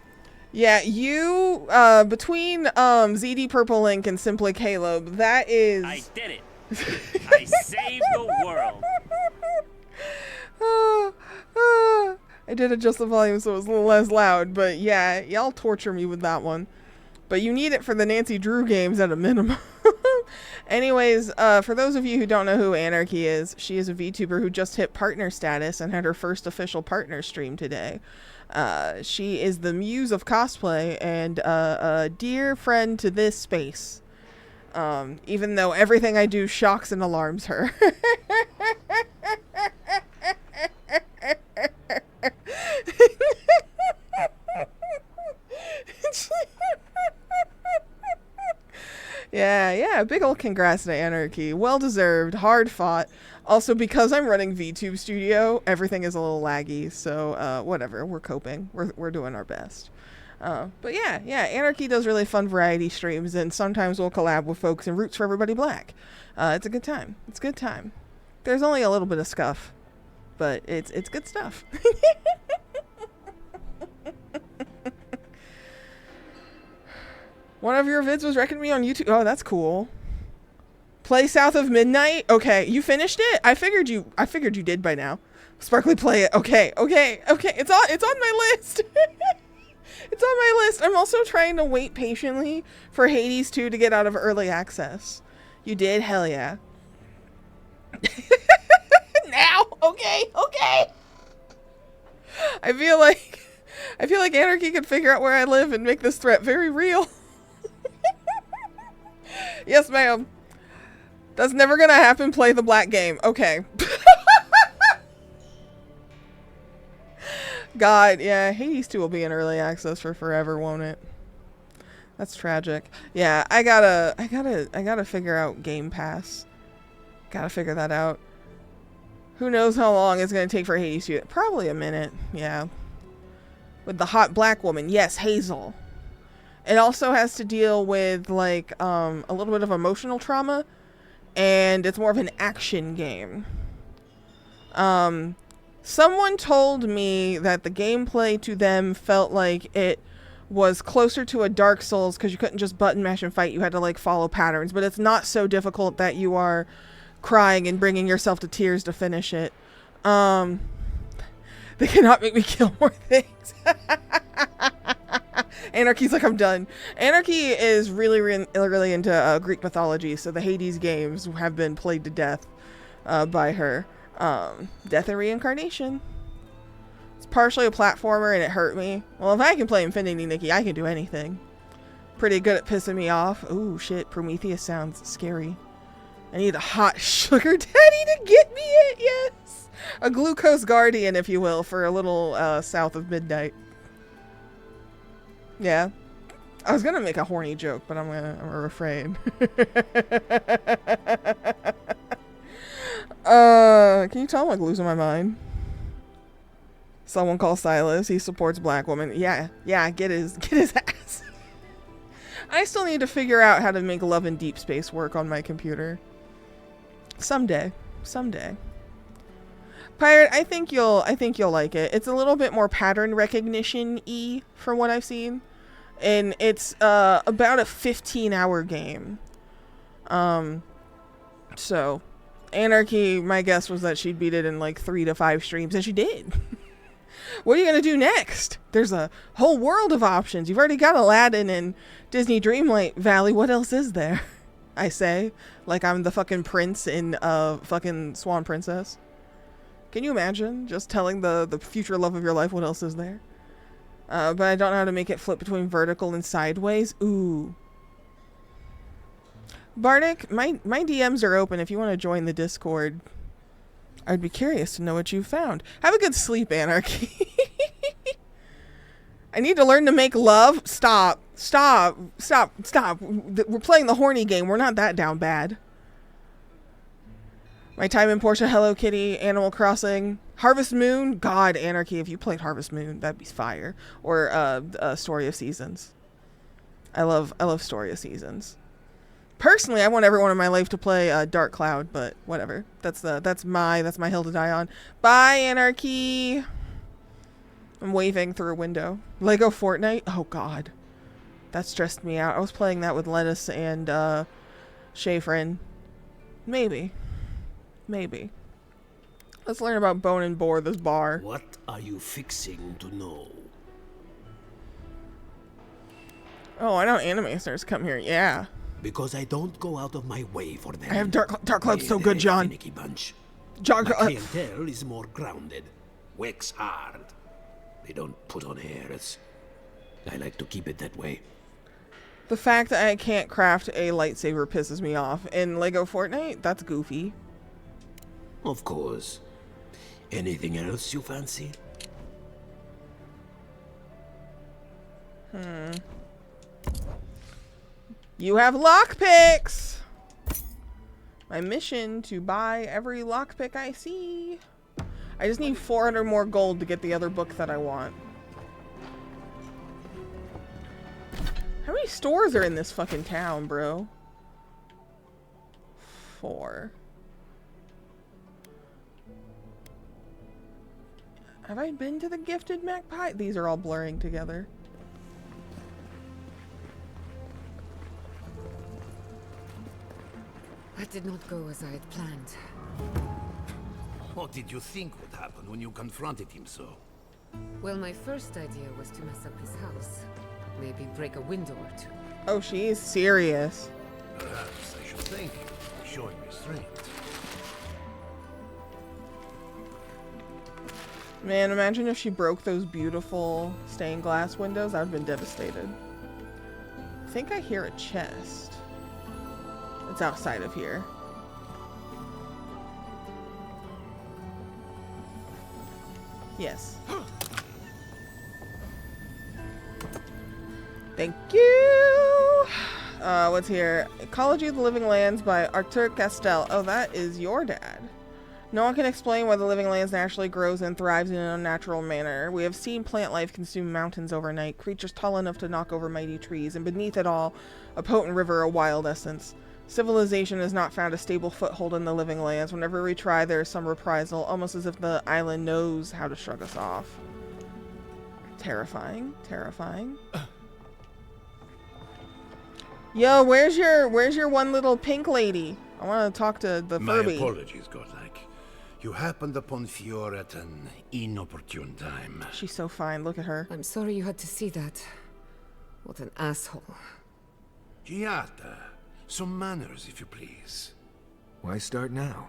Yeah, you, between, ZD Purple Link and Simply Caleb, that is... I did it. I saved the world. I did adjust the volume so it was a little less loud, but yeah, y'all torture me with that one. But you need it for the Nancy Drew games at a minimum. Anyways, for those of you who don't know who Anarchy is, she is a VTuber who just hit partner status and had her first official partner stream today. She is the muse of cosplay and a dear friend to this space. Even though everything I do shocks and alarms her. Yeah. Big ol' congrats to Anarchy. Well deserved. Hard fought. Also, because I'm running VTube Studio, everything is a little laggy. So, whatever. We're coping. We're doing our best. But yeah. Anarchy does really fun variety streams, and sometimes we'll collab with folks in Roots for Everybody Black. It's a good time. It's a good time. There's only a little bit of scuff, but it's good stuff. One of your vids was recommended me on YouTube. Oh, that's cool. Play South of Midnight. Okay, you finished it? I figured you did by now. Sparkly, play it. Okay. It's on my list. It's on my list. I'm also trying to wait patiently for Hades 2 to get out of early access. You did? Hell yeah. Now. Okay. I feel like Anarchy could figure out where I live and make this threat very real. Yes, ma'am. That's never gonna happen. Play the black game. Okay. God, yeah, Hades 2 will be in early access for forever, won't it? That's tragic. Yeah, I gotta figure out Game Pass. Gotta figure that out. Who knows how long it's gonna take for Hades 2? Probably a minute, yeah. With the hot black woman. Yes, Hazel. It also has to deal with, like, a little bit of emotional trauma. And it's more of an action game. Someone told me that the gameplay to them felt like it was closer to a Dark Souls because you couldn't just button mash and fight. You had to, like, follow patterns. But it's not so difficult that you are crying and bringing yourself to tears to finish it. They cannot make me kill more things. Anarchy's like, I'm done. Anarchy is really into Greek mythology, so the Hades games have been played to death by her. Death and Reincarnation. It's partially a platformer and it hurt me. Well, if I can play Infinity Nikki, I can do anything. Pretty good at pissing me off. Ooh, shit. Prometheus sounds scary. I need a hot sugar daddy to get me it, yes! A glucose guardian, if you will, for a little south of midnight. Yeah. I was gonna make a horny joke, but I'm gonna refrain. Can you tell I'm like losing my mind? Someone call Silas. He supports black women. Yeah, get his ass. I still need to figure out how to make Love in Deep Space work on my computer. Someday. Pirate, I think you'll like it. It's a little bit more pattern recognition-y from what I've seen. And it's about a 15-hour game. So Anarchy, my guess was that she'd beat it in like 3 to 5 streams, and she did. What are you gonna do next? There's a whole world of options. You've already got Aladdin and Disney Dreamlight Valley. What else is there? I say, like I'm the fucking prince in fucking Swan Princess. Can you imagine just telling the future love of your life what else is there? But I don't know how to make it flip between vertical and sideways. Ooh. Bardic, my DMs are open if you want to join the Discord. I'd be curious to know what you found. Have a good sleep, Anarchy. I need to learn to make love. Stop. We're playing the horny game. We're not that down bad. My time in Portia, Hello Kitty, Animal Crossing, Harvest Moon. God, Anarchy, if you played Harvest Moon, that'd be fire. Or Story of Seasons. I love Story of Seasons. Personally, I want everyone in my life to play Dark Cloud, but whatever. That's my hill to die on. Bye, Anarchy. I'm waving through a window. Lego Fortnite. Oh God, that stressed me out. I was playing that with Lettuce and Shafrin. Maybe. Let's learn about Bone and Boar, this bar. What are you fixing to know? Oh, I know anime stars come here. Yeah. Because I don't go out of my way for them. I have Dark Cloud's so good, John. Bunch. My clientele is more grounded. Works hard. They don't put on airs. I like to keep it that way. The fact that I can't craft a lightsaber pisses me off. In Lego Fortnite, that's goofy. Of course. Anything else you fancy? You have lockpicks! My mission to buy every lockpick I see. I just need 400 more gold to get the other book that I want. How many stores are in this fucking town, bro? 4. Have I been to the Gifted Magpie? These are all blurring together. That did not go as I had planned. What did you think would happen when you confronted him so? Well, my first idea was to mess up his house. Maybe break a window or two. Oh, she is serious. Perhaps I should thank you for showing restraint. Man, imagine if she broke those beautiful stained glass windows. I'd have been devastated. I think I hear a chest. It's outside of here. Yes. Thank you. What's here? Ecology of the Living Lands by Arthur Castell. Oh, that is your dad. No one can explain why the living lands naturally grows and thrives in an unnatural manner. We have seen plant life consume mountains overnight, creatures tall enough to knock over mighty trees, and beneath it all, a potent river, a wild essence. Civilization has not found a stable foothold in the living lands. Whenever we try, there is some reprisal, almost as if the island knows how to shrug us off. Terrifying. Terrifying. Yo, where's your one little pink lady? I want to talk to the My Furby. apologies, Godlike. You happened upon Fior at an inopportune time. She's so fine. Look at her. I'm sorry you had to see that. What an asshole. Giata, some manners, if you please. Why start now?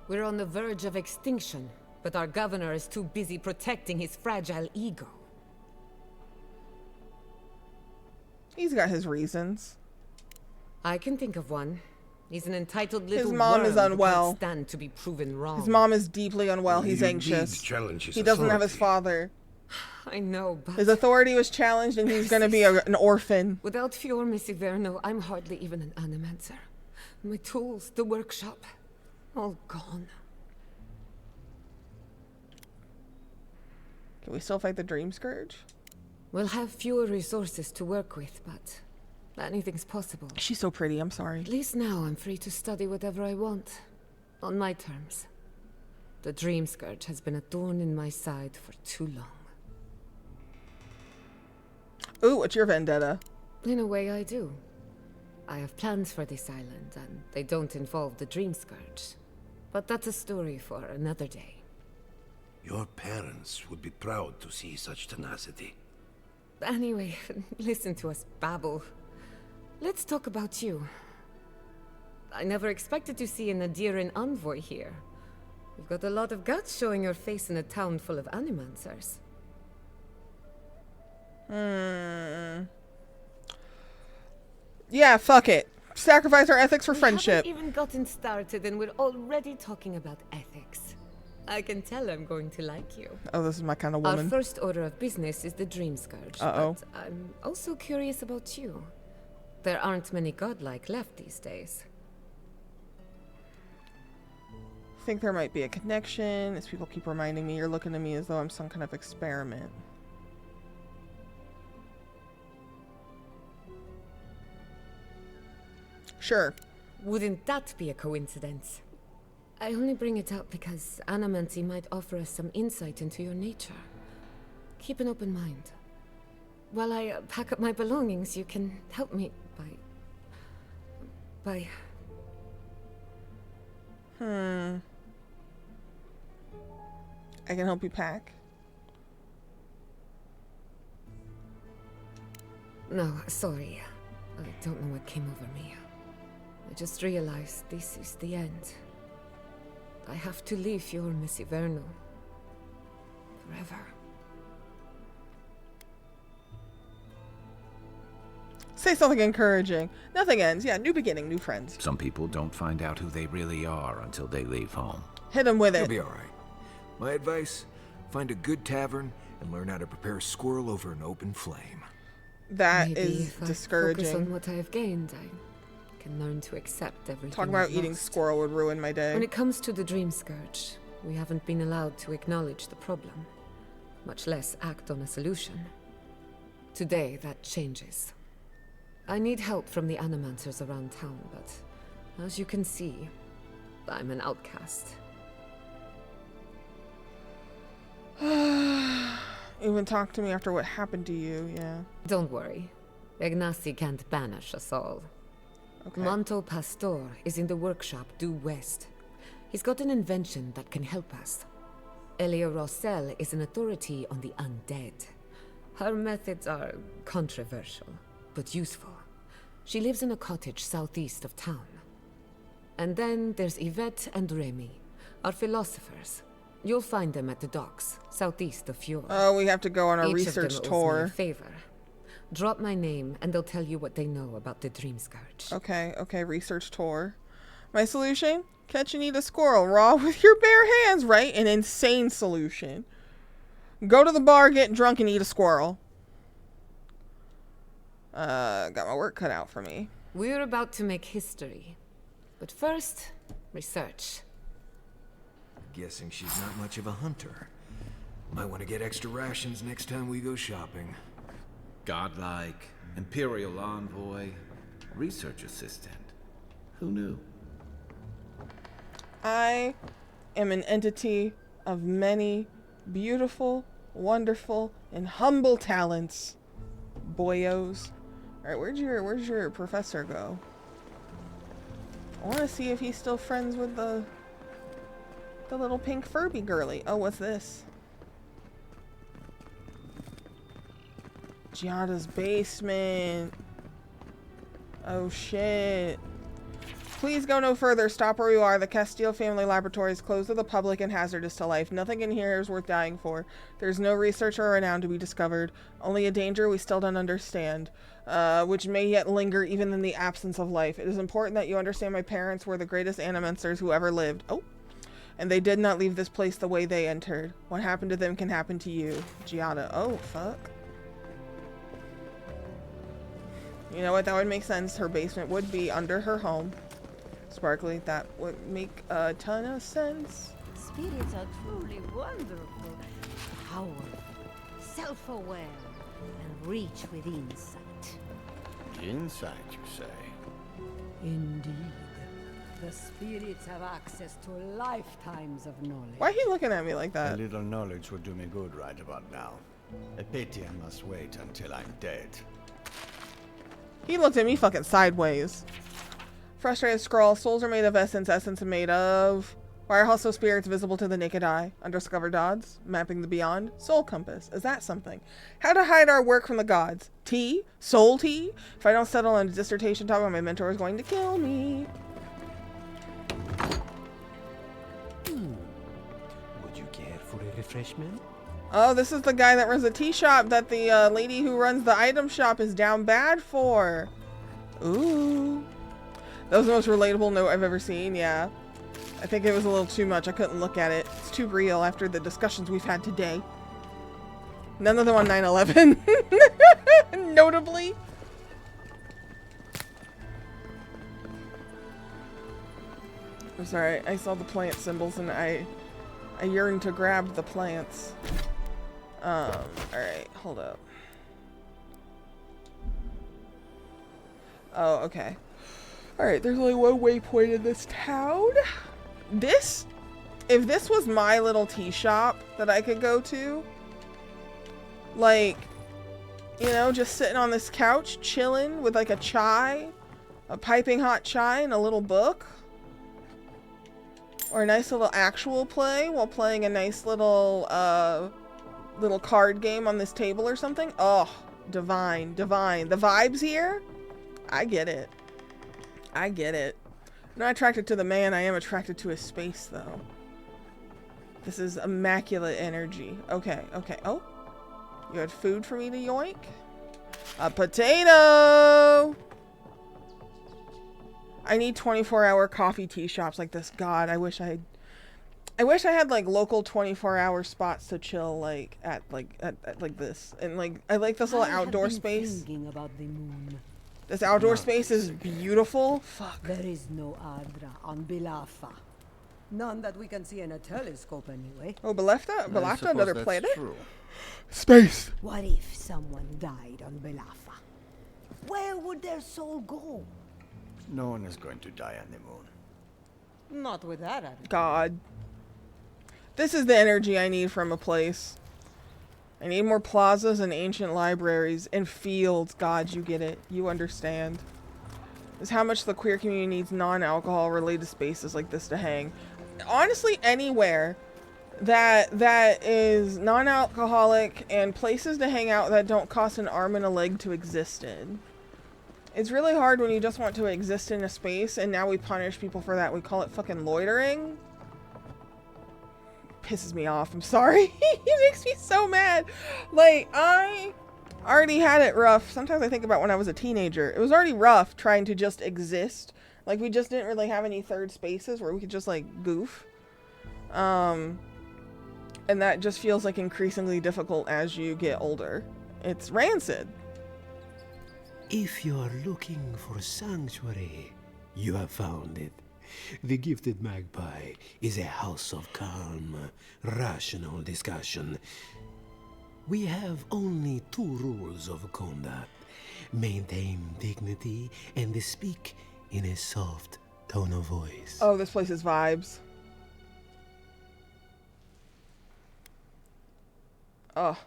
We're on the verge of extinction, but our governor is too busy protecting his fragile ego. He's got his reasons. I can think of one. He's an entitled little His mom is worm who unwell. can't stand to be proven wrong. His mom is deeply unwell. He's You anxious. did challenge his He doesn't have his authority. father. I know, but... His authority was challenged and he's going to be an orphan. Without Fior Messiverno, I'm hardly even an animancer. My tools, the workshop, all gone. Can we still fight the Dream Scourge? We'll have fewer resources to work with, but anything's possible. She's so pretty, I'm sorry. At least now I'm free to study whatever I want. On my terms. The Dream Scourge has been a thorn in my side for too long. Ooh, what's your vendetta? In a way, I do. I have plans for this island, and they don't involve the Dream Scourge. But that's a story for another day. Your parents would be proud to see such tenacity. Anyway, listen to us babble. Let's talk about you. I never expected to see an Adiran envoy here. You've got a lot of guts showing your face in a town full of animancers. Yeah, fuck it. Sacrifice our ethics for friendship. We haven't even gotten started and we're already talking about ethics. I can tell I'm going to like you. Oh, this is my kind of woman. Our first order of business is the Dream Scourge. Uh-oh. But I'm also curious about you. There aren't many godlike left these days. I think there might be a connection. As people keep reminding me, you're looking at me as though I'm some kind of experiment. Sure. Wouldn't that be a coincidence? I only bring it up because animancy might offer us some insight into your nature. Keep an open mind. While I pack up my belongings, you can help me by... I can help you pack. No, sorry. I don't know what came over me. I just realized this is the end. I have to leave Fior Messiverno. Forever. Say something encouraging. Nothing ends. Yeah, new beginning, new friends. Some people don't find out who they really are until they leave home. Hit them with it. You'll be alright. My advice, find a good tavern and learn how to prepare a squirrel over an open flame. That Maybe is if I discouraging. focus on what I have gained, I can learn to accept everything. Talking about I've eating lost. squirrel would ruin my day. When it comes to the Dream Scourge, we haven't been allowed to acknowledge the problem, much less act on a solution. Today, that changes. I need help from the animancers around town, but as you can see, I'm an outcast. Even talk to me after what happened to you, yeah. Don't worry. Ignacy can't banish us all. Okay. Manto Pastor is in the workshop due west. He's got an invention that can help us. Elia Rossell is an authority on the undead. Her methods are controversial, but useful. She lives in a cottage southeast of town. And then there's Yvette and Remy, our philosophers. You'll find them at the docks, southeast of Fjord. Oh, we have to go on a Each research of them owes me tour. a favor. Drop my name, and they'll tell you what they know about the Dream Scourge. Okay, research tour. My solution? Catch and eat a squirrel raw with your bare hands, right? An insane solution. Go to the bar, get drunk, and eat a squirrel. Got my work cut out for me. We're about to make history. But first, research. Guessing she's not much of a hunter. Might want to get extra rations next time we go shopping. Godlike, Imperial envoy, research assistant. Who knew? I am an entity of many beautiful, wonderful, and humble talents. Boyos. Alright, where's your professor go? I want to see if he's still friends with the little pink Furby girly. Oh, what's this? Giada's basement. Oh shit. Please go no further. Stop where you are. The Castile family laboratory is closed to the public and hazardous to life. Nothing in here is worth dying for. There's no research or renown to be discovered. Only a danger we still don't understand, which may yet linger even in the absence of life. It is important that you understand my parents were the greatest animancers who ever lived. Oh. And they did not leave this place the way they entered. What happened to them can happen to you. Giada. Oh, fuck. You know what? That would make sense. Her basement would be under her home. Sparkly. That would make a ton of sense. Spirits are truly wonderful. Powerful, self-aware, and reach with insight. Insight, you say? Indeed. The spirits have access to lifetimes of knowledge. Why are he looking at me like A that? little knowledge would do me good right about now. A pity I must wait until I'm dead. He looked at me fucking sideways. Frustrated scroll. Souls are made of essence. Essence is made of... Why are hostile spirits visible to the naked eye? Undiscovered odds. Mapping the beyond. Soul compass. Is that something? How to hide our work from the gods. Tea? Soul tea? If I don't settle on a dissertation topic, my mentor is going to kill me. Would you care for a refreshment? Oh, this is the guy that runs the tea shop that the lady who runs the item shop is down bad for. Ooh. That was the most relatable note I've ever seen, yeah. I think it was a little too much. I couldn't look at it. It's too real after the discussions we've had today. None of them on 9/11. Notably. I'm sorry. I saw the plant symbols and I yearned to grab the plants. Alright. Hold up. Oh, okay. Alright, there's only one waypoint in this town. If this was my little tea shop that I could go to, like, you know, just sitting on this couch, chilling with like a chai, a piping hot chai and a little book, or a nice little actual play while playing a nice little, little card game on this table or something. Oh, divine, divine. The vibes here, I get it. I get it. I'm not attracted to the man, I am attracted to his space, though. This is immaculate energy. Okay, okay. Oh, you had food for me to yoink? A potato! I need 24-hour coffee tea shops like this. God, I wish I I wish I had like local 24-hour spots to chill like at this, and like I like this little outdoor space. About the moon. This outdoor space is beautiful. Fuck. There is no Adra on Bilafa. None that we can see in a telescope anyway. Oh, Balafta, another planet? True. Space. What if someone died on Bilafa? Where would their soul go? No one is going to die on the moon. Not with that attitude. God. This is the energy I need from a place. I need more plazas and ancient libraries and fields. God, you get it. You understand. Is how much the queer community needs non-alcohol related spaces like this to hang. Honestly, anywhere that is non-alcoholic and places to hang out that don't cost an arm and a leg to exist in. It's really hard when you just want to exist in a space, and now we punish people for that. We call it fucking loitering. Pisses me off. I'm sorry. It makes me so mad. Like, I already had it rough. Sometimes I think about when I was a teenager. It was already rough trying to just exist. Like, we just didn't really have any third spaces where we could just, like, goof. And that just feels, like, increasingly difficult as you get older. It's rancid. If you are looking for sanctuary, you have found it. The Gifted Magpie is a house of calm, rational discussion. We have only 2 rules of conduct. Maintain dignity and speak in a soft tone of voice. Oh, this place is vibes. Oh.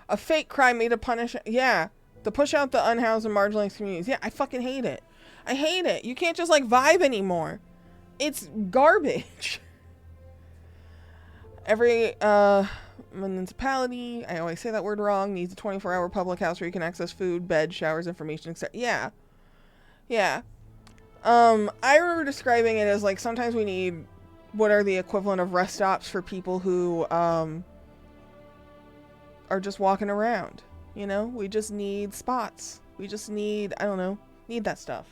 A fake crime made to punish... Yeah. To push out the unhoused and marginalized communities. Yeah, I fucking hate it. I hate it. You can't just, like, vibe anymore. It's garbage. Every municipality, I always say that word wrong, needs a 24-hour public house where you can access food, bed, showers, information, etc. Yeah. Yeah. I remember describing it as, like, sometimes we need what are the equivalent of rest stops for people who are just walking around. You know? We just need spots. We just need, I don't know, need that stuff.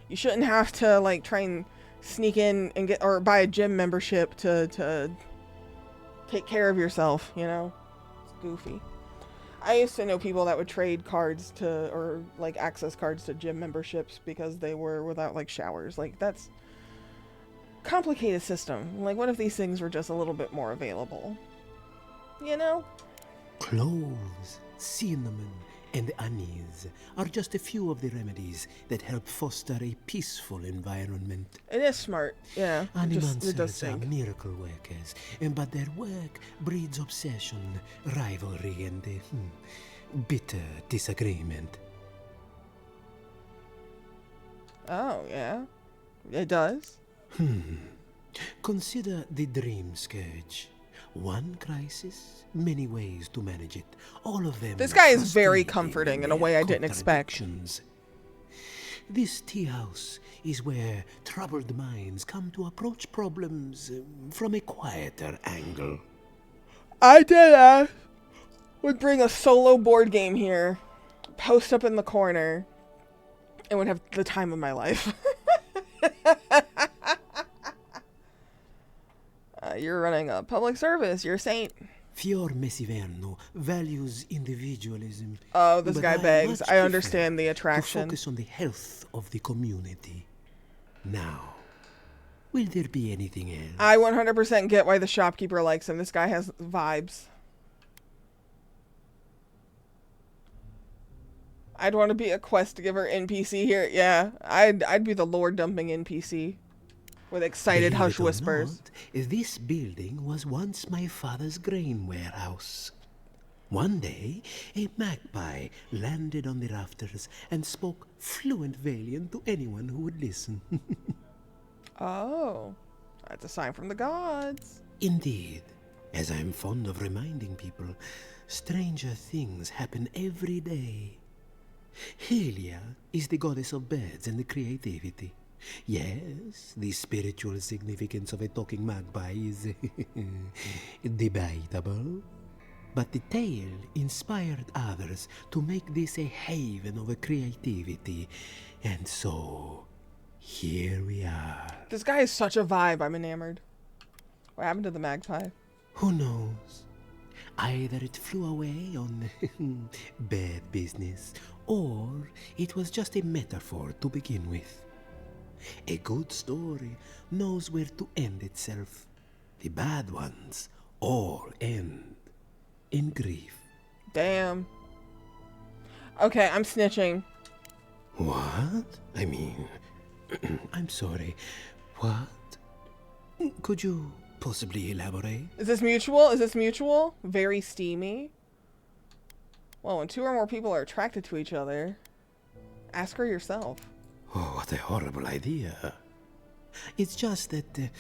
You shouldn't have to, like, try and sneak in and get, or buy a gym membership to take care of yourself, you know? It's goofy. I used to know people that would trade cards to, or, like, access cards to gym memberships because they were without, like, showers. Like, that's complicated system. Like, what if these things were just a little bit more available? You know? Cloves, cinnamon, and anise are just a few of the remedies that help foster a peaceful environment. It is smart, yeah. It does are miracle workers, but their work breeds obsession, rivalry, and bitter disagreement. Oh, yeah. It does. Consider the dream scourge. One crisis, many ways to manage it. All of them. This guy is very comforting in a way I didn't expect. This tea house is where troubled minds come to approach problems from a quieter angle. I did would bring a solo board game here, post up in the corner, and would have the time of my life. You're running a public service. You're a saint. Fior Mesiverno values individualism. Oh, this guy begs. I understand the attraction. To focus on the health of the community. Now, will there be anything else? I 100% get why the shopkeeper likes him. This guy has vibes. I'd want to be a quest giver NPC here. Yeah, I'd be the lore dumping NPC. With excited hush whispers. Not, this building was once my father's grain warehouse. One day, a magpie landed on the rafters and spoke fluent Valian to anyone who would listen. Oh, that's a sign from the gods. Indeed. As I'm fond of reminding people, stranger things happen every day. Helia is the goddess of birds and creativity. Yes, the spiritual significance of a talking magpie is debatable. But the tale inspired others to make this a haven of creativity. And so, here we are. This guy is such a vibe. I'm enamored. What happened to the magpie? Who knows? Either it flew away on bad business, or it was just a metaphor to begin with. A good story knows where to end itself. The bad ones all end in grief. Damn. Okay, I'm snitching. What? I mean, I'm sorry. What? Could you possibly elaborate? Is this mutual? Is this mutual? Very steamy. Well, when two or more people are attracted to each other, ask her yourself. Oh, what a horrible idea. It's just that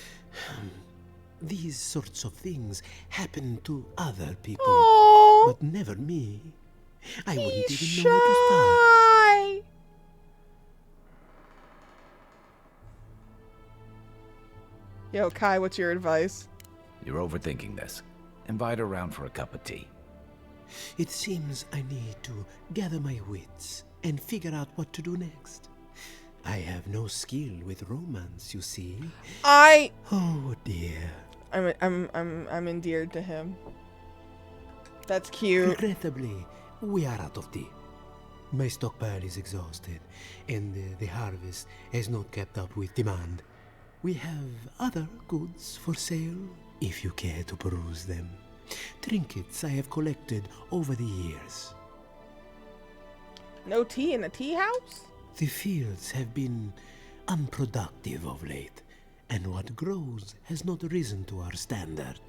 these sorts of things happen to other people, but never me. I wouldn't even know where to start. Yo, Kai, what's your advice? You're overthinking this. Invite her around for a cup of tea. It seems I need to gather my wits and figure out what to do next. I have no skill with romance, you see. Oh dear. I'm endeared to him. That's cute. Regrettably, we are out of tea. My stockpile is exhausted, and the harvest has not kept up with demand. We have other goods for sale, if you care to peruse them. Trinkets I have collected over the years. No tea in a tea house? The fields have been unproductive of late, and what grows has not risen to our standard.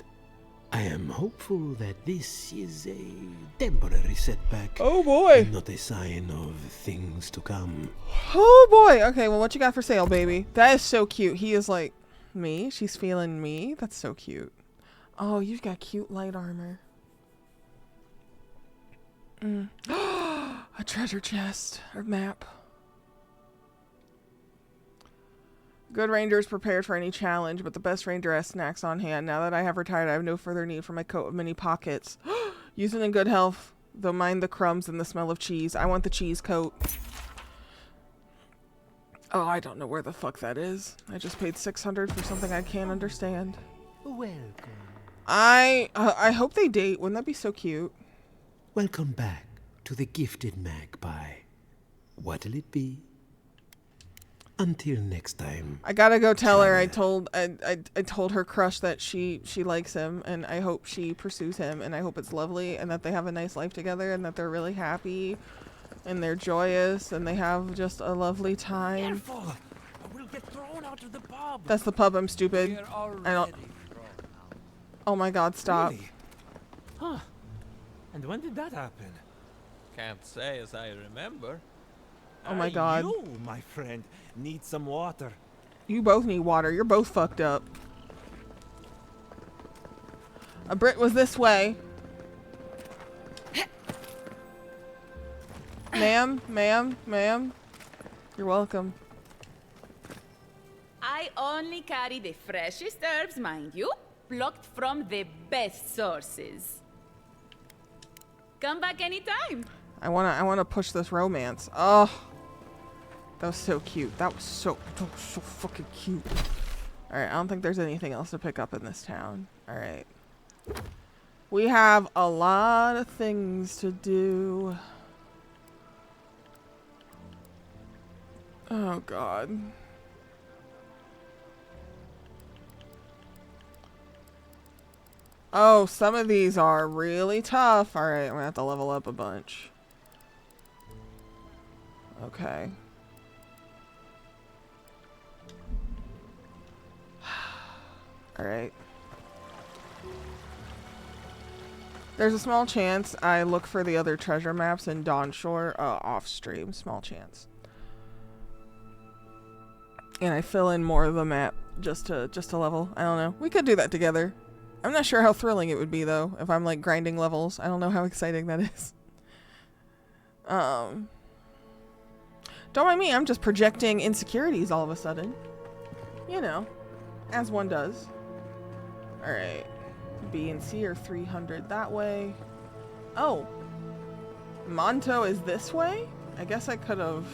I am hopeful that this is a temporary setback. Oh boy! Not a sign of things to come. Oh boy! Okay, well, what you got for sale, baby? That is so cute. He is like, me? She's feeling me? That's so cute. Oh, you've got cute light armor. A treasure chest or map. Good ranger is prepared for any challenge, but the best ranger has snacks on hand. Now that I have retired, I have no further need for my coat of many pockets. Using in good health, though mind the crumbs and the smell of cheese. I want the cheese coat. Oh, I don't know where the fuck that is. I just paid 600 for something I can't understand. Welcome. I hope they date. Wouldn't that be so cute? Welcome back to the gifted magpie. What'll it be? Until next time. I gotta go tell her I told her crush that she likes him, and I hope she pursues him, and I hope it's lovely, and that they have a nice life together, and that they're really happy, and they're joyous, and they have just a lovely time. Careful! I will get thrown out of the pub. That's the pub. I'm stupid. I don't. Oh my God! Stop. Really? Huh? And when did that happen? Can't say as I remember. Oh my God. You, my friend, need some water. You both need water. You're both fucked up. A Brit was this way. Ma'am, ma'am, ma'am. You're welcome. I only carry the freshest herbs, mind you, plucked from the best sources. Come back anytime. I wanna push this romance. Oh, that was so cute. That was so fucking cute. All right, I don't think there's anything else to pick up in this town. All right, we have a lot of things to do. Oh God. Oh, some of these are really tough. All right, I'm gonna have to level up a bunch. Okay. All right. There's a small chance I look for the other treasure maps in Dawnshore off stream. Small chance. And I fill in more of the map just to level. I don't know. We could do that together. I'm not sure how thrilling it would be though if I'm like grinding levels. I don't know how exciting that is. Don't mind me, I'm just projecting insecurities all of a sudden. You know, as one does. Alright. B and C are 300 that way. Oh. Monto is this way? I guess I could have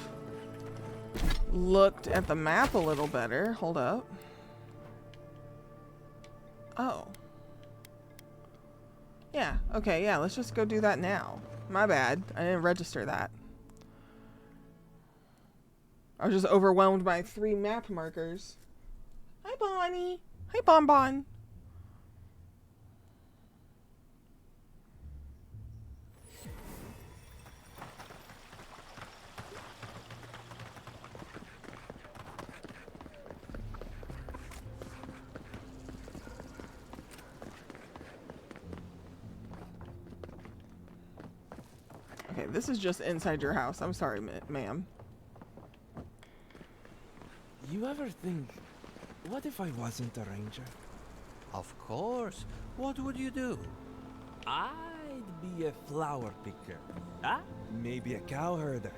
looked at the map a little better. Hold up. Oh. Yeah, okay, yeah, let's just go do that now. My bad. I didn't register that. I was just overwhelmed by 3 map markers. Hi, Bonnie. Hi, Bonbon. Okay, this is just inside your house. I'm sorry, ma'am. You ever think, what if I wasn't a ranger? Of course. What would you do? I'd be a flower picker. Huh? Maybe a cow herder.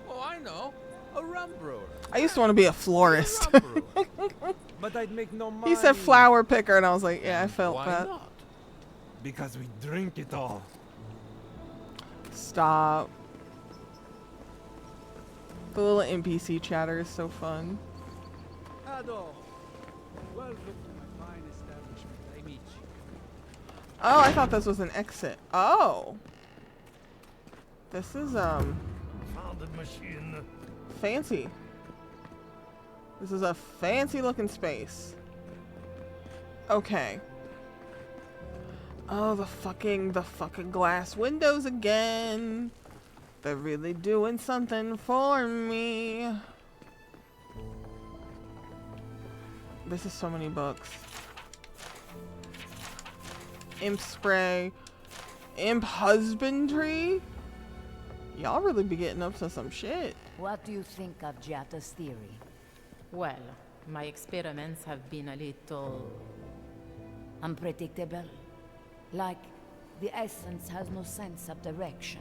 Oh, I know. A rum brewer. I used to want to be a florist. But I'd make no money. He said flower picker, and I was like, yeah, I felt Why that. not? Because we drink it all. Stop. The little NPC chatter is so fun. Ado, welcome to my fine establishment. I meet you. Oh, I thought this was an exit. Oh. This is, Found a machine. fancy. This is a fancy looking space. Okay. Oh, the fucking glass windows again. They're really doing something for me. This is so many books. Imp spray. Imp husbandry. Y'all really be getting up to some shit. What do you think of Giatta's theory? Well, my experiments have been a little... unpredictable. Like, the essence has no sense of direction.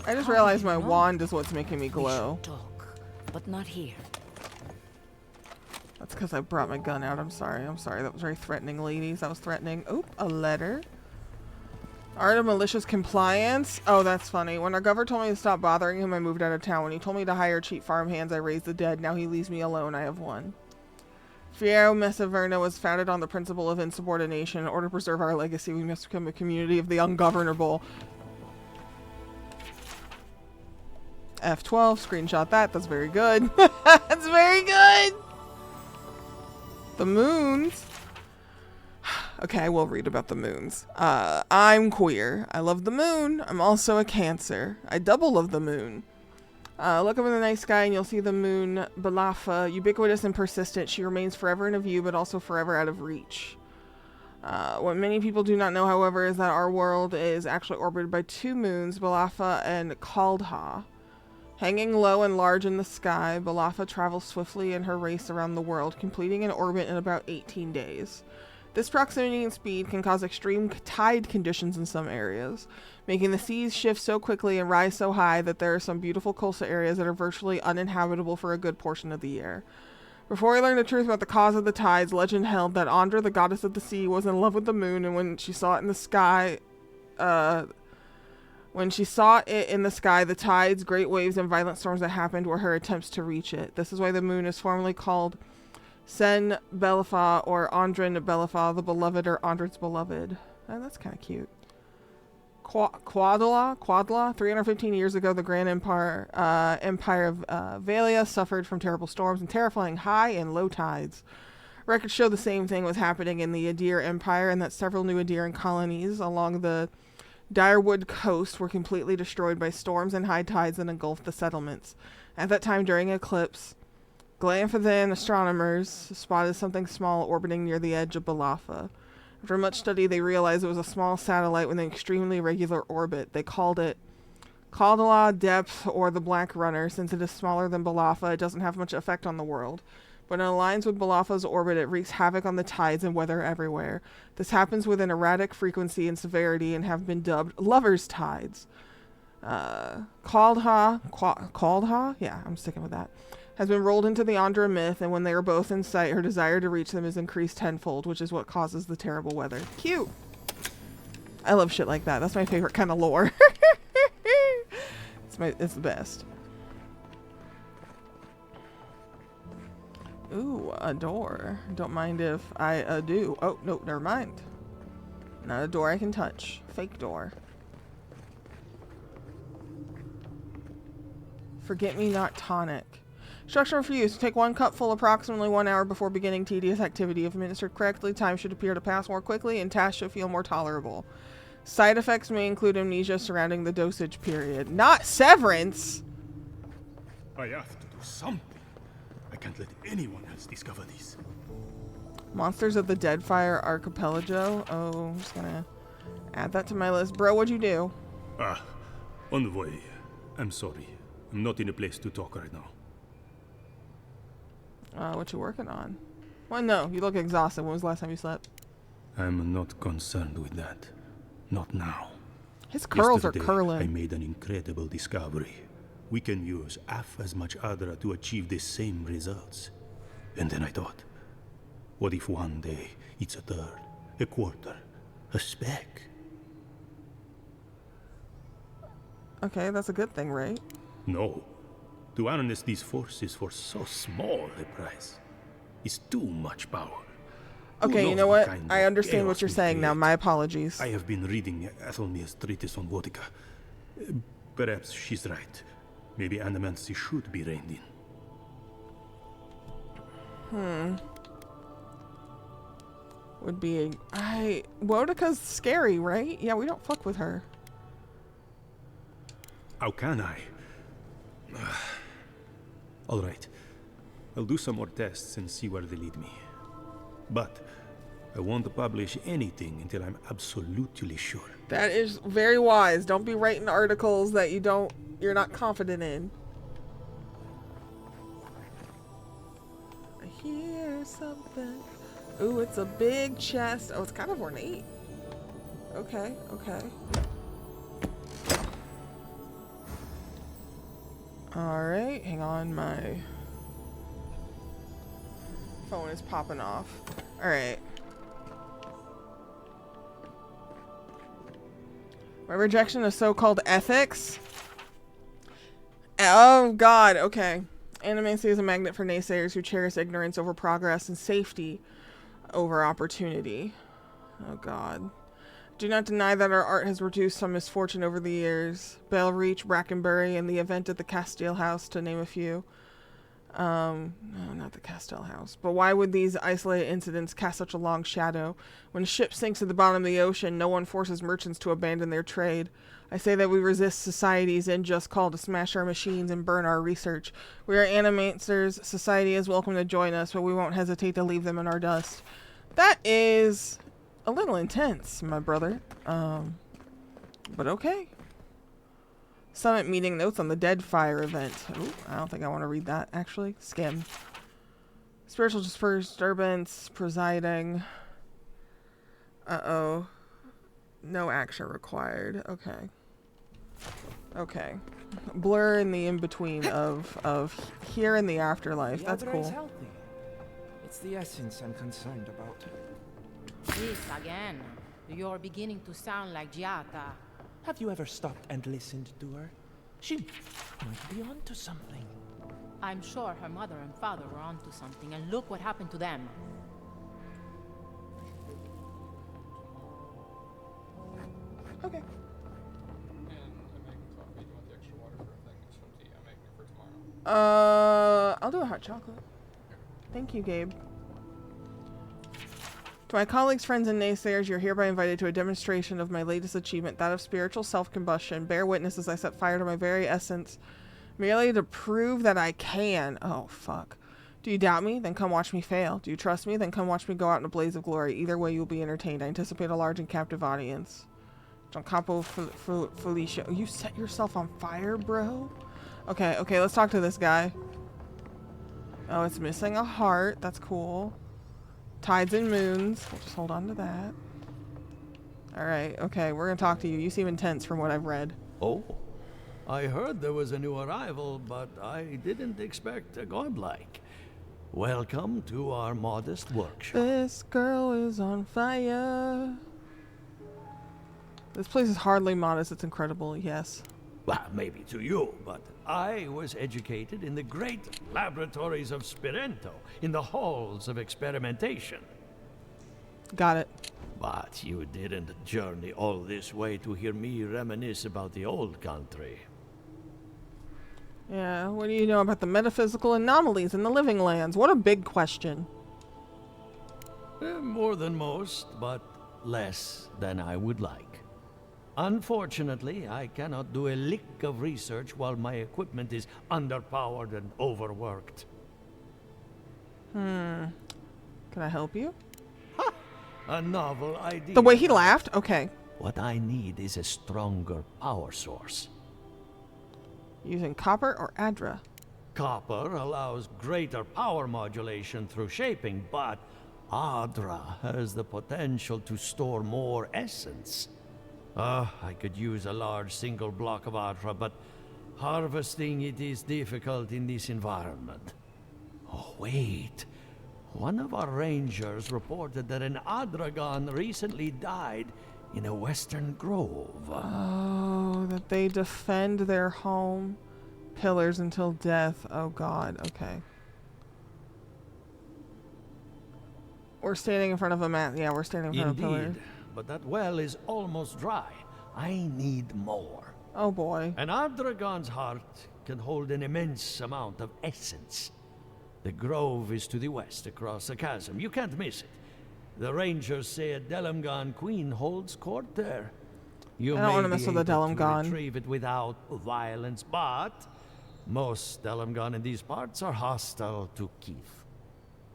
I just How realized do you my know? wand is what's making me We glow. should talk, but not here. That's because I brought my gun out. I'm sorry. I'm sorry. That was very threatening, ladies. That was threatening. Oop, a letter. Art of malicious compliance. Oh, that's funny. When our governor told me to stop bothering him, I moved out of town. When he told me to hire cheap farm hands, I raised the dead. Now he leaves me alone. I have one. Fiero Messaverna was founded on the principle of insubordination. In order to preserve our legacy, we must become a community of the ungovernable. F12, screenshot that. That's very good. That's very good. The moons. Okay, I will read about the moons. I'm queer. I love the moon. I'm also a Cancer. I double love the moon. Look up in the night sky and you'll see the moon, Balafa, ubiquitous and persistent. She remains forever in view, but also forever out of reach. What many people do not know, however, is that our world is actually orbited by 2 moons, Balafa and Kaldha. Hanging low and large in the sky, Balafa travels swiftly in her race around the world, completing an orbit in about 18 days. This proximity and speed can cause extreme tide conditions in some areas, making the seas shift so quickly and rise so high that there are some beautiful coastal areas that are virtually uninhabitable for a good portion of the year. Before we learned the truth about the cause of the tides, legend held that Andra, the goddess of the sea, was in love with the moon, and when she saw it in the sky, the tides, great waves, and violent storms that happened were her attempts to reach it. This is why the moon is formally called Sen Belifa or Andrin Belifa, the beloved or Andrin's beloved. Oh, that's kind of cute. Quadla. 315 years ago, the Grand Empire of Valia suffered from terrible storms and terrifying high and low tides. Records show the same thing was happening in the Adir Empire, and that several new Adiran colonies along the Direwood coast were completely destroyed by storms and high tides that engulfed the settlements. At that time, during eclipse, Glanfathan astronomers spotted something small orbiting near the edge of Balafa. After much study, they realized it was a small satellite with an extremely irregular orbit. They called it Kaldala Depth or the Black Runner. Since it is smaller than Balafa, it doesn't have much effect on the world. When it aligns with Balafa's orbit, it wreaks havoc on the tides and weather everywhere. This happens with an erratic frequency and severity and have been dubbed lovers' tides. Kaldha? Yeah, I'm sticking with that. Has been rolled into the Andra myth, and when they are both in sight, her desire to reach them is increased tenfold, which is what causes the terrible weather. Cute! I love shit like that. That's my favorite kind of lore. It's the best. Ooh, a door. Don't mind if I do. Oh, no, never mind. Not a door I can touch. Fake door. Forget me not tonic. Instruction for use. Take 1 cup full approximately 1 hour before beginning tedious activity. If administered correctly, time should appear to pass more quickly and tasks should feel more tolerable. Side effects may include amnesia surrounding the dosage period. Not severance! I have to do something. I can't let anyone else discover this. Monsters of the Deadfire Archipelago. Oh, I'm just gonna add that to my list. Bro, what'd you do? Ah, Envoy. I'm sorry. I'm not in a place to talk right now. What you working on? Well, no, you look exhausted. When was the last time you slept? I'm not concerned with that. Not now. His curls Yesterday, are curling. I made an incredible discovery. We can use half as much Adra to achieve the same results. And then I thought, what if one day it's a third, a quarter, a speck? Okay, that's a good thing, right? No. To harness these forces for so small a price is too much power. Okay, you know what? I understand what you're saying now. My apologies. I have been reading Athelmia's treatise on Vodka. Perhaps she's right. Maybe animancy should be reined in. Would be Wodika's scary, right? Yeah, we don't fuck with her. How can I? All right. I'll do some more tests and see where they lead me. But I won't publish anything until I'm absolutely sure. That is very wise. Don't be writing articles that you're not confident in. I hear something. Ooh, it's a big chest. Oh, it's kind of ornate. Okay, okay. Alright, hang on, my phone is popping off. Alright. My rejection of so-called ethics? Oh god, okay. Animancy is a magnet for naysayers who cherish ignorance over progress and safety over opportunity. Oh god. Do not deny that our art has reduced some misfortune over the years. Bell Reach, Brackenbury, and the event at the Castile House, to name a few. No, not the Castile House. But why would these isolated incidents cast such a long shadow? When a ship sinks at the bottom of the ocean, no one forces merchants to abandon their trade. I say that we resist society's unjust call to smash our machines and burn our research. We are animators. Society is welcome to join us, but we won't hesitate to leave them in our dust. That is a little intense, my brother. But okay. Summit meeting notes on the Deadfire event. Ooh, I don't think I want to read that, actually. Skim. Spiritual disturbance, presiding. Uh-oh. No action required. Okay. Okay. Blur in the in-between of here and the afterlife. That's Yadra is cool. healthy. It's the essence I'm concerned about. This again. You're beginning to sound like Giata. Have you ever stopped and listened to her? She might be onto something. I'm sure her mother and father were onto something, and look what happened to them. Okay. I'll do a hot chocolate. Thank you, Gabe. To my colleagues, friends, and naysayers, you're hereby invited to a demonstration of my latest achievement, that of spiritual self-combustion. Bear witness as I set fire to my very essence, merely to prove that I can. Oh, fuck. Do you doubt me? Then come watch me fail. Do you trust me? Then come watch me go out in a blaze of glory. Either way, you'll be entertained. I anticipate a large and captive audience. Giancapo Felicia. You set yourself on fire, bro? Okay, okay, let's talk to this guy. Oh, it's missing a heart. That's cool. Tides and moons. We'll just hold on to that. Alright, okay, we're gonna talk to you. You seem intense from what I've read. Oh, I heard there was a new arrival, but I didn't expect a godlike. Welcome to our modest workshop. This girl is on fire. This place is hardly modest, it's incredible, yes. Well, maybe to you, but I was educated in the great laboratories of Spirento, in the halls of experimentation. Got it. But you didn't journey all this way to hear me reminisce about the old country. Yeah, what do you know about the metaphysical anomalies in the living lands? What a big question. More than most, but less than I would like. Unfortunately, I cannot do a lick of research while my equipment is underpowered and overworked. Can I help you? A novel idea. The way he laughed? Okay. What I need is a stronger power source. Using copper or adra? Copper allows greater power modulation through shaping, but adra has the potential to store more essence. I could use a large single block of adra, but harvesting it is difficult in this environment. Oh, wait. One of our rangers reported that an Adragon recently died in a western grove. Oh, that they defend their home pillars until death. Oh god, okay. We're standing in front of a mat. Yeah, we're standing in front of a pillar. Indeed, but that well is almost dry. I need more. Oh boy. An Adragon's heart can hold an immense amount of essence. The grove is to the west, across the chasm. You can't miss it. The rangers say a Delamgon queen holds court there. You I don't want to may mess be with the able to Delamgon. retrieve it without violence, but most Delamgon in these parts are hostile to Keith.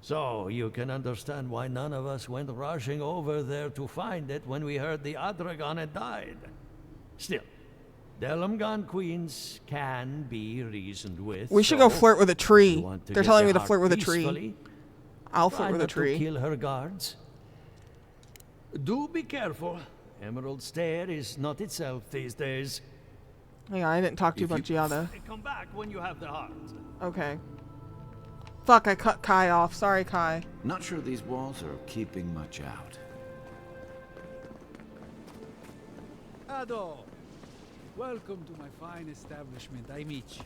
So you can understand why none of us went rushing over there to find it when we heard the Adragon had died. Still, Delamgon queens can be reasoned with. We should go flirt with a tree. Want to They're get telling the me to heart flirt with a peacefully? tree. I'll Try flirt with a not to tree. kill her guards. Do be careful. Emerald Stair is not itself these days. Hang on, I didn't talk to you about Giada. Come back when you have the heart. Okay. Fuck, I cut Kai off. Sorry, Kai. Not sure these walls are keeping much out. Ado, welcome to my fine establishment, Amici.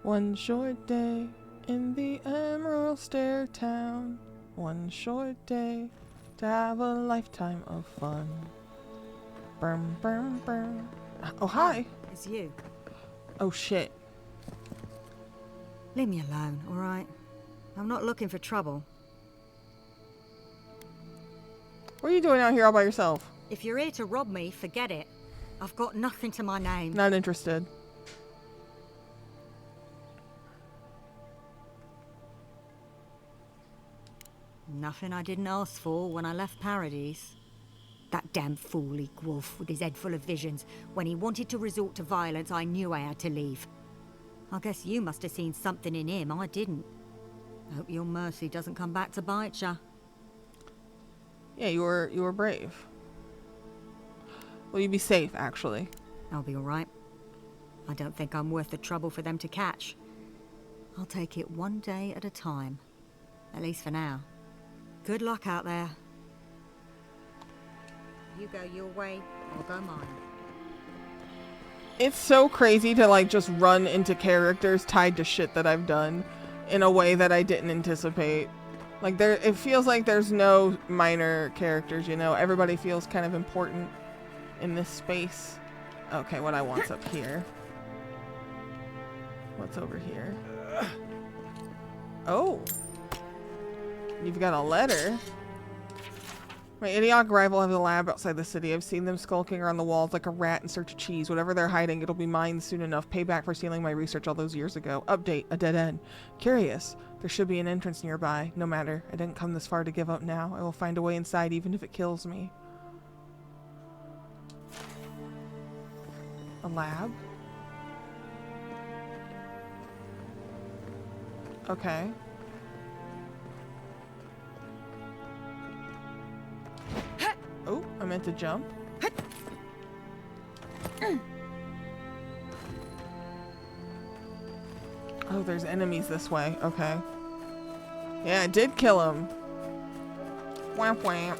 One short day in the Emerald Stair town. One short day to have a lifetime of fun. Burn, burn, burn. Oh, hi. It's you. Oh, shit. Leave me alone, alright? I'm not looking for trouble. What are you doing out here all by yourself? If you're here to rob me, forget it. I've got nothing to my name. Not interested. Nothing I didn't ask for when I left Paradise. That damn fool Wolf with his head full of visions. When he wanted to resort to violence, I knew I had to leave. I guess you must have seen something in him I didn't. Hope your mercy doesn't come back to bite ya. Yeah, you were brave. Will you be safe, actually? I'll be alright. I don't think I'm worth the trouble for them to catch. I'll take it one day at a time. At least for now. Good luck out there. You go your way, I'll go mine. It's so crazy to like just run into characters tied to shit that I've done in a way that I didn't anticipate. Like it feels like there's no minor characters, you know? Everybody feels kind of important in this space. Okay, what I want's up here. What's over here? Oh. You've got a letter. My idiotic rival have a lab outside the city. I've seen them skulking around the walls like a rat in search of cheese. Whatever they're hiding, it'll be mine soon enough. Payback for stealing my research all those years ago. Update, a dead end. Curious. There should be an entrance nearby. No matter. I didn't come this far to give up now. I will find a way inside even if it kills me. A lab? Okay. Oh, I meant to jump. Oh, there's enemies this way. Okay. Yeah, I did kill him. Wamp wamp.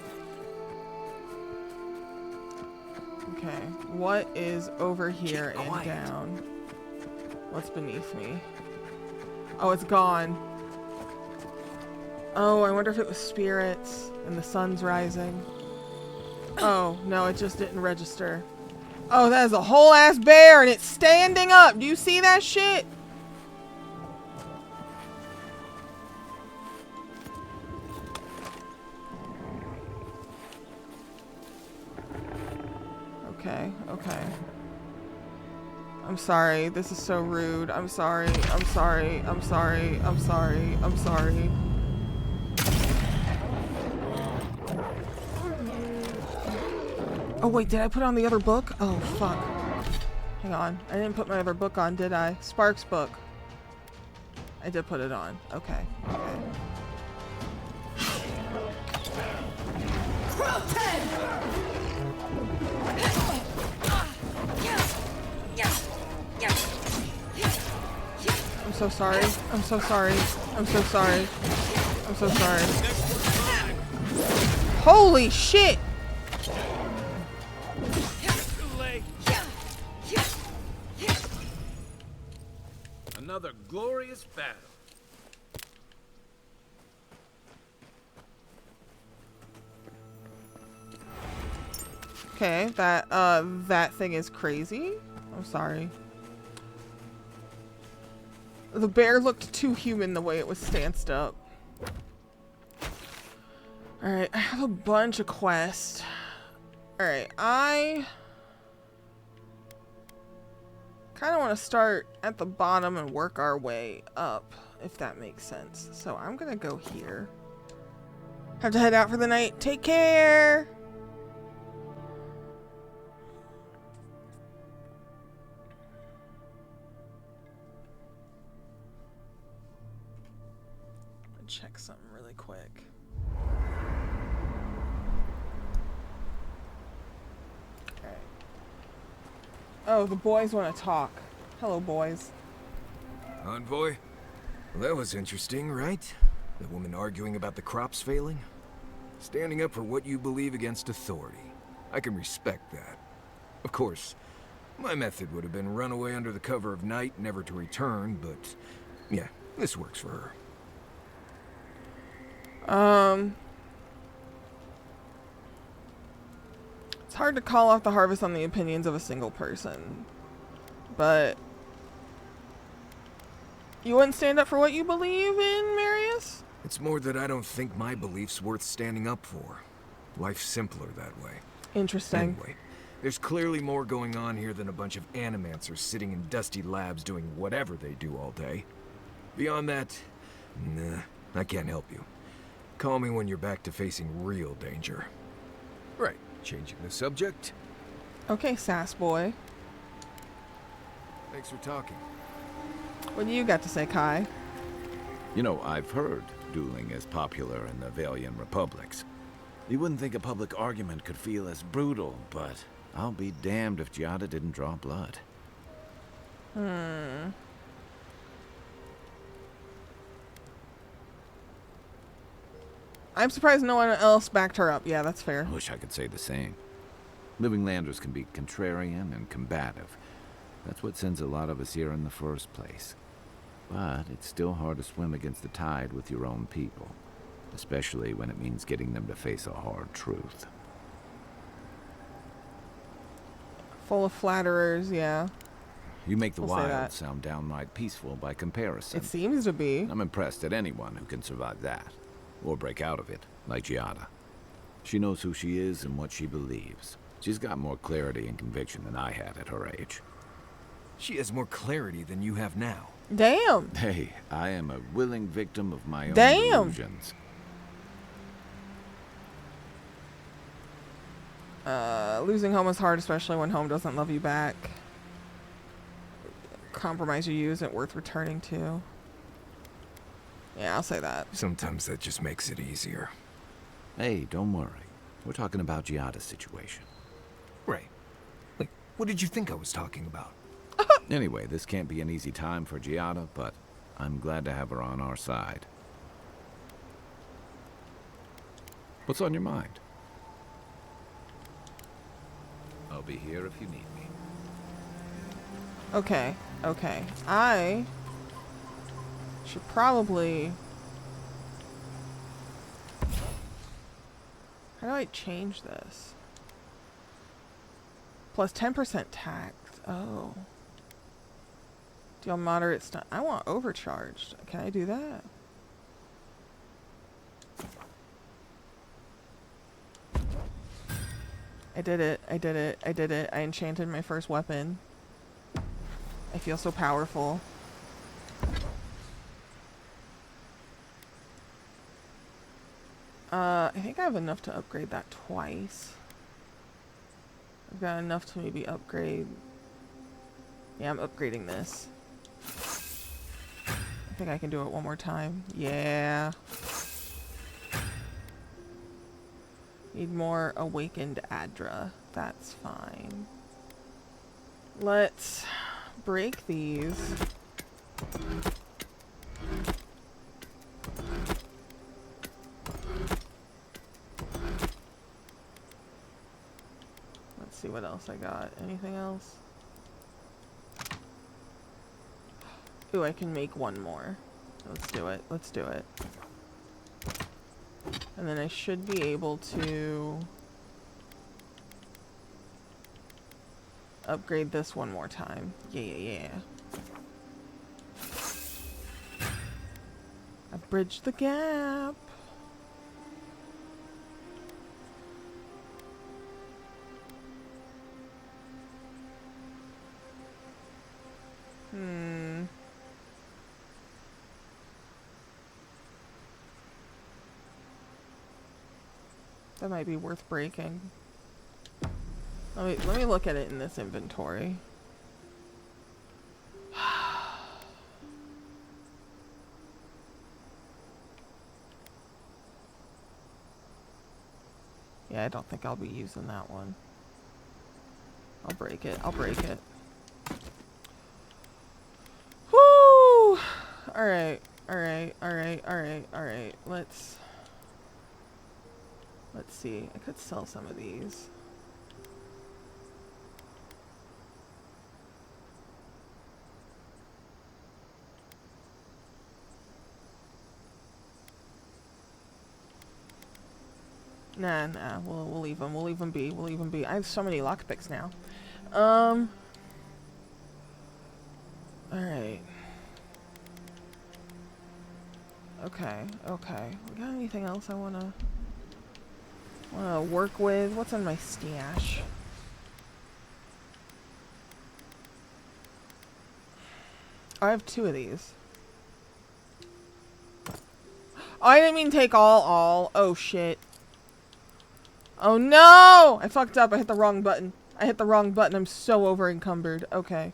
Okay, what is over here and down? What's beneath me? Oh, it's gone. Oh, I wonder if it was spirits and the sun's rising. Oh, no, it just didn't register. Oh, that is a whole ass bear and it's standing up. Do you see that shit? Okay, okay. I'm sorry. This is so rude. I'm sorry. I'm sorry. I'm sorry. I'm sorry. I'm sorry. Oh wait, did I put on the other book? Oh fuck. Hang on. I didn't put my other book on, did I? Spark's book. I did put it on. Okay. Okay. I'm so sorry. I'm so sorry. I'm so sorry. I'm so sorry. Holy shit! Another glorious battle. Okay, that thing is crazy. I'm sorry. The bear looked too human the way it was stanced up. Alright, I have a bunch of quests. Alright, I kind of want to start at the bottom and work our way up, if that makes sense. So I'm going to go here. Have to head out for the night. Take care! Check something really quick. Alright. Oh, the boys want to talk. Hello, boys. Envoy? Well, that was interesting, right? The woman arguing about the crops failing? Standing up for what you believe against authority. I can respect that. Of course, my method would have been run away under the cover of night, never to return, but yeah, this works for her. It's hard to call off the harvest on the opinions of a single person, but you wouldn't stand up for what you believe in, Marius? It's more that I don't think my belief's worth standing up for. Life's simpler that way. Interesting. Anyway, there's clearly more going on here than a bunch of animancers sitting in dusty labs doing whatever they do all day. Beyond that, nah, I can't help you. Call me when you're back to facing real danger. Right, changing the subject. Okay, sass boy. Thanks for talking. What do you got to say, Kai? You know, I've heard dueling is popular in the Valian republics. You wouldn't think a public argument could feel as brutal, but I'll be damned if Giada didn't draw blood. I'm surprised no one else backed her up. Yeah, that's fair. I wish I could say the same. Living Landers can be contrarian and combative. That's what sends a lot of us here in the first place. But it's still hard to swim against the tide with your own people, especially when it means getting them to face a hard truth. Full of flatterers, yeah. You make the We'll say that. wild sound downright peaceful by comparison. It seems to be. I'm impressed at anyone who can survive that, or break out of it, like Giada. She knows who she is and what she believes. She's got more clarity and conviction than I had at her age. She has more clarity than you have now. Damn. Hey, I am a willing victim of my own delusions. Losing home is hard, especially when home doesn't love you back. Compromise you use isn't worth returning to. Yeah, I'll say that. Sometimes that just makes it easier. Hey, don't worry. We're talking about Giada's situation. Right. Like, what did you think I was talking about? Anyway, this can't be an easy time for Giada, but I'm glad to have her on our side. What's on your mind? I'll be here if you need me. Okay, okay. I should probably... How do I change this? Plus 10% tax. Oh. Deal moderate stun. I want overcharged. Can I do that? I did it. I did it. I did it. I enchanted my first weapon. I feel so powerful. I think I have enough to upgrade that twice. I've got enough to maybe upgrade. Yeah, I'm upgrading this. I think I can do it one more time. Yeah. Need more awakened Adra. That's fine. Let's break these. Let's see what else I got. Anything else? Ooh, I can make one more. Let's do it. Let's do it. And then I should be able to upgrade this one more time. Yeah, yeah, yeah. I've bridged the gap. That might be worth breaking. Let me look at it in this inventory. Yeah, I don't think I'll be using that one. I'll break it. I'll break it. Whoo! Alright. Alright. Alright. Alright. Alright. Let's see. I could sell some of these. Nah, we'll leave them. We'll leave them be. We'll leave them be. I have so many lockpicks now. Alright. Okay, okay. We got anything else I wanna work with? What's in my stash? Oh, I have 2 of these. Oh, I didn't mean take all. Oh, shit. Oh, no! I fucked up. I hit the wrong button. I hit the wrong button. I'm so over encumbered. Okay.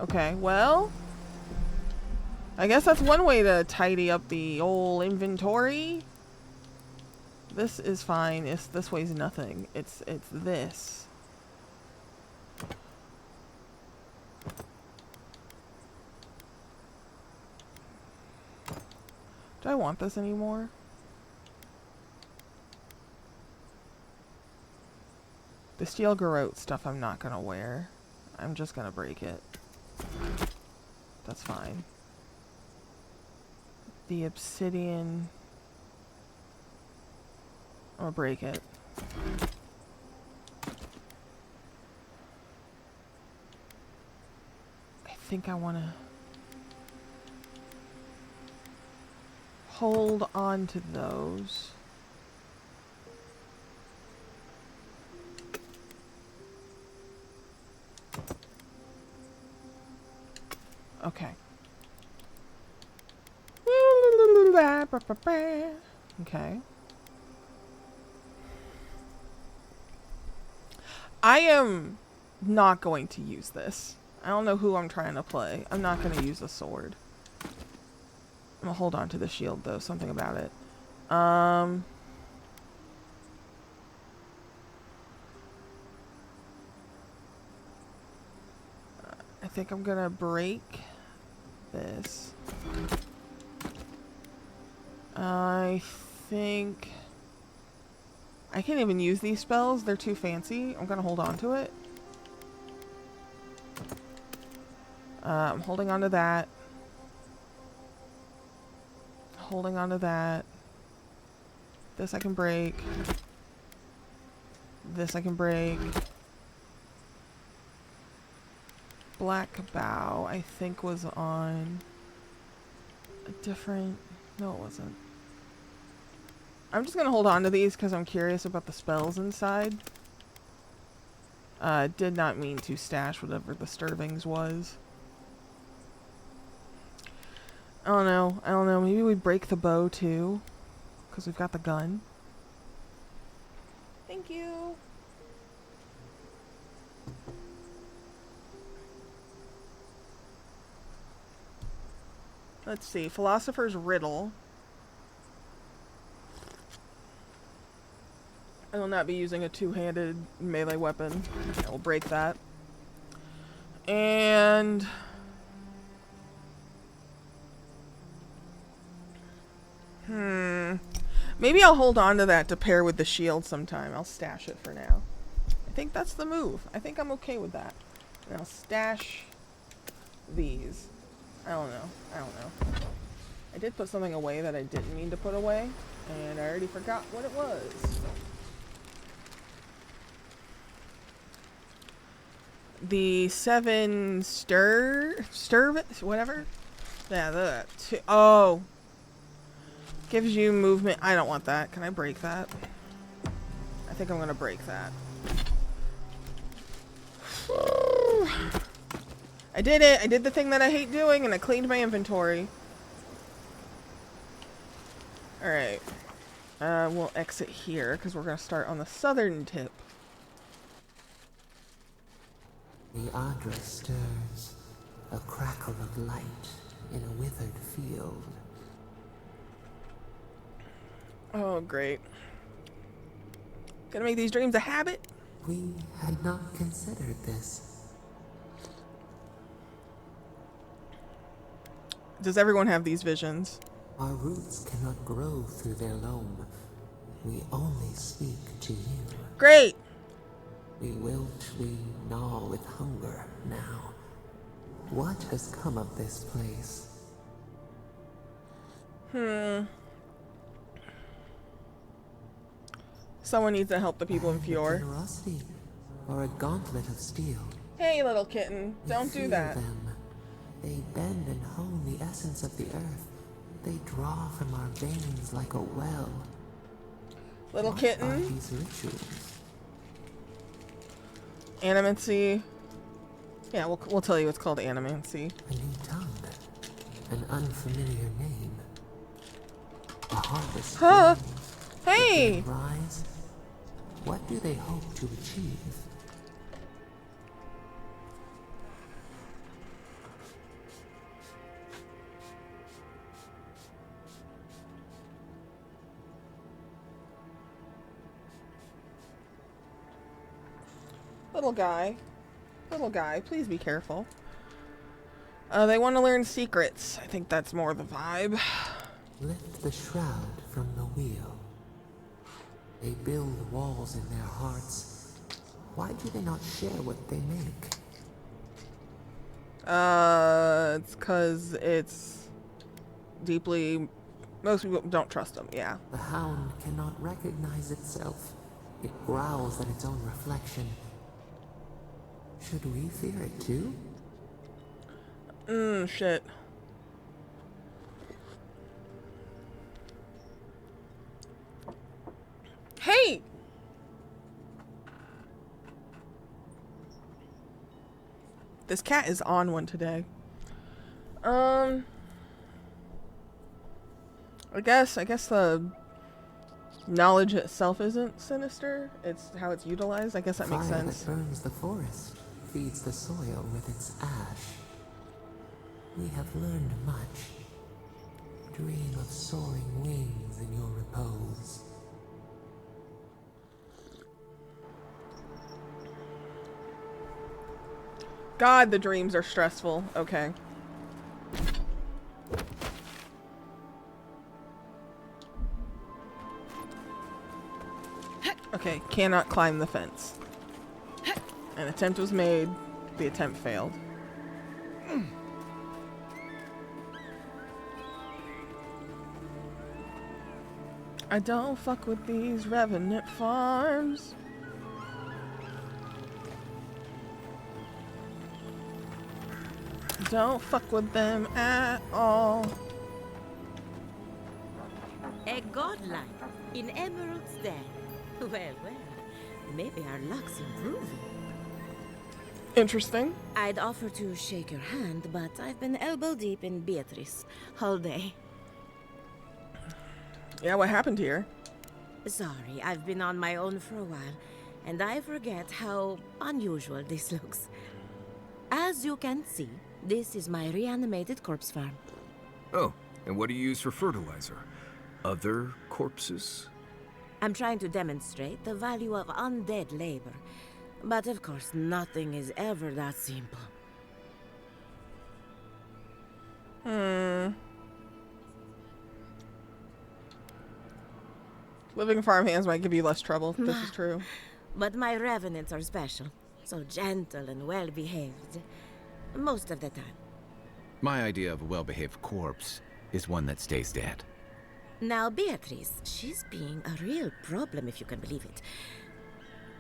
Okay, well... I guess that's one way to tidy up the old inventory. This is fine. This weighs nothing. It's this. Do I want this anymore? The steel garrote stuff I'm not gonna wear. I'm just gonna break it. That's fine. The obsidian... I'm gonna break it. I think I wanna hold on to those. Okay. Okay. I am not going to use this. I don't know who I'm trying to play. I'm not going to use a sword. I'm going to hold on to the shield, though. Something about it. I think I'm going to break this. I think I can't even use these spells. They're too fancy. I'm gonna hold on to it. I'm holding on to that. Holding on to that. This I can break. This I can break. Black Bow, I think, was on a different... No, it wasn't. I'm just going to hold on to these because I'm curious about the spells inside. Did not mean to stash whatever the Stirvings was. I don't know. I don't know. Maybe we break the bow too. Because we've got the gun. Thank you. Let's see. Philosopher's Riddle. I will not be using a two-handed melee weapon. I will break that. And... maybe I'll hold on to that to pair with the shield sometime. I'll stash it for now. I think that's the move. I think I'm okay with that. And I'll stash these. I don't know. I don't know. I did put something away that I didn't mean to put away. And I already forgot what it was. The 7 stir whatever. Yeah, oh. Gives you movement. I don't want that. Can I break that? I think I'm gonna break that. I did it. I did the thing that I hate doing, and I cleaned my inventory. Alright. We'll exit here, because we're gonna start on the southern tip. The Adra stirs, a crackle of light in a withered field. Oh, great. Gonna make these dreams a habit? We had not considered this. Does everyone have these visions? Our roots cannot grow through their loam. We only speak to you. Great! We wilt, we gnaw with hunger now. What has come of this place? Someone needs to help the people in Fjord. Generosity, or a gauntlet of steel. Hey, little kitten, don't do that. Them. They bend and hone the essence of the earth. They draw from our veins like a well. Little What kitten. are these rituals? Animancy. Yeah, we'll tell you it's called animancy. A new tongue. An unfamiliar name. A harvest. Huh? Begins. Hey! If they rise, what do they hope to achieve? Little guy, please be careful. They want to learn secrets. I think that's more the vibe. Lift the shroud from the wheel. They build walls in their hearts. Why do they not share what they make? It's 'cause it's deeply... Most people don't trust them, yeah. The hound cannot recognize itself. It growls at its own reflection. Should we fear it too? Shit. Hey! This cat is on one today. I guess the knowledge itself isn't sinister. It's how it's utilized. I guess that makes sense. Fire that burns the forest feeds the soil with its ash. We have learned much. Dream of soaring wings in your repose. God, the dreams are stressful. Okay. Okay, cannot climb the fence. An attempt was made. The attempt failed. I don't fuck with these revenant farms. Don't fuck with them at all. A godlike in Emerald's Den. Well, well, maybe our luck's improving. Interesting. I'd offer to shake your hand, but I've been elbow deep in Beatrice all day. Yeah, what happened here? Sorry, I've been on my own for a while, and I forget how unusual this looks. As you can see, this is my reanimated corpse farm. Oh, and what do you use for fertilizer? Other corpses? I'm trying to demonstrate the value of undead labor. But of course, nothing is ever that simple. Living farmhands might give you less trouble. This is true. But my revenants are special. So gentle and well-behaved. Most of the time. My idea of a well-behaved corpse is one that stays dead. Now, Beatrice, she's being a real problem, if you can believe it.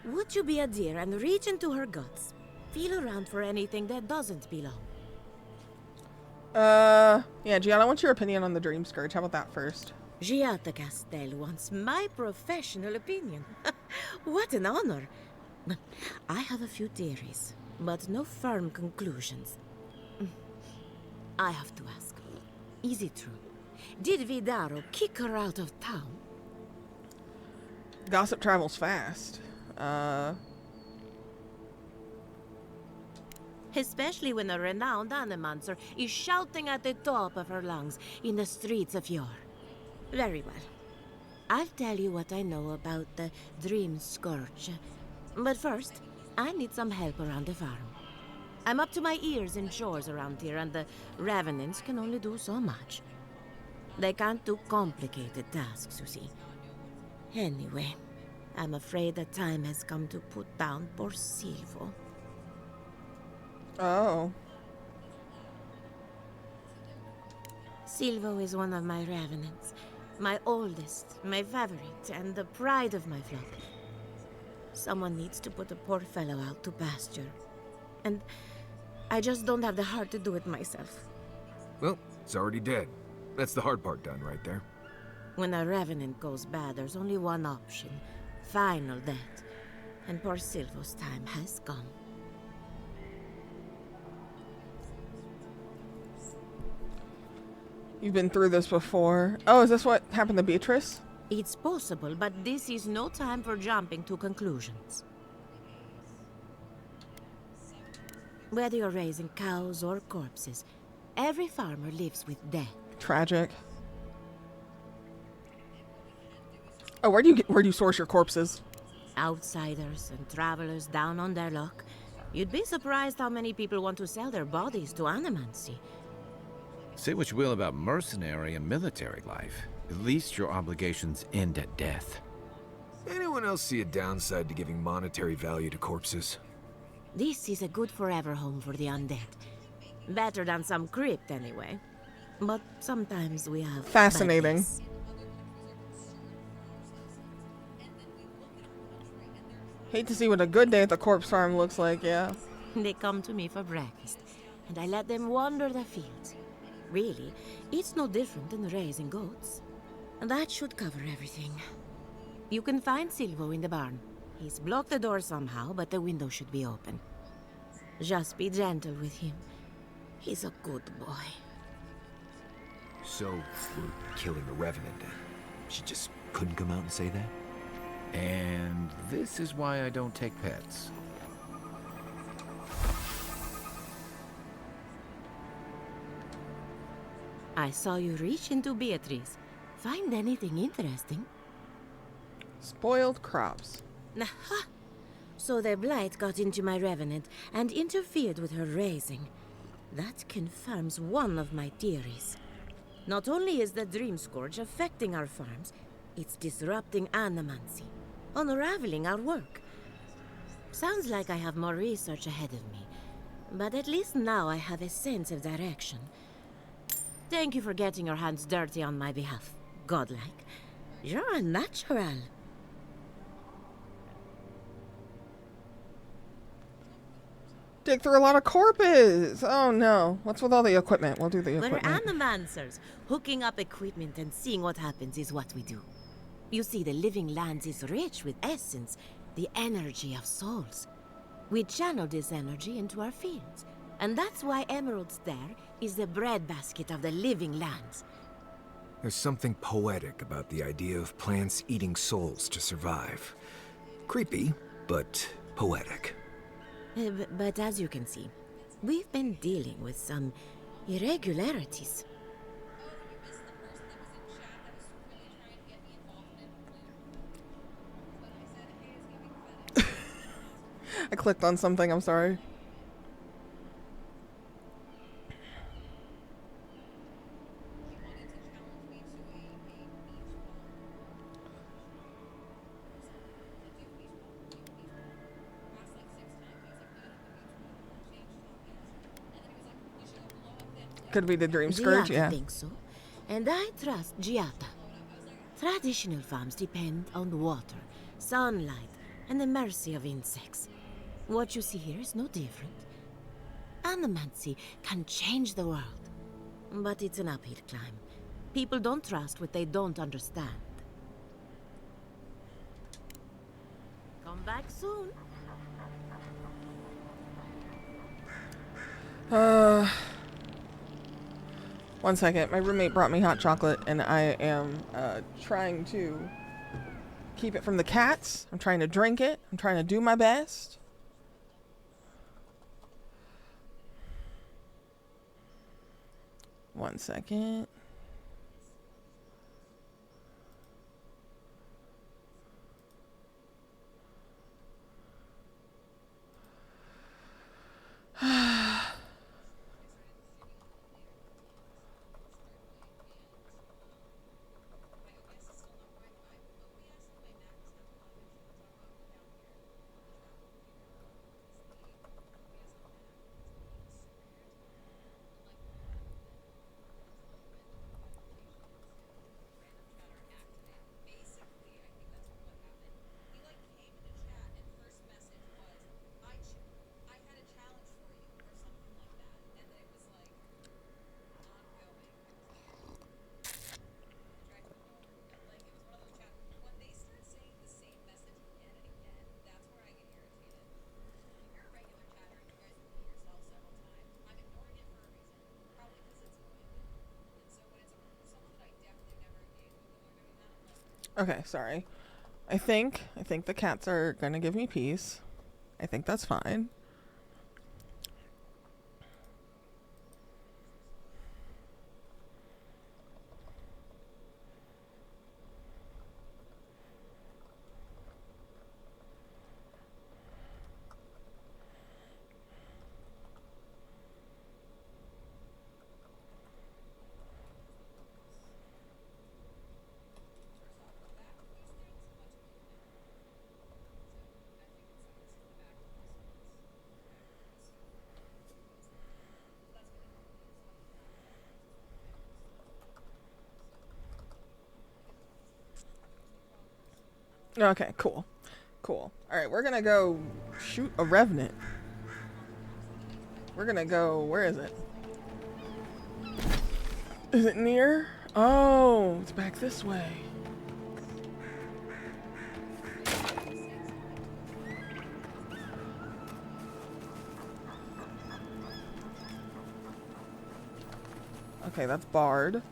Would you be a dear and reach into her guts? Feel around for anything that doesn't belong. Yeah, Gian, I want your opinion on the Dream Scourge. How about that first? Giatta Castel wants my professional opinion. What an honor. I have a few theories, but no firm conclusions. I have to ask, is it true? Did Vidaro kick her out of town? Gossip travels fast. Especially when a renowned animancer is shouting at the top of her lungs in the streets of yore. Very well. I'll tell you what I know about the Dream Scourge. But first, I need some help around the farm. I'm up to my ears in chores around here, and the Revenants can only do so much. They can't do complicated tasks, you see. Anyway, I'm afraid the time has come to put down poor Silvo. Oh. Silvo is one of my revenants. My oldest, my favorite, and the pride of my flock. Someone needs to put a poor fellow out to pasture. And I just don't have the heart to do it myself. Well, it's already dead. That's the hard part done right there. When a revenant goes bad, there's only one option. Final death. And poor Silvo's time has come. You've been through this before. Oh, is this what happened to Beatrice? It's possible, but this is no time for jumping to conclusions. Whether you're raising cows or corpses, every farmer lives with death. Tragic. Oh, where do you source your corpses? Outsiders and travelers down on their luck. You'd be surprised how many people want to sell their bodies to animancy. Say what you will about mercenary and military life. At least your obligations end at death. Anyone else see a downside to giving monetary value to corpses? This is a good forever home for the undead. Better than some crypt, anyway. But sometimes we have... Fascinating. Hate to see what a good day at the corpse farm looks like, yeah. They come to me for breakfast, and I let them wander the fields. Really, it's no different than raising goats. And that should cover everything. You can find Silvo in the barn. He's blocked the door somehow, but the window should be open. Just be gentle with him. He's a good boy. So, we're killing a revenant then? She just couldn't come out and say that? And this is why I don't take pets. I saw you reach into Beatrice. Find anything interesting? Spoiled crops. Aha! So the blight got into my revenant and interfered with her raising. That confirms one of my theories. Not only is the Dream Scourge affecting our farms, it's disrupting animancy. unraveling our work. Sounds like I have more research ahead of me, but at least now I have a sense of direction. Thank you for getting your hands dirty on my behalf, godlike. You're a natural. Dig through a lot of corpses. Oh no. What's with all the equipment? We'll do the We're equipment. animancers. Hooking up equipment and seeing what happens is what we do. You see, the living lands is rich with essence, the energy of souls. We channel this energy into our fields. And that's why Emerald Stair is the breadbasket of the living lands. There's something poetic about the idea of plants eating souls to survive. Creepy, but poetic. But as you can see, we've been dealing with some irregularities. I clicked on something, I'm sorry. Could be the Dream Scourge, Giata yeah. thinks so, and I trust Giata. Traditional farms depend on water, sunlight, and the mercy of insects. What you see here is no different. Animancy can change the world, but it's an uphill climb. People don't trust what they don't understand. Come back soon. One second. My roommate brought me hot chocolate, and I am trying to keep it from the cats. I'm trying to drink it. I'm trying to do my best. One second. Okay, sorry. I think the cats are gonna give me peace. I think that's fine. Okay, cool. Cool. Alright, we're gonna go shoot a revenant. We're gonna go... Where is it? Is it near? Oh, it's back this way. Okay, that's barred.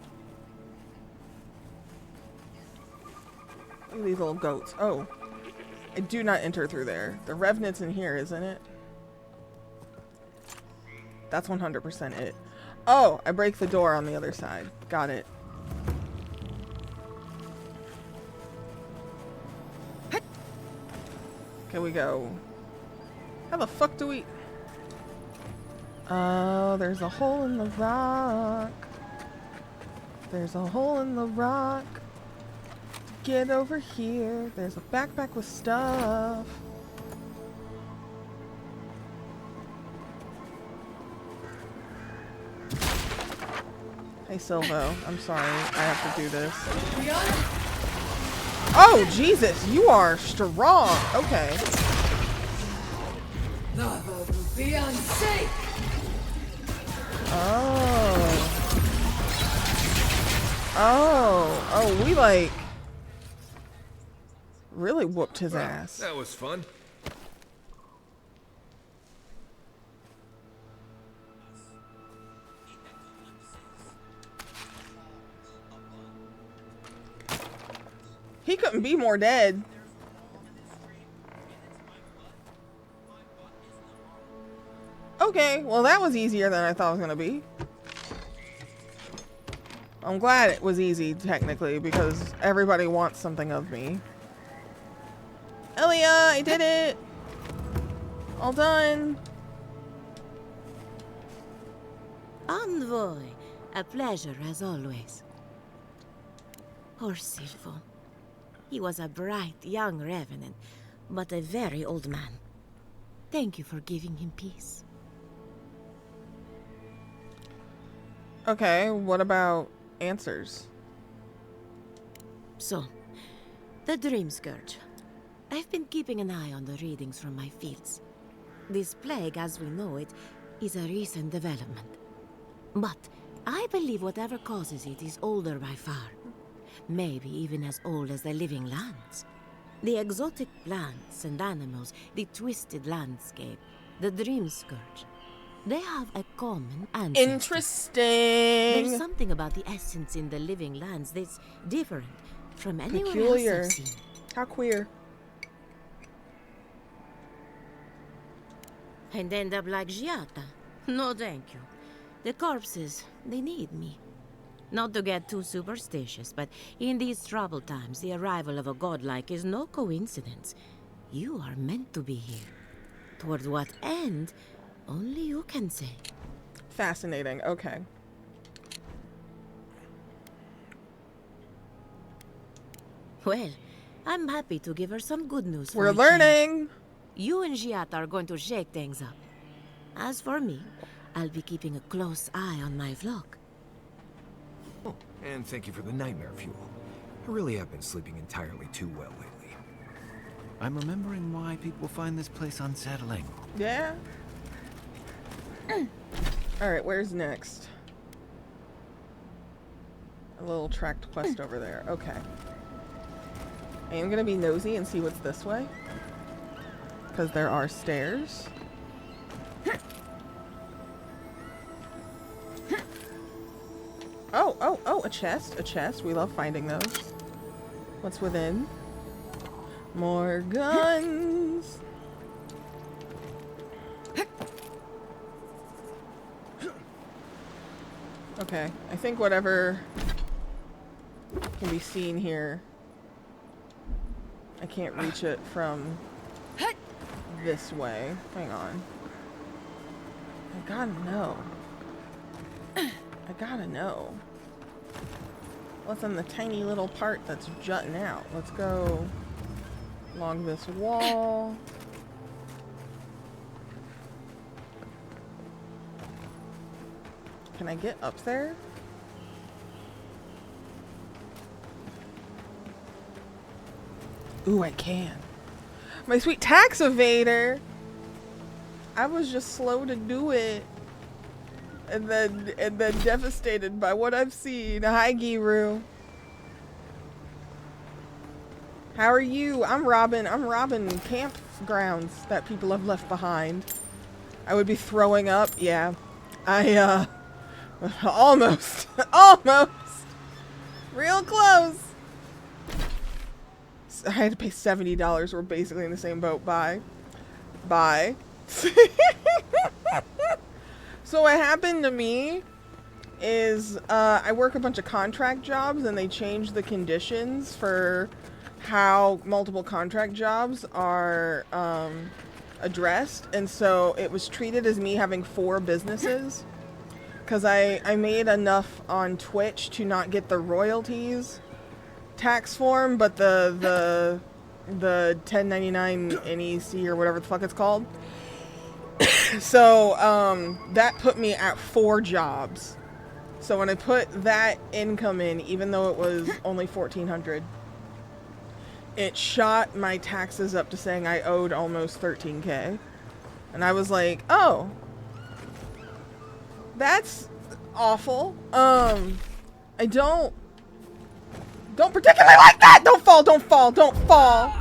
Look at these little goats. Oh. I do not enter through there. The revenant's in here, isn't it? That's 100% it. Oh, I break the door on the other side. Got it. Okay, we go. How the fuck do we... Oh, there's a hole in the rock. There's a hole in the rock. Get over here. There's a backpack with stuff. Hey, Silvo. I'm sorry. I have to do this. Oh, Jesus. You are strong. Okay. Oh. Oh, we like really whooped his ass. That was fun. He couldn't be more dead. Okay, well that was easier than I thought it was gonna be. I'm glad it was easy, technically, because everybody wants something of me. Elia, I did it! All done. Envoy, a pleasure as always. Poor Silvo. He was a bright young revenant, but a very old man. Thank you for giving him peace. Okay, what about answers? So, the Dream Scourge. I've been keeping an eye on the readings from my fields. This plague, as we know it, is a recent development. But I believe whatever causes it is older by far. Maybe even as old as the living lands. The exotic plants and animals, the twisted landscape, the Dream Scourge. They have a common ancestor. Interesting. There's something about the essence in the living lands that's different from anywhere Peculiar. else I've seen. How queer. And end up like Giata. No thank you. The corpses, they need me. Not to get too superstitious, but in these troubled times, the arrival of a godlike is no coincidence. You are meant to be here. Toward what end, only you can say. Fascinating. Okay. Well, I'm happy to give her some good news for We're a learning. change. You and Giata are going to shake things up. As for me, I'll be keeping a close eye on my flock. Oh, and thank you for the nightmare fuel. I really have been sleeping entirely too well lately. I'm remembering why people find this place unsettling. Yeah. Alright, where's next? A little tracked quest over there. Okay. I am gonna be nosy and see what's this way. Because there are stairs. Oh, a chest. A chest. We love finding those. What's within? More guns. Okay, I think whatever can be seen here, I can't reach it from this way. Hang on. I gotta know. I gotta know. What's in the tiny little part that's jutting out? Let's go along this wall. Can I get up there? Ooh, I can. My sweet tax evader! I was just slow to do it. And then devastated by what I've seen. Hi, Giru. How are you? I'm robbing campgrounds that people have left behind. I would be throwing up. Yeah. I, almost. Almost. Real close. I had to pay $70. We're basically in the same boat. Bye. Bye. So what happened to me is I work a bunch of contract jobs and they changed the conditions for how multiple contract jobs are addressed. And so it was treated as me having 4 businesses because I made enough on Twitch to not get the royalties tax form, but the 1099 NEC or whatever the fuck it's called. So that put me at 4 jobs. So when I put that income in, even though it was only $1,400, it shot my taxes up to saying I owed almost $13K. And I was like, oh, that's awful. I don't particularly like that. Don't fall, don't fall, don't fall.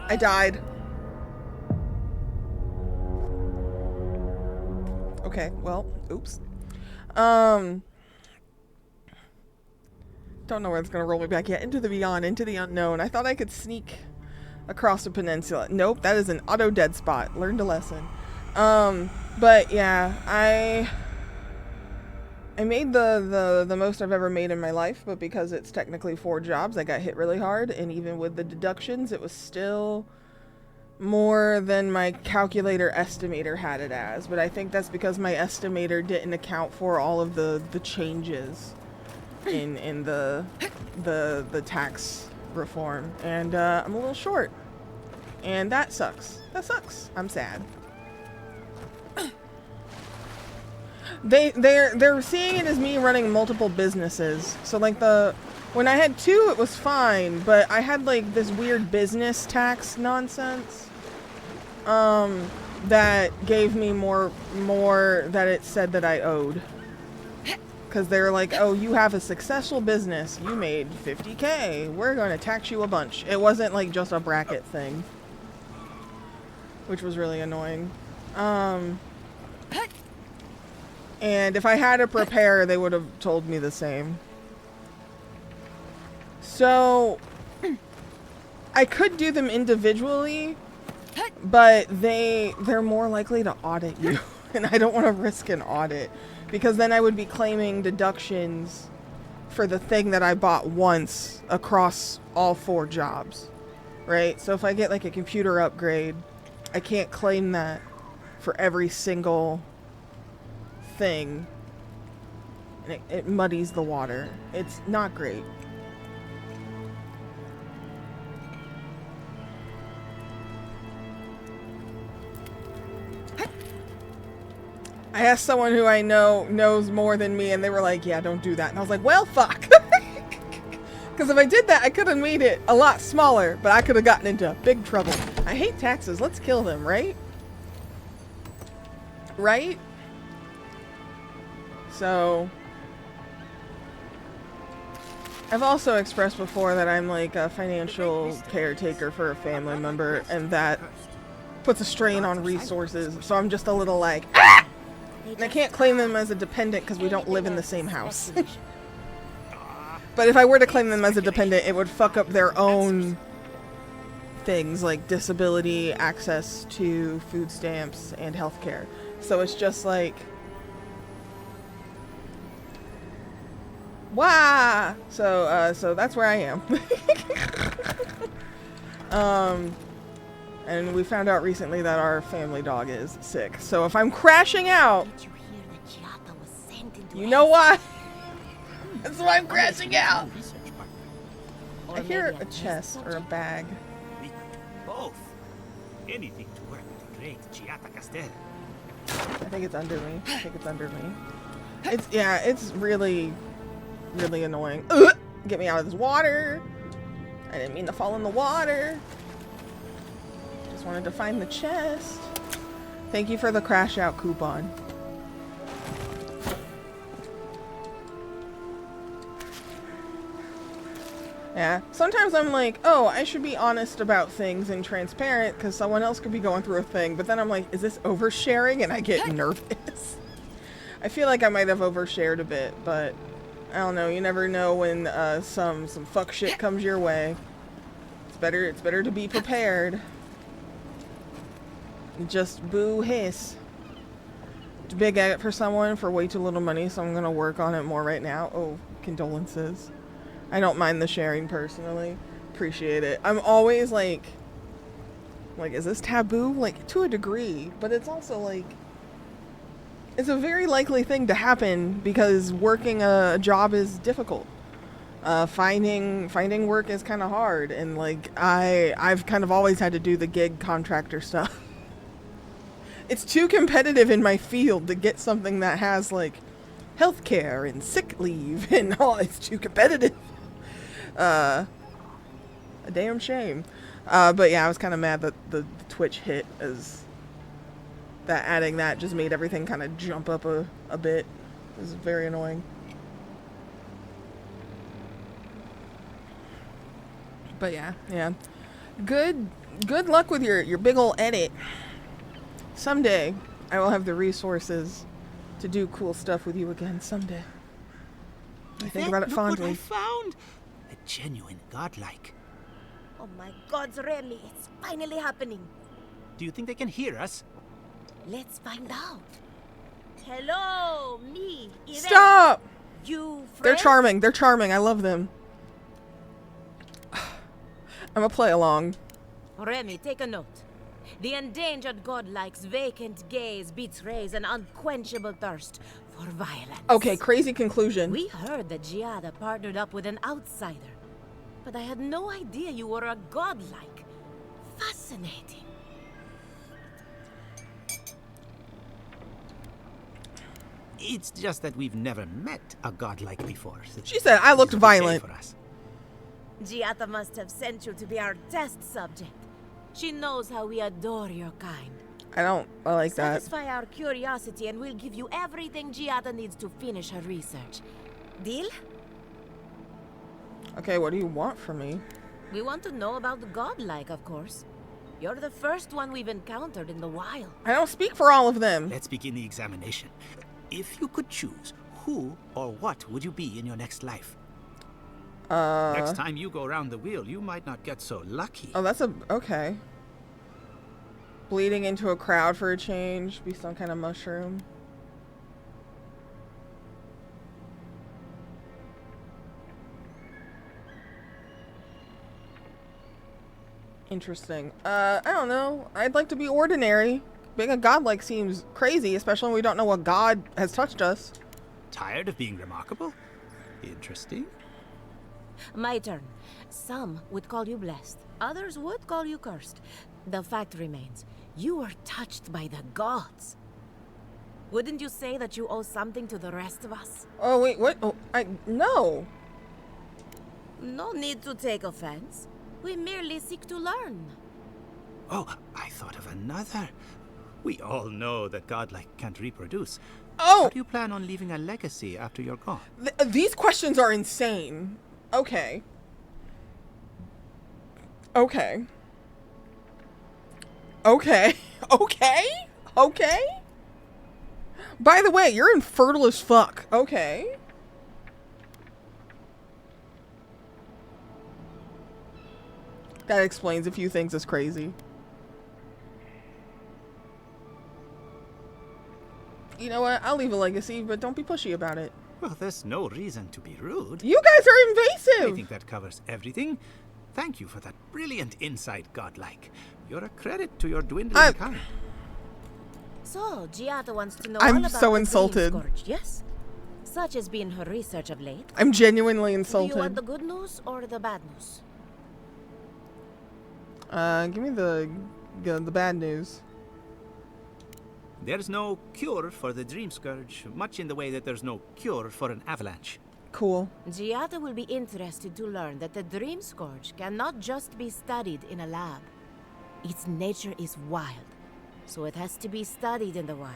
I died. Okay, well, oops. Don't know where it's gonna roll me back yet. Into the beyond, into the unknown. I thought I could sneak across the peninsula. Nope, that is an auto dead spot. Learned a lesson. But yeah, I made the most I've ever made in my life, but because it's technically 4 jobs, I got hit really hard, and even with the deductions, it was still more than my calculator estimator had it as. But I think that's because my estimator didn't account for all of the changes in the tax reform, and I'm a little short, and that sucks. That sucks. I'm sad. They're seeing it as me running multiple businesses. So like when I had 2, it was fine, but I had like this weird business tax nonsense that gave me more that it said that I owed. Because they're like, oh, you have a successful business. You made $50K. We're going to tax you a bunch. It wasn't like just a bracket thing, which was really annoying. And if I had to prepare, they would have told me the same. So I could do them individually, but they're more likely to audit you. And I don't want to risk an audit, because then I would be claiming deductions for the thing that I bought once across all 4 jobs, right? So if I get like a computer upgrade, I can't claim that for every single thing, and it muddies the water. It's not great. I asked someone who I know knows more than me, and they were like, yeah, don't do that. And I was like, well, fuck. Because if I did that, I could have made it a lot smaller, but I could have gotten into big trouble. I hate taxes. Let's kill them, right? Right? So I've also expressed before that I'm like a financial caretaker for a family member, and that puts a strain on resources. So I'm just a little like, ah! And I can't claim them as a dependent because we don't live in the same house. But if I were to claim them as a dependent, it would fuck up their own things like disability, access to food stamps, and healthcare. So it's just like, wah! So that's where I am. And we found out recently that our family dog is sick. So if I'm crashing out, you know why? That's why I'm crashing out. I hear a chest or a bag. Both. Anything to work with the great Giata Castel. I think it's under me. It's really, really annoying. Get me out of this water. I didn't mean to fall in the water. Just wanted to find the chest. Thank you for the crash out coupon. Yeah, sometimes I'm like, oh, I should be honest about things and transparent because someone else could be going through a thing. But then I'm like, is this oversharing? And I get nervous. I feel like I might have overshared a bit, but I don't know. You never know when some fuck shit comes your way. It's better to be prepared. Just boo hiss. It's a big edit for someone for way too little money, so I'm gonna work on it more right now. Oh, condolences. I don't mind the sharing personally. Appreciate it. I'm always like, is this taboo? Like, to a degree, but it's also like, it's a very likely thing to happen because working a job is difficult. Finding work is kind of hard, and like I've kind of always had to do the gig contractor stuff. It's too competitive in my field to get something that has like healthcare and sick leave and all. It's too competitive. A damn shame. But yeah, I was kind of mad that the Twitch hit, as that adding that just made everything kind of jump up a bit. It was very annoying. But yeah. Good luck with your big ol' edit. Someday I will have the resources to do cool stuff with you again. Someday. I think about it fondly. Look what I found! A genuine godlike. Oh my God, Remy, it's finally happening. Do you think they can hear us? Let's find out. Hello, me, Irene. Stop! You friend? They're charming. I love them. I'm gonna play along. Remy, take a note. The endangered godlike's vacant gaze betrays an unquenchable thirst for violence. Okay, crazy conclusion. We heard that Giada partnered up with an outsider, but I had no idea you were a godlike. Fascinating. It's just that we've never met a godlike before. So she said I looked violent. For us. Giada must have sent you to be our test subject. She knows how we adore your kind. I like that. Satisfy our curiosity and we'll give you everything Giada needs to finish her research. Deal? Okay, what do you want from me? We want to know about the godlike, of course. You're the first one we've encountered in the wild. I don't speak for all of them. Let's begin the examination. If you could choose, who or what would you be in your next life? Next time you go around the wheel, you might not get so lucky. Oh, that's okay. Bleeding into a crowd for a change. Be some kind of mushroom. Interesting. I don't know. I'd like to be ordinary. Being a godlike seems crazy, especially when we don't know what god has touched us. Tired of being remarkable? Interesting. My turn. Some would call you blessed. Others would call you cursed. The fact remains, you were touched by the gods. Wouldn't you say that you owe something to the rest of us? Oh, wait, what? Oh, no. No need to take offense. We merely seek to learn. Oh, I thought of another. We all know that godlike can't reproduce. Oh! How do you plan on leaving a legacy after you're gone? These questions are insane. Okay. Okay. Okay. Okay? Okay? By the way, you're infertile as fuck. Okay. That explains a few things as crazy. You know what? I'll leave a legacy, but don't be pushy about it. Well, there's no reason to be rude. You guys are invasive! I think that covers everything. Thank you for that brilliant insight, godlike. You're a credit to your dwindling kind. So, Giada wants to know I'm all about so the insulted. Dream Scourge, yes? Such has been her research of late. I'm genuinely insulted. Do you want the good news or the bad news? Give me the bad news. There's no cure for the Dream Scourge, much in the way that there's no cure for an avalanche. Cool. Giada will be interested to learn that the Dream Scourge cannot just be studied in a lab. Its nature is wild, so it has to be studied in the wild.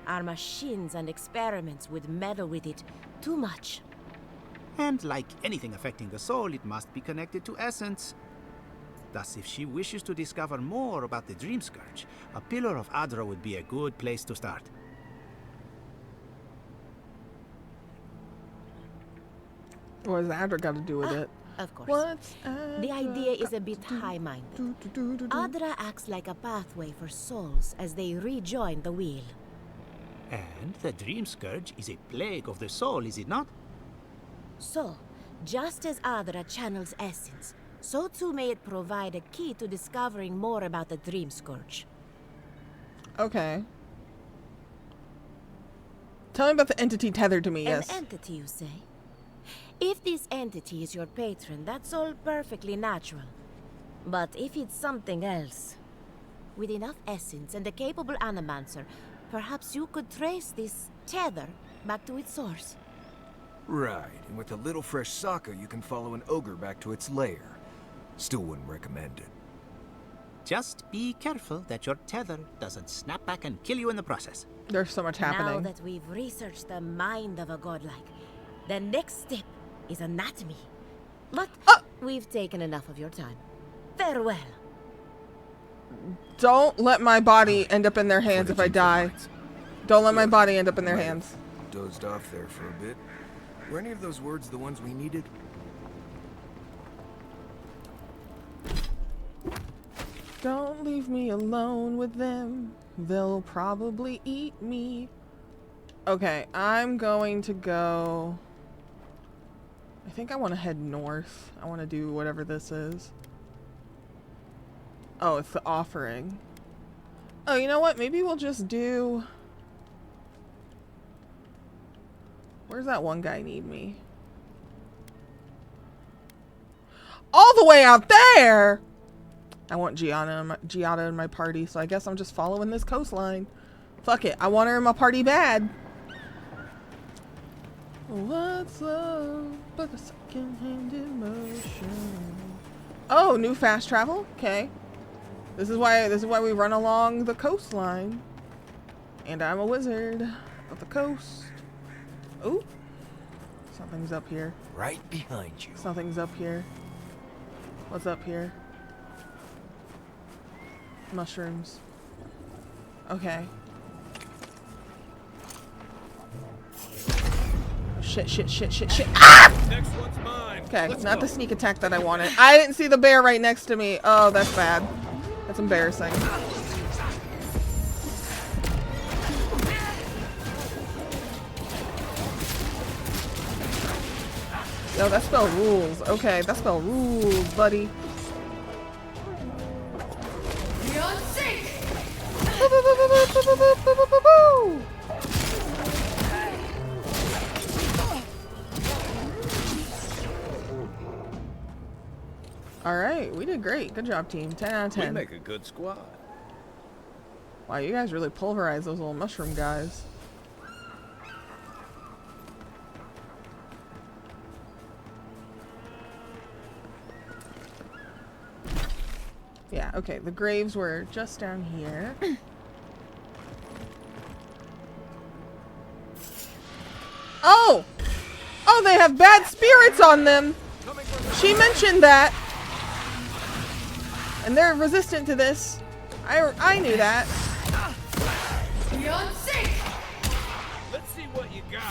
Our machines and experiments would meddle with it too much. And like anything affecting the soul, it must be connected to essence. Thus, if she wishes to discover more about the Dream Scourge, a Pillar of Adra would be a good place to start. What has Adra got to do with it? Of course. What's the idea is a bit high-minded. Adra acts like a pathway for souls as they rejoin the wheel. And the Dream Scourge is a plague of the soul, is it not? So, just as Adra channels essence, so too may it provide a key to discovering more about the Dream Scourge. Okay. Tell me about the entity tethered to me, yes. An entity, you say? If this entity is your patron, that's all perfectly natural. But if it's something else, with enough essence and a capable animancer, perhaps you could trace this tether back to its source. Right, and with a little fresh sake, you can follow an ogre back to its lair. Still wouldn't recommend it. Just be careful that your tether doesn't snap back and kill you in the process. There's so much happening. Now that we've researched the mind of a godlike, the next step is anatomy. But we've taken enough of your time. Farewell. Don't let my body end up in their hands if I die. Don't let my body end up in their hands. Dozed off there for a bit. Were any of those words the ones we needed? Don't leave me alone with them. They'll probably eat me. Okay, I'm going to go... I think I want to head north. I want to do whatever this is. Oh, it's the offering. Oh, you know what? Maybe we'll just do... Where's that one guy need me? All the way out there! I want Giada in my party, so I guess I'm just following this coastline. Fuck it. I want her in my party bad. What's love but a second-hand emotion? Oh, new fast travel? Okay. This is why we run along the coastline. And I'm a wizard of the coast. Ooh. Something's up here. Right behind you. Something's up here. What's up here? Mushrooms. Okay. Shit, shit, shit, shit, shit. Ah! Next one's mine. Okay, not the sneak attack that I wanted. I didn't see the bear right next to me. Oh, that's bad. That's embarrassing. Yo, that spell rules. Okay, that spell rules, buddy. Alright, we did great. Good job, team. 10 out of 10. We make a good squad. Wow, you guys really pulverized those little mushroom guys. Yeah, okay. The graves were just down here. Oh! Oh, they have bad spirits on them! She mentioned that! And they're resistant to this. I knew that. Let's see what you got.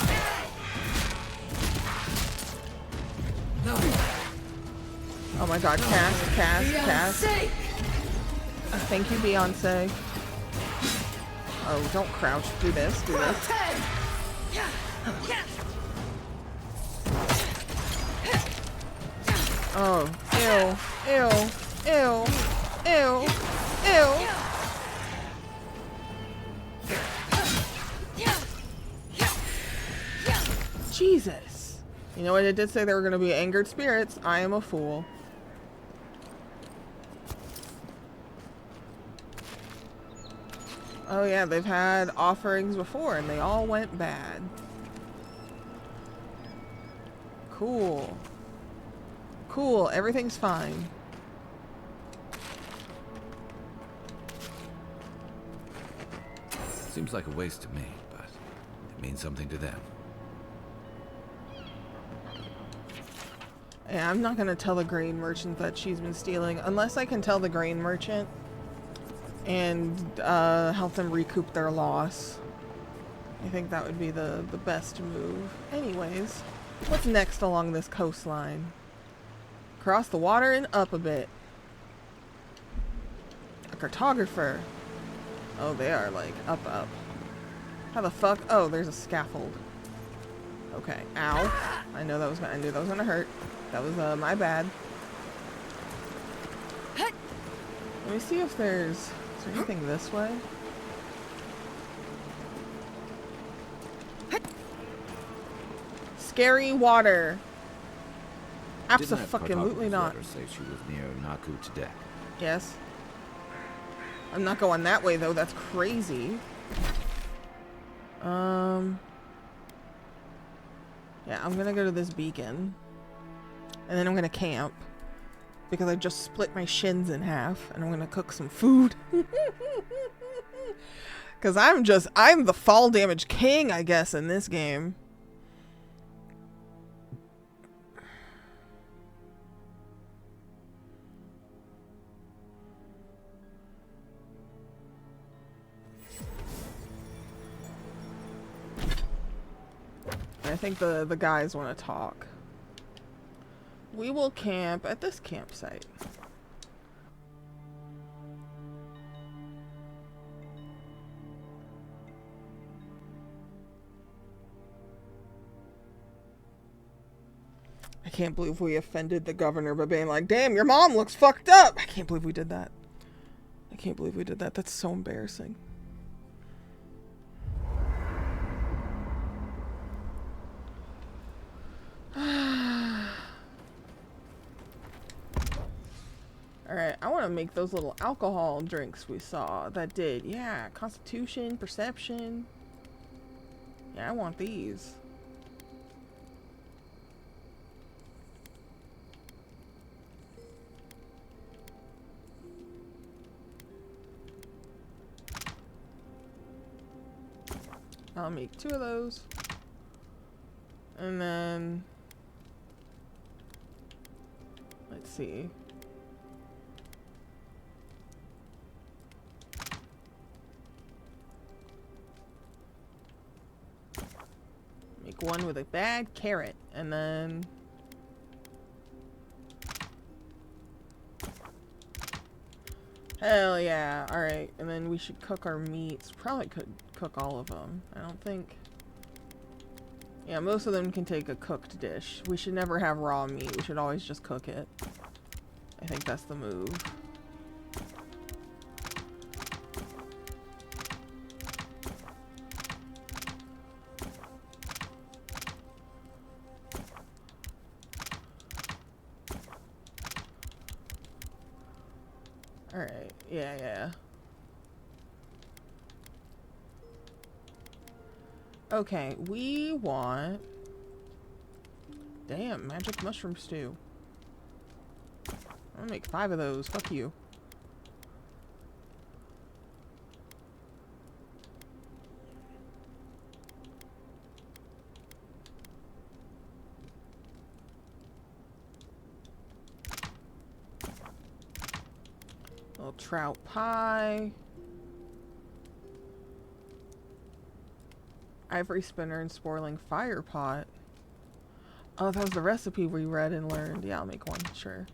Oh my god, cast. Thank you, Beyonce. Oh, don't crouch. Do this, do this. Oh, ew, ew, ew, ew, ew. Jesus. You know what? It did say there were going to be angered spirits. I am a fool. Oh yeah, they've had offerings before and they all went bad. Cool. Cool, everything's fine. Seems like a waste to me, but it means something to them. Yeah, I'm not gonna tell the grain merchant that she's been stealing unless I can tell the grain merchant and help them recoup their loss. I think that would be the best move. Anyways, what's next along this coastline? Cross the water and up a bit. A cartographer. Oh, they are like up. How the fuck? Oh, there's a scaffold. Okay. Ow. I knew that was gonna hurt. That was my bad. Let me see if there's... Is there anything this way? Scary water. Abso-fucking-lutely not. Say she was near Naku today. Yes. I'm not going that way though. That's crazy. Yeah, I'm gonna go to this beacon. And then I'm gonna camp. Because I just split my shins in half. And I'm gonna cook some food. Because I'm the fall damage king, I guess, in this game. I think the guys want to talk. We will camp at this campsite. I can't believe we offended the governor by being like, damn, your mom looks fucked up. I can't believe we did that. I can't believe we did that. That's so embarrassing. Alright, I want to make those little alcohol drinks we saw that did. Yeah, Constitution, Perception. Yeah, I want these. I'll make 2 of those. And then... let's see. Make one with a bad carrot, and then... hell yeah, alright. And then we should cook our meats. Probably could cook all of them. I don't think... yeah, most of them can take a cooked dish. We should never have raw meat. We should always just cook it. I think that's the move. Alright, yeah. Okay, we want... damn, magic mushroom stew. I'm gonna make 5 of those, fuck you. Little trout pie. Ivory spinner and spoiling fire pot. Oh, that was the recipe we read and learned. Yeah, I'll make one, sure.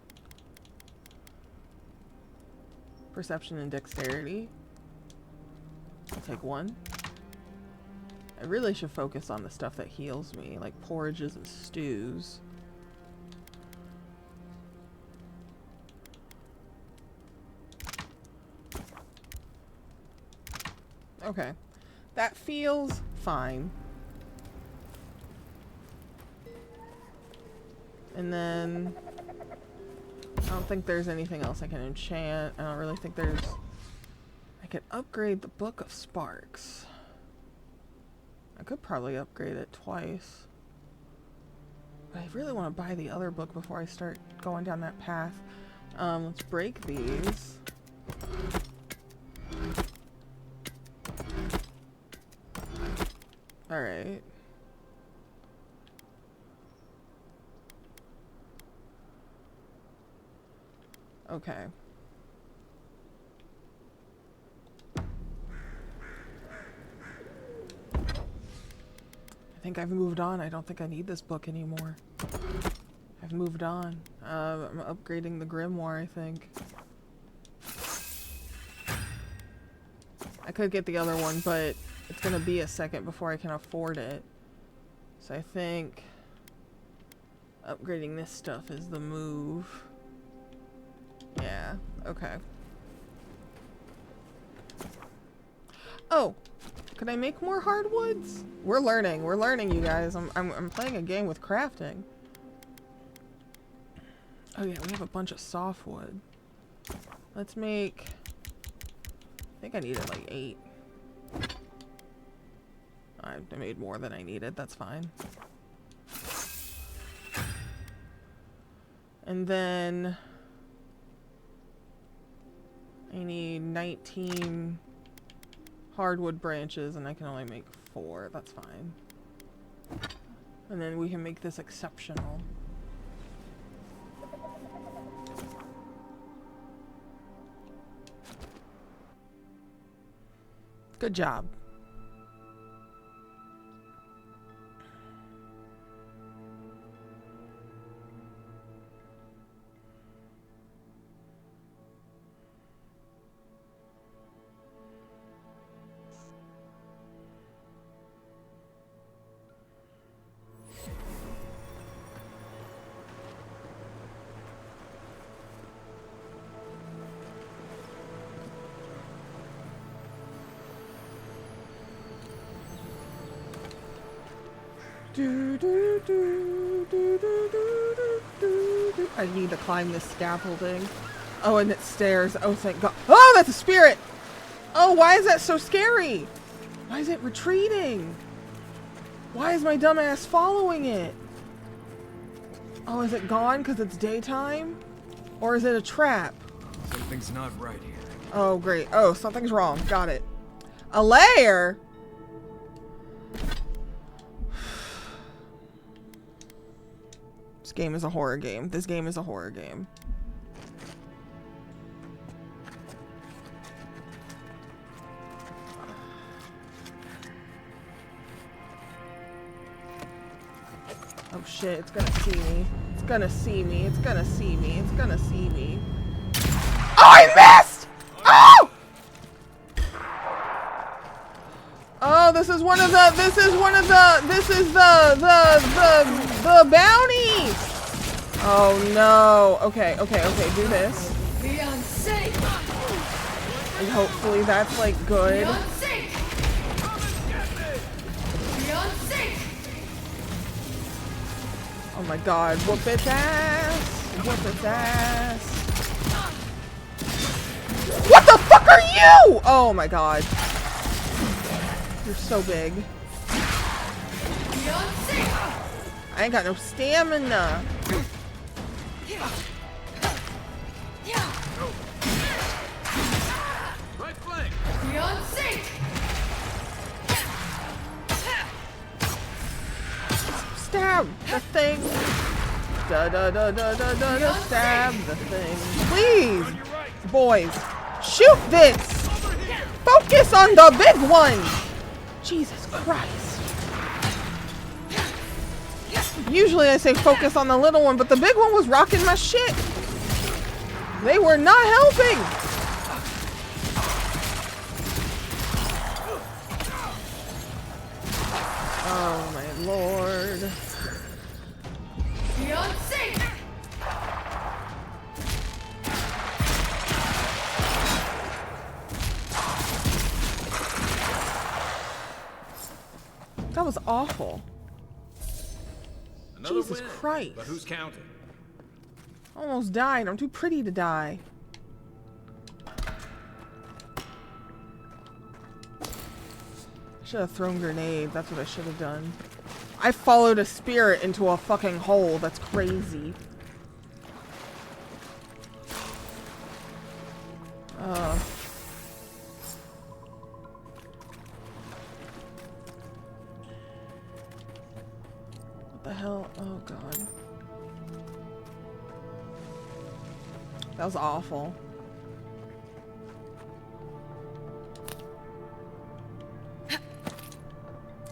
Perception and dexterity. I'll take 1. I really should focus on the stuff that heals me, like porridges and stews. Okay. That feels fine. And then... I don't think there's anything else I can enchant. I don't really think there's... I could upgrade the Book of Sparks. I could probably upgrade it twice. But I really want to buy the other book before I start going down that path. Let's break these. Alright. Okay. I think I've moved on. I don't think I need this book anymore. I've moved on. I'm upgrading the grimoire, I think. I could get the other one, but it's gonna be a second before I can afford it. So I think upgrading this stuff is the move. Yeah, okay. Oh, could I make more hardwoods? We're learning, you guys. I'm playing a game with crafting. Oh yeah, we have a bunch of softwood. Let's make... I think I needed like 8. I made more than I needed, that's fine. And then... I need 19 hardwood branches and I can only make 4, that's fine. And then we can make this exceptional. Good job. I need to climb this scaffolding. Oh, and it's stairs. Oh, thank God. Oh, that's a spirit! Oh, why is that so scary? Why is it retreating? Why is my dumbass following it? Oh, is it gone because it's daytime? Or is it a trap? Something's not right here. Oh, great. Oh, something's wrong. Got it. A lair? This game is a horror game. This game is a horror game. Oh shit, it's gonna see me. It's gonna see me. It's gonna see me. It's gonna see me. Oh, I missed! Oh! Oh, this is one of the, this is the bounty! Oh no. Okay, do this. And hopefully that's like good. Oh my god, whoop its ass! Whoop its ass! What the fuck are you?! Oh my god. You're so big. I ain't got no stamina. Right flank. Stab the thing. Stab the thing. Please, boys, shoot this. Focus on the big one. Jesus Christ. Usually I say focus on the little one, but the big one was rocking my shit. They were not helping. Oh my lord. That was awful. Another Jesus win, Christ. But who's counting? Almost died. I'm too pretty to die. Should have thrown grenade. That's what I should have done. I followed a spirit into a fucking hole. That's crazy. What the hell? Oh god. That was awful.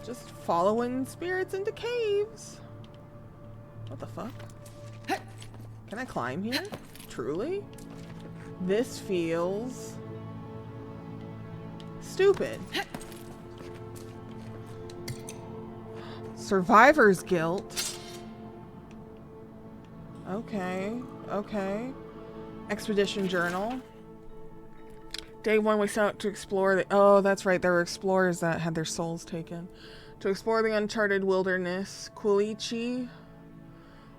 Just following spirits into caves. What the fuck? Can I climb here? Truly? This feels stupid. Survivor's guilt. Okay. Expedition journal. Day 1 we set out to explore the... Oh, that's right. There were explorers that had their souls taken. To explore the uncharted wilderness. Quilichi.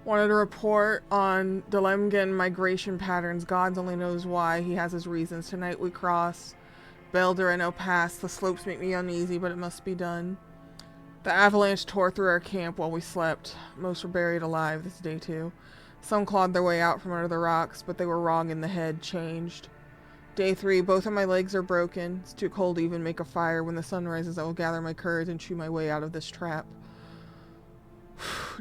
Wanted a report on Delemgan migration patterns. God only knows why. He has his reasons. Tonight we cross Beldureno Pass. The slopes make me uneasy, but it must be done. The avalanche tore through our camp while we slept. Most were buried alive this day too. Some clawed their way out from under the rocks, but they were wrong in the head. Changed. Day 3. Both of my legs are broken. It's too cold to even make a fire. When the sun rises, I will gather my courage and chew my way out of this trap.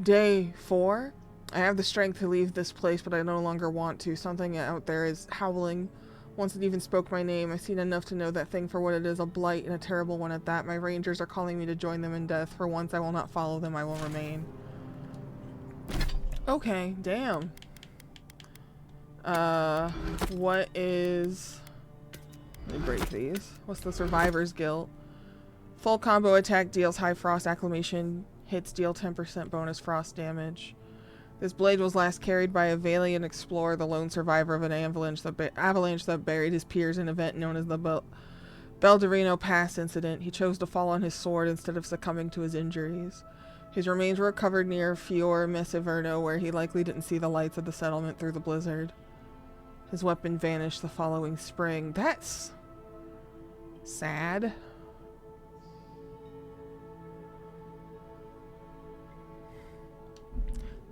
Day 4. I have the strength to leave this place, but I no longer want to. Something out there is howling. Once it even spoke my name. I've seen enough to know that thing for what it is, a blight, and a terrible one at that. My rangers are calling me to join them in death. For once, I will not follow them. I will remain. Okay, damn. What is... Let me break these. What's the Survivor's Guilt? Full combo attack deals high frost acclimation. Hits deal 10% bonus frost damage. This blade was last carried by a Valiant explorer, the lone survivor of an avalanche that buried his peers in an event known as the Beldureno Pass incident. He chose to fall on his sword instead of succumbing to his injuries. His remains were recovered near Fior Mesiverno, where he likely didn't see the lights of the settlement through the blizzard. His weapon vanished the following spring. That's sad.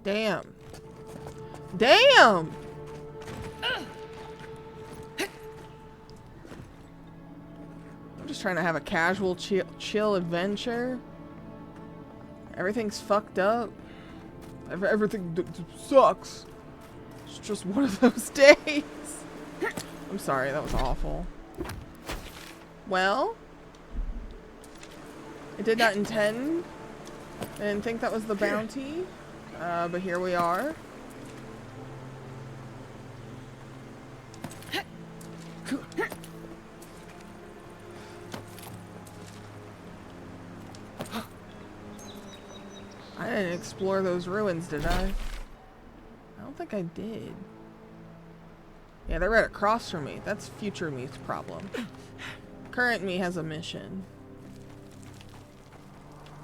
Damn. Damn! I'm just trying to have a casual, chill adventure. Everything's fucked up. Everything sucks. It's just one of those days. I'm sorry, that was awful. Well, I did not intend. I didn't think that was the bounty. But here we are. I didn't explore those ruins, did I? I don't think I did. Yeah, they're right across from me. That's future me's problem. Current me has a mission.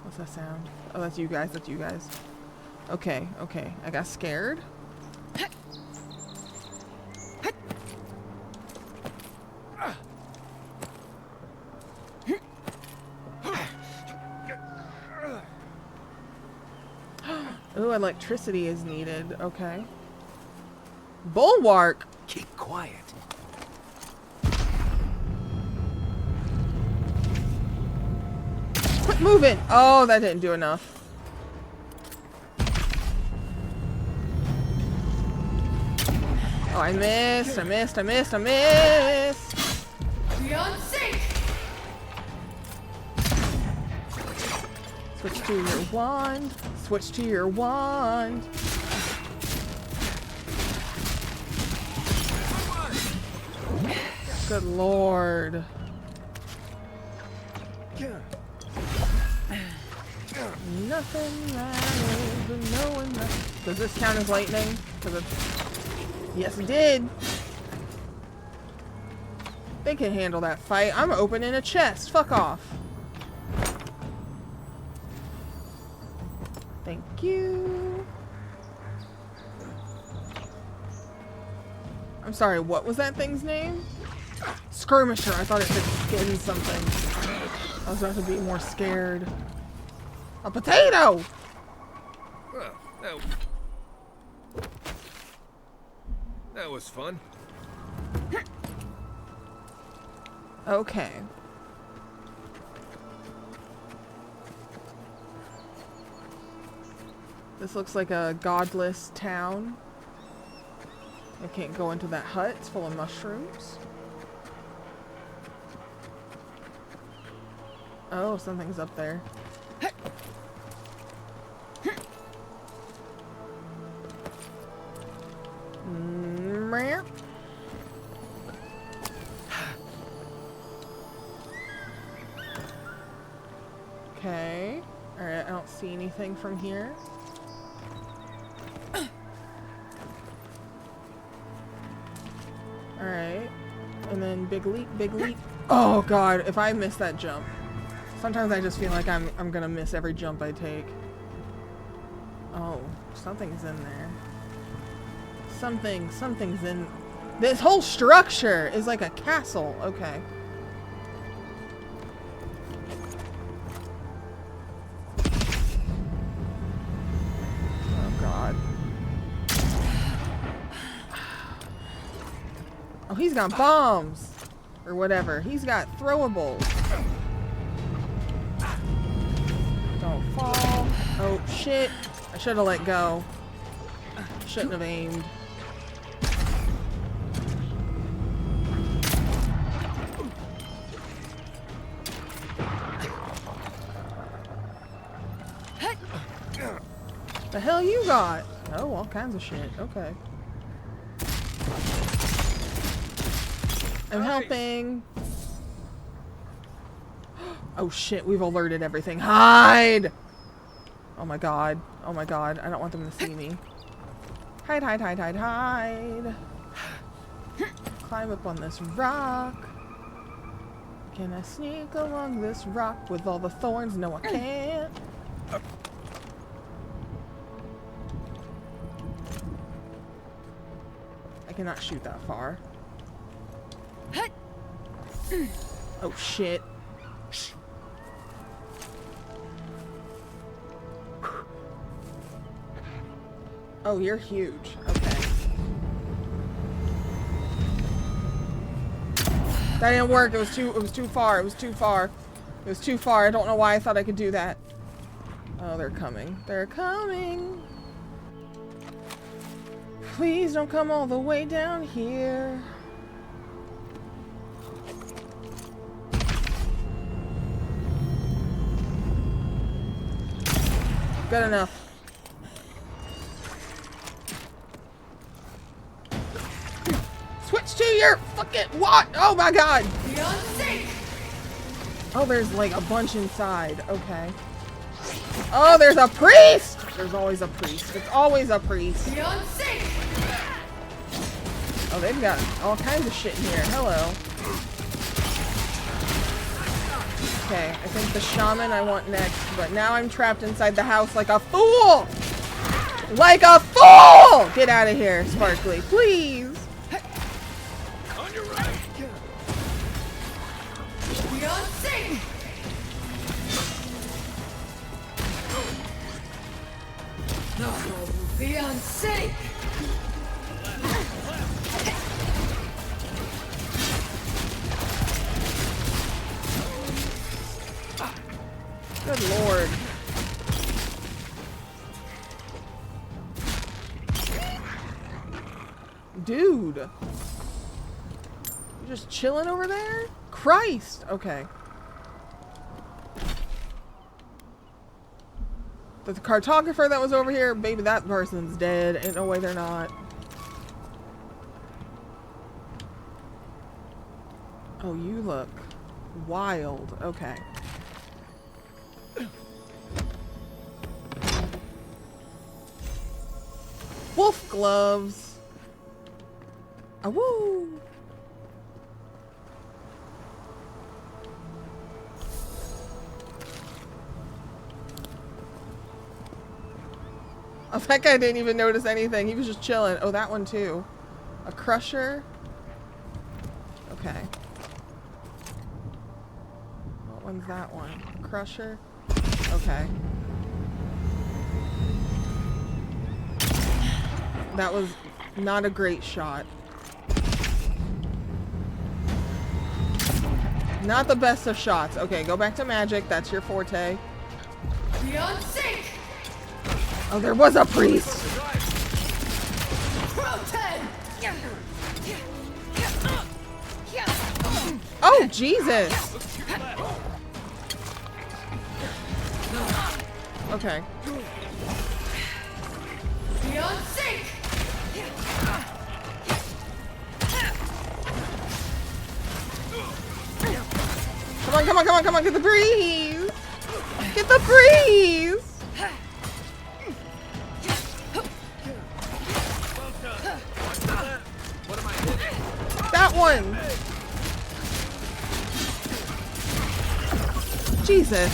What's that sound? Oh, that's you guys. That's you guys. Okay, okay. I got scared. Ooh, electricity is needed. Okay. Bulwark! Keep quiet. Quit moving! Oh, that didn't do enough. Oh, I missed, I missed, I missed, I missed! Beyond sync! Switch to your wand. Switch to your wand. Good lord. Nothing matters, but no one matters. Does this count as lightning? Yes, it did. They can handle that fight. I'm opening a chest. Fuck off. Thank you. I'm sorry, what was that thing's name? Skirmisher. I thought it said skin something. I was about to be more scared. A potato! Well, that was fun. Okay. This looks like a godless town. I can't go into that hut. It's full of mushrooms. Oh, something's up there. Okay. Alright, I don't see anything from here. Alright. And then big leap, big leap. Oh god, if I miss that jump. Sometimes I just feel like I'm gonna miss every jump I take. Oh, something's in there. Something's in... This whole structure is like a castle. Okay. Oh, God. Oh, he's got bombs. Or whatever. He's got throwables. Don't fall. Oh, shit. I should have let go. Shouldn't have aimed. The hell you got? Oh, all kinds of shit. Okay. I'm helping. Oh shit, we've alerted everything. Hide! Oh my god. Oh my god. I don't want them to see me. Hide, hide, hide, hide, hide. Climb up on this rock. Can I sneak along this rock with all the thorns? No, I can't. I cannot shoot that far. Oh shit. Oh, you're huge. Okay. That didn't work. It was too far. It was too far. It was too far. I don't know why I thought I could do that. Oh, they're coming. They're coming. Please don't come all the way down here. Good enough. Switch to your fucking what? Oh my god. Oh, there's like a bunch inside. Okay. Oh, there's a priest! There's always a priest. It's always a priest. Oh, they've got all kinds of shit in here. Hello. Okay, I think the shaman I want next, but now I'm trapped inside the house like a fool! Like a fool! Get out of here, Sparkly, please! On your right! Fiancé! Good lord. Dude. You just chilling over there? Christ! Okay. The cartographer that was over here, baby, that person's dead. Ain't no way they're not. Oh, you look wild. Okay. Wolf gloves. Ah, woo. Oh, that guy didn't even notice anything. He was just chilling. Oh, that one too. A crusher. Okay. What one's that one? Crusher. Okay. That was not a great shot. Not the best of shots. Okay, go back to magic. That's your forte. Oh, there was a priest. Oh, Jesus. Okay. Come on, come on, come on, come on. Get the breeze. Get the breeze. That one. Jesus.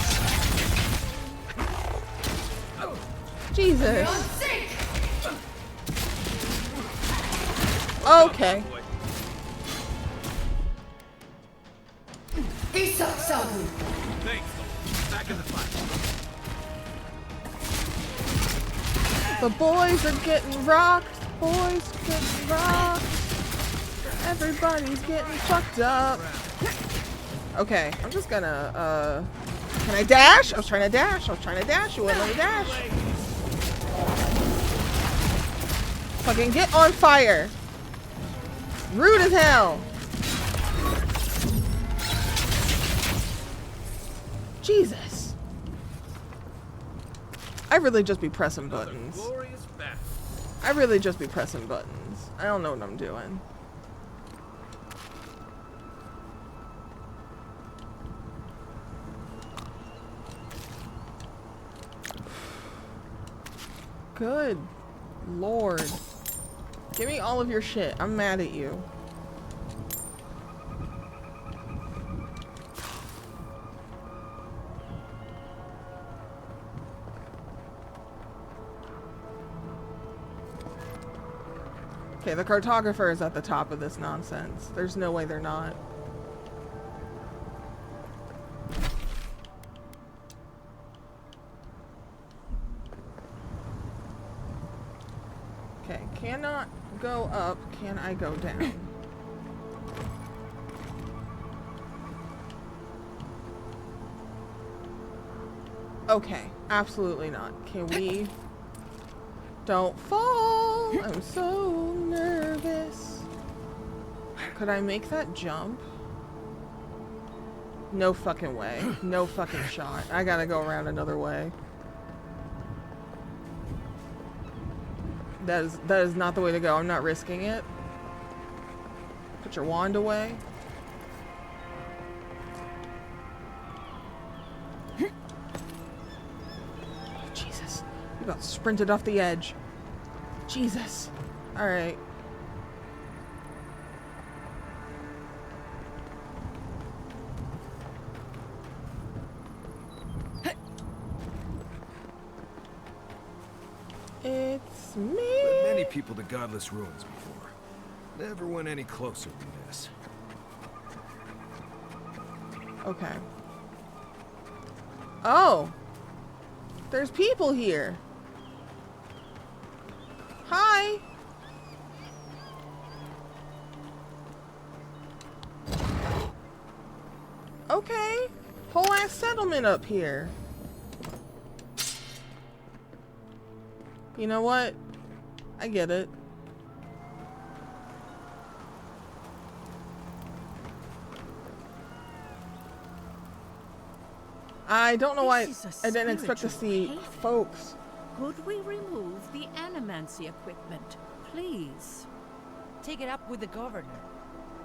Jesus. Okay. Back in the fight. The boys are getting rocked. Boys are getting rocked. Everybody's getting fucked up. Okay, I'm just gonna, can I dash? I was trying to dash. You wouldn't let me dash. Fucking get on fire. Rude as hell. Jesus. I really just be pressing buttons. I don't know what I'm doing. Good Lord. Give me all of your shit. I'm mad at you. Okay, the cartographer is at the top of this nonsense. There's no way they're not. Okay, cannot go up. Can I go down? Okay, absolutely not. Can we... Don't fall! I'm so nervous. Could I make that jump? No fucking way. No fucking shot. I gotta go around another way. That is not the way to go. I'm not risking it. Put your wand away. Jesus. You about sprinted off the edge. Jesus. Alright. It's me. Led many people to godless ruins before. Never went any closer than this. Okay. Oh. There's people here. Hi. Okay. Whole ass settlement up here. You know what? I get it. I don't know why I didn't expect to see folks. Could we remove the animancy equipment, please? Take it up with the governor.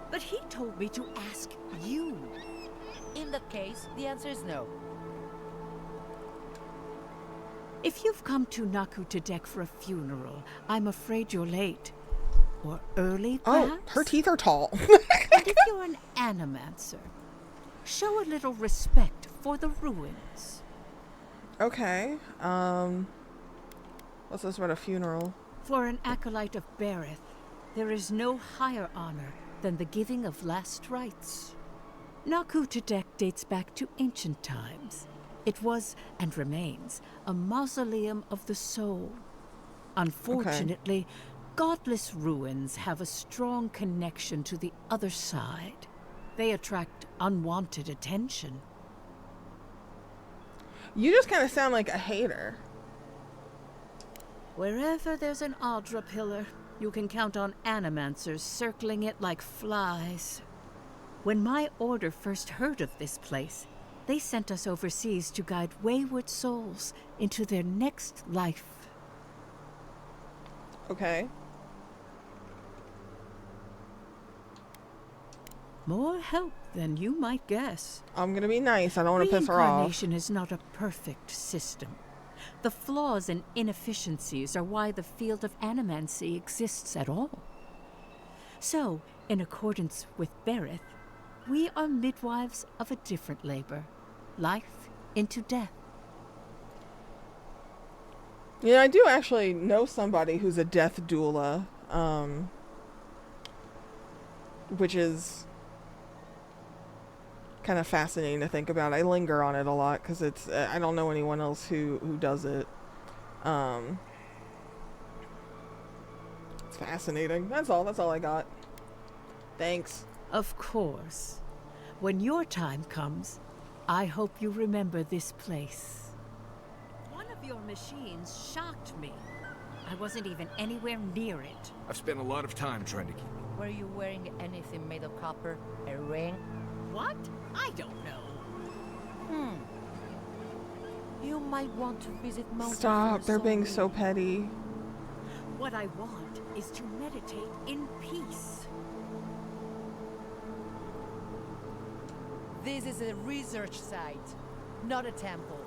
But he told me to ask you. In that case, the answer is no. If you've come to Naku to deck for a funeral, I'm afraid you're late. Or early, perhaps? Oh, her teeth are tall. And if you're an animancer, show a little respect for the ruins. Okay. What's this about a funeral? For an acolyte of Berith, there is no higher honor than the giving of last rites. Naku to deck dates back to ancient times. It was, and remains, a mausoleum of the soul. Unfortunately, godless ruins have a strong connection to the other side. They attract unwanted attention. You just kind of sound like a hater. Wherever there's an Audra pillar, you can count on animancers circling it like flies. When my order first heard of this place, they sent us overseas to guide wayward souls into their next life. Okay. More help than you might guess. I'm gonna be nice. I don't want to piss her off. Reincarnation is not a perfect system. The flaws and inefficiencies are why the field of animancy exists at all. So, in accordance with Berith, we are midwives of a different labor. Life into death. Yeah, I do actually know somebody who's a death doula, which is kind of fascinating to think about. I linger on it a lot because it's I don't know anyone else who does it. It's fascinating. That's all I got. Thanks. Of course. When your time comes, I hope you remember this place. One of your machines shocked me. I wasn't even anywhere near it. I've spent a lot of time trying to keep it. Were you wearing anything made of copper? A ring? What? I don't know. You might want to visit Mount Stop, they're being so petty. What I want is to meditate in peace. This is a research site, not a temple.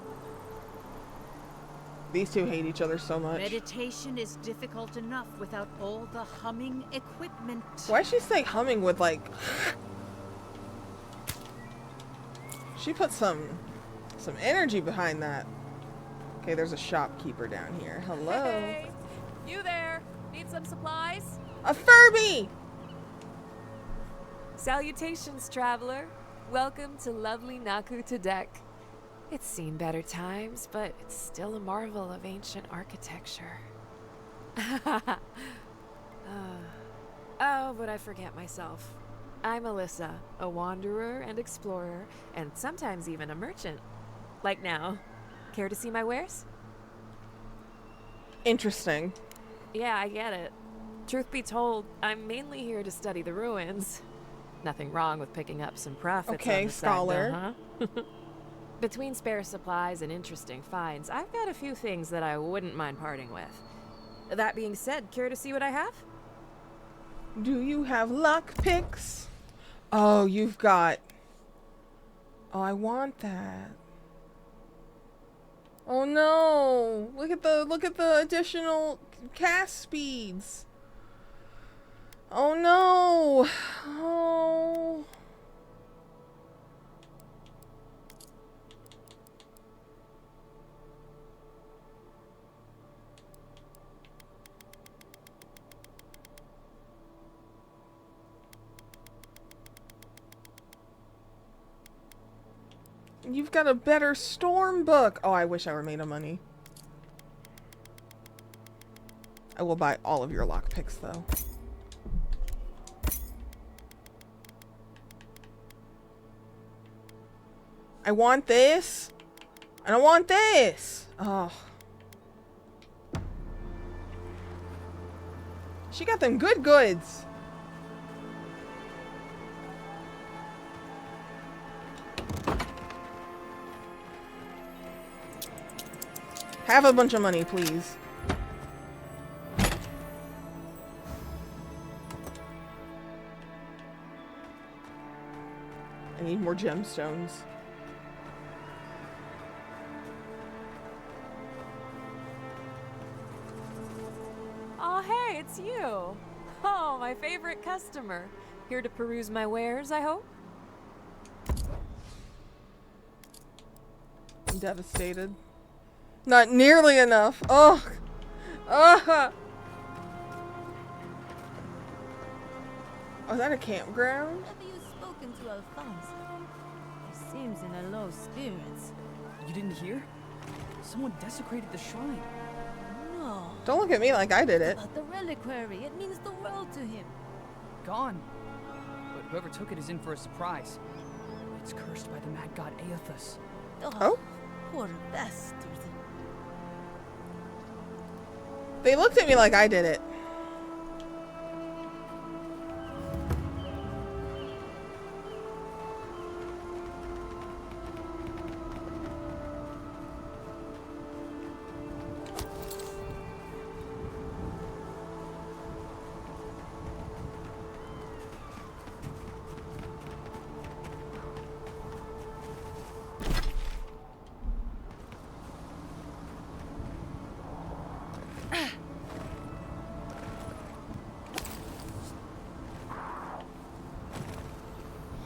These two hate each other so much. Meditation is difficult enough without all the humming equipment. Why is she saying humming with like... She put some energy behind that. Okay, there's a shopkeeper down here. Hello. Hey, you there? Need some supplies? A Furby! Salutations, traveler. Welcome to lovely Naku Tadek. It's seen better times, but it's still a marvel of ancient architecture. Oh, but I forget myself. I'm Alyssa, a wanderer and explorer, and sometimes even a merchant. Like now. Care to see my wares? Interesting. Yeah, I get it. Truth be told, I'm mainly here to study the ruins. Nothing wrong with picking up some profits okay, on the scholar. side, though, huh? Between spare supplies and interesting finds, I've got a few things that I wouldn't mind parting with. That being said, care to see what I have? Do you have lock picks? Oh, you've got... Oh, I want that. Oh no! Look at the additional cast speeds. Oh no! Oh. You've got a better storm book. Oh, I wish I were made of money. I will buy all of your lockpicks, though. I want this. And I want this. Oh. She got them good goods. Have a bunch of money, please. I need more gemstones. Oh, hey, it's you. Oh, my favorite customer. Here to peruse my wares, I hope? I'm devastated. Not nearly enough. Oh. Oh, is that a campground? Have you spoken to Alphonse? He seems in a low spirits. You didn't hear? Someone desecrated the shrine. No. Don't look at me like I did it. About the reliquary, it means the world to him. Gone. But whoever took it is in for a surprise. It's cursed by the mad god Aethus. Oh? Poor bastard. They looked at me like I did it.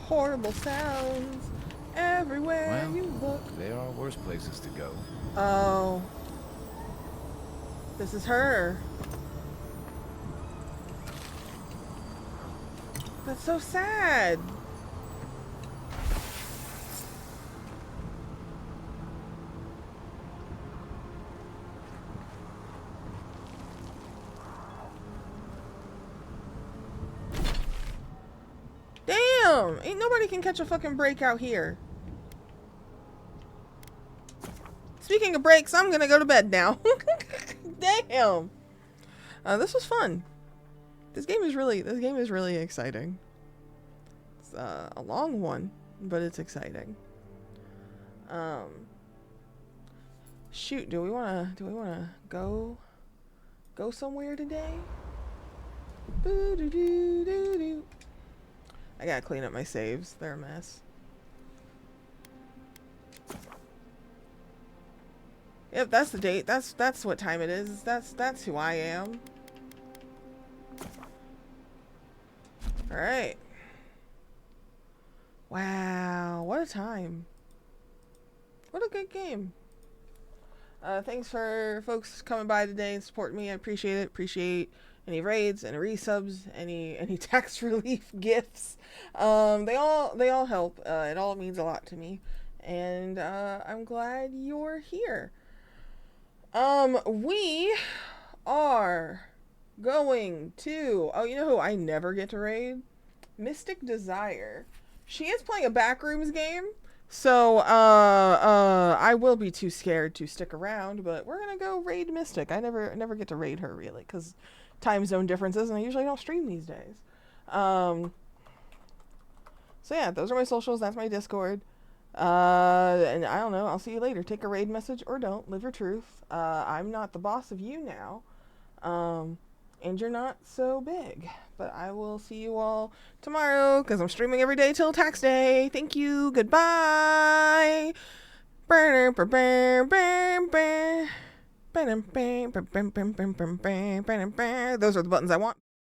Horrible sounds everywhere Well, you look. there are worse places to go. Oh. This is her. That's so sad. Damn! Ain't nobody can catch a fucking break out here. Speaking of breaks, I'm gonna go to bed now. Damn! This was fun. This game is really exciting. It's a long one, but it's exciting. Shoot, do we wanna go somewhere today? Boo doo doo doo doo. I gotta clean up my saves. They're a mess. Yep, that's the date. That's what time it is. That's who I am. All right. Wow, what a time. What a good game. Thanks for folks coming by today and supporting me. I appreciate it. Appreciate any raids, any resubs, any tax relief gifts. They all help. It all means a lot to me, and I'm glad you're here. We are going to, oh, you know who I never get to raid? Mystic Desire. She is playing a Backrooms game, so I will be too scared to stick around, but we're gonna go raid Mystic. I never get to raid her really, because time zone differences, and I usually don't stream these days. So yeah, those are my socials. That's my Discord. And I don't know, I'll see you later. Take a raid message or don't. Live your truth. I'm not the boss of you now. And you're not so big. But I will see you all tomorrow, because I'm streaming every day till tax day. Thank you. Goodbye. Those are the buttons I want.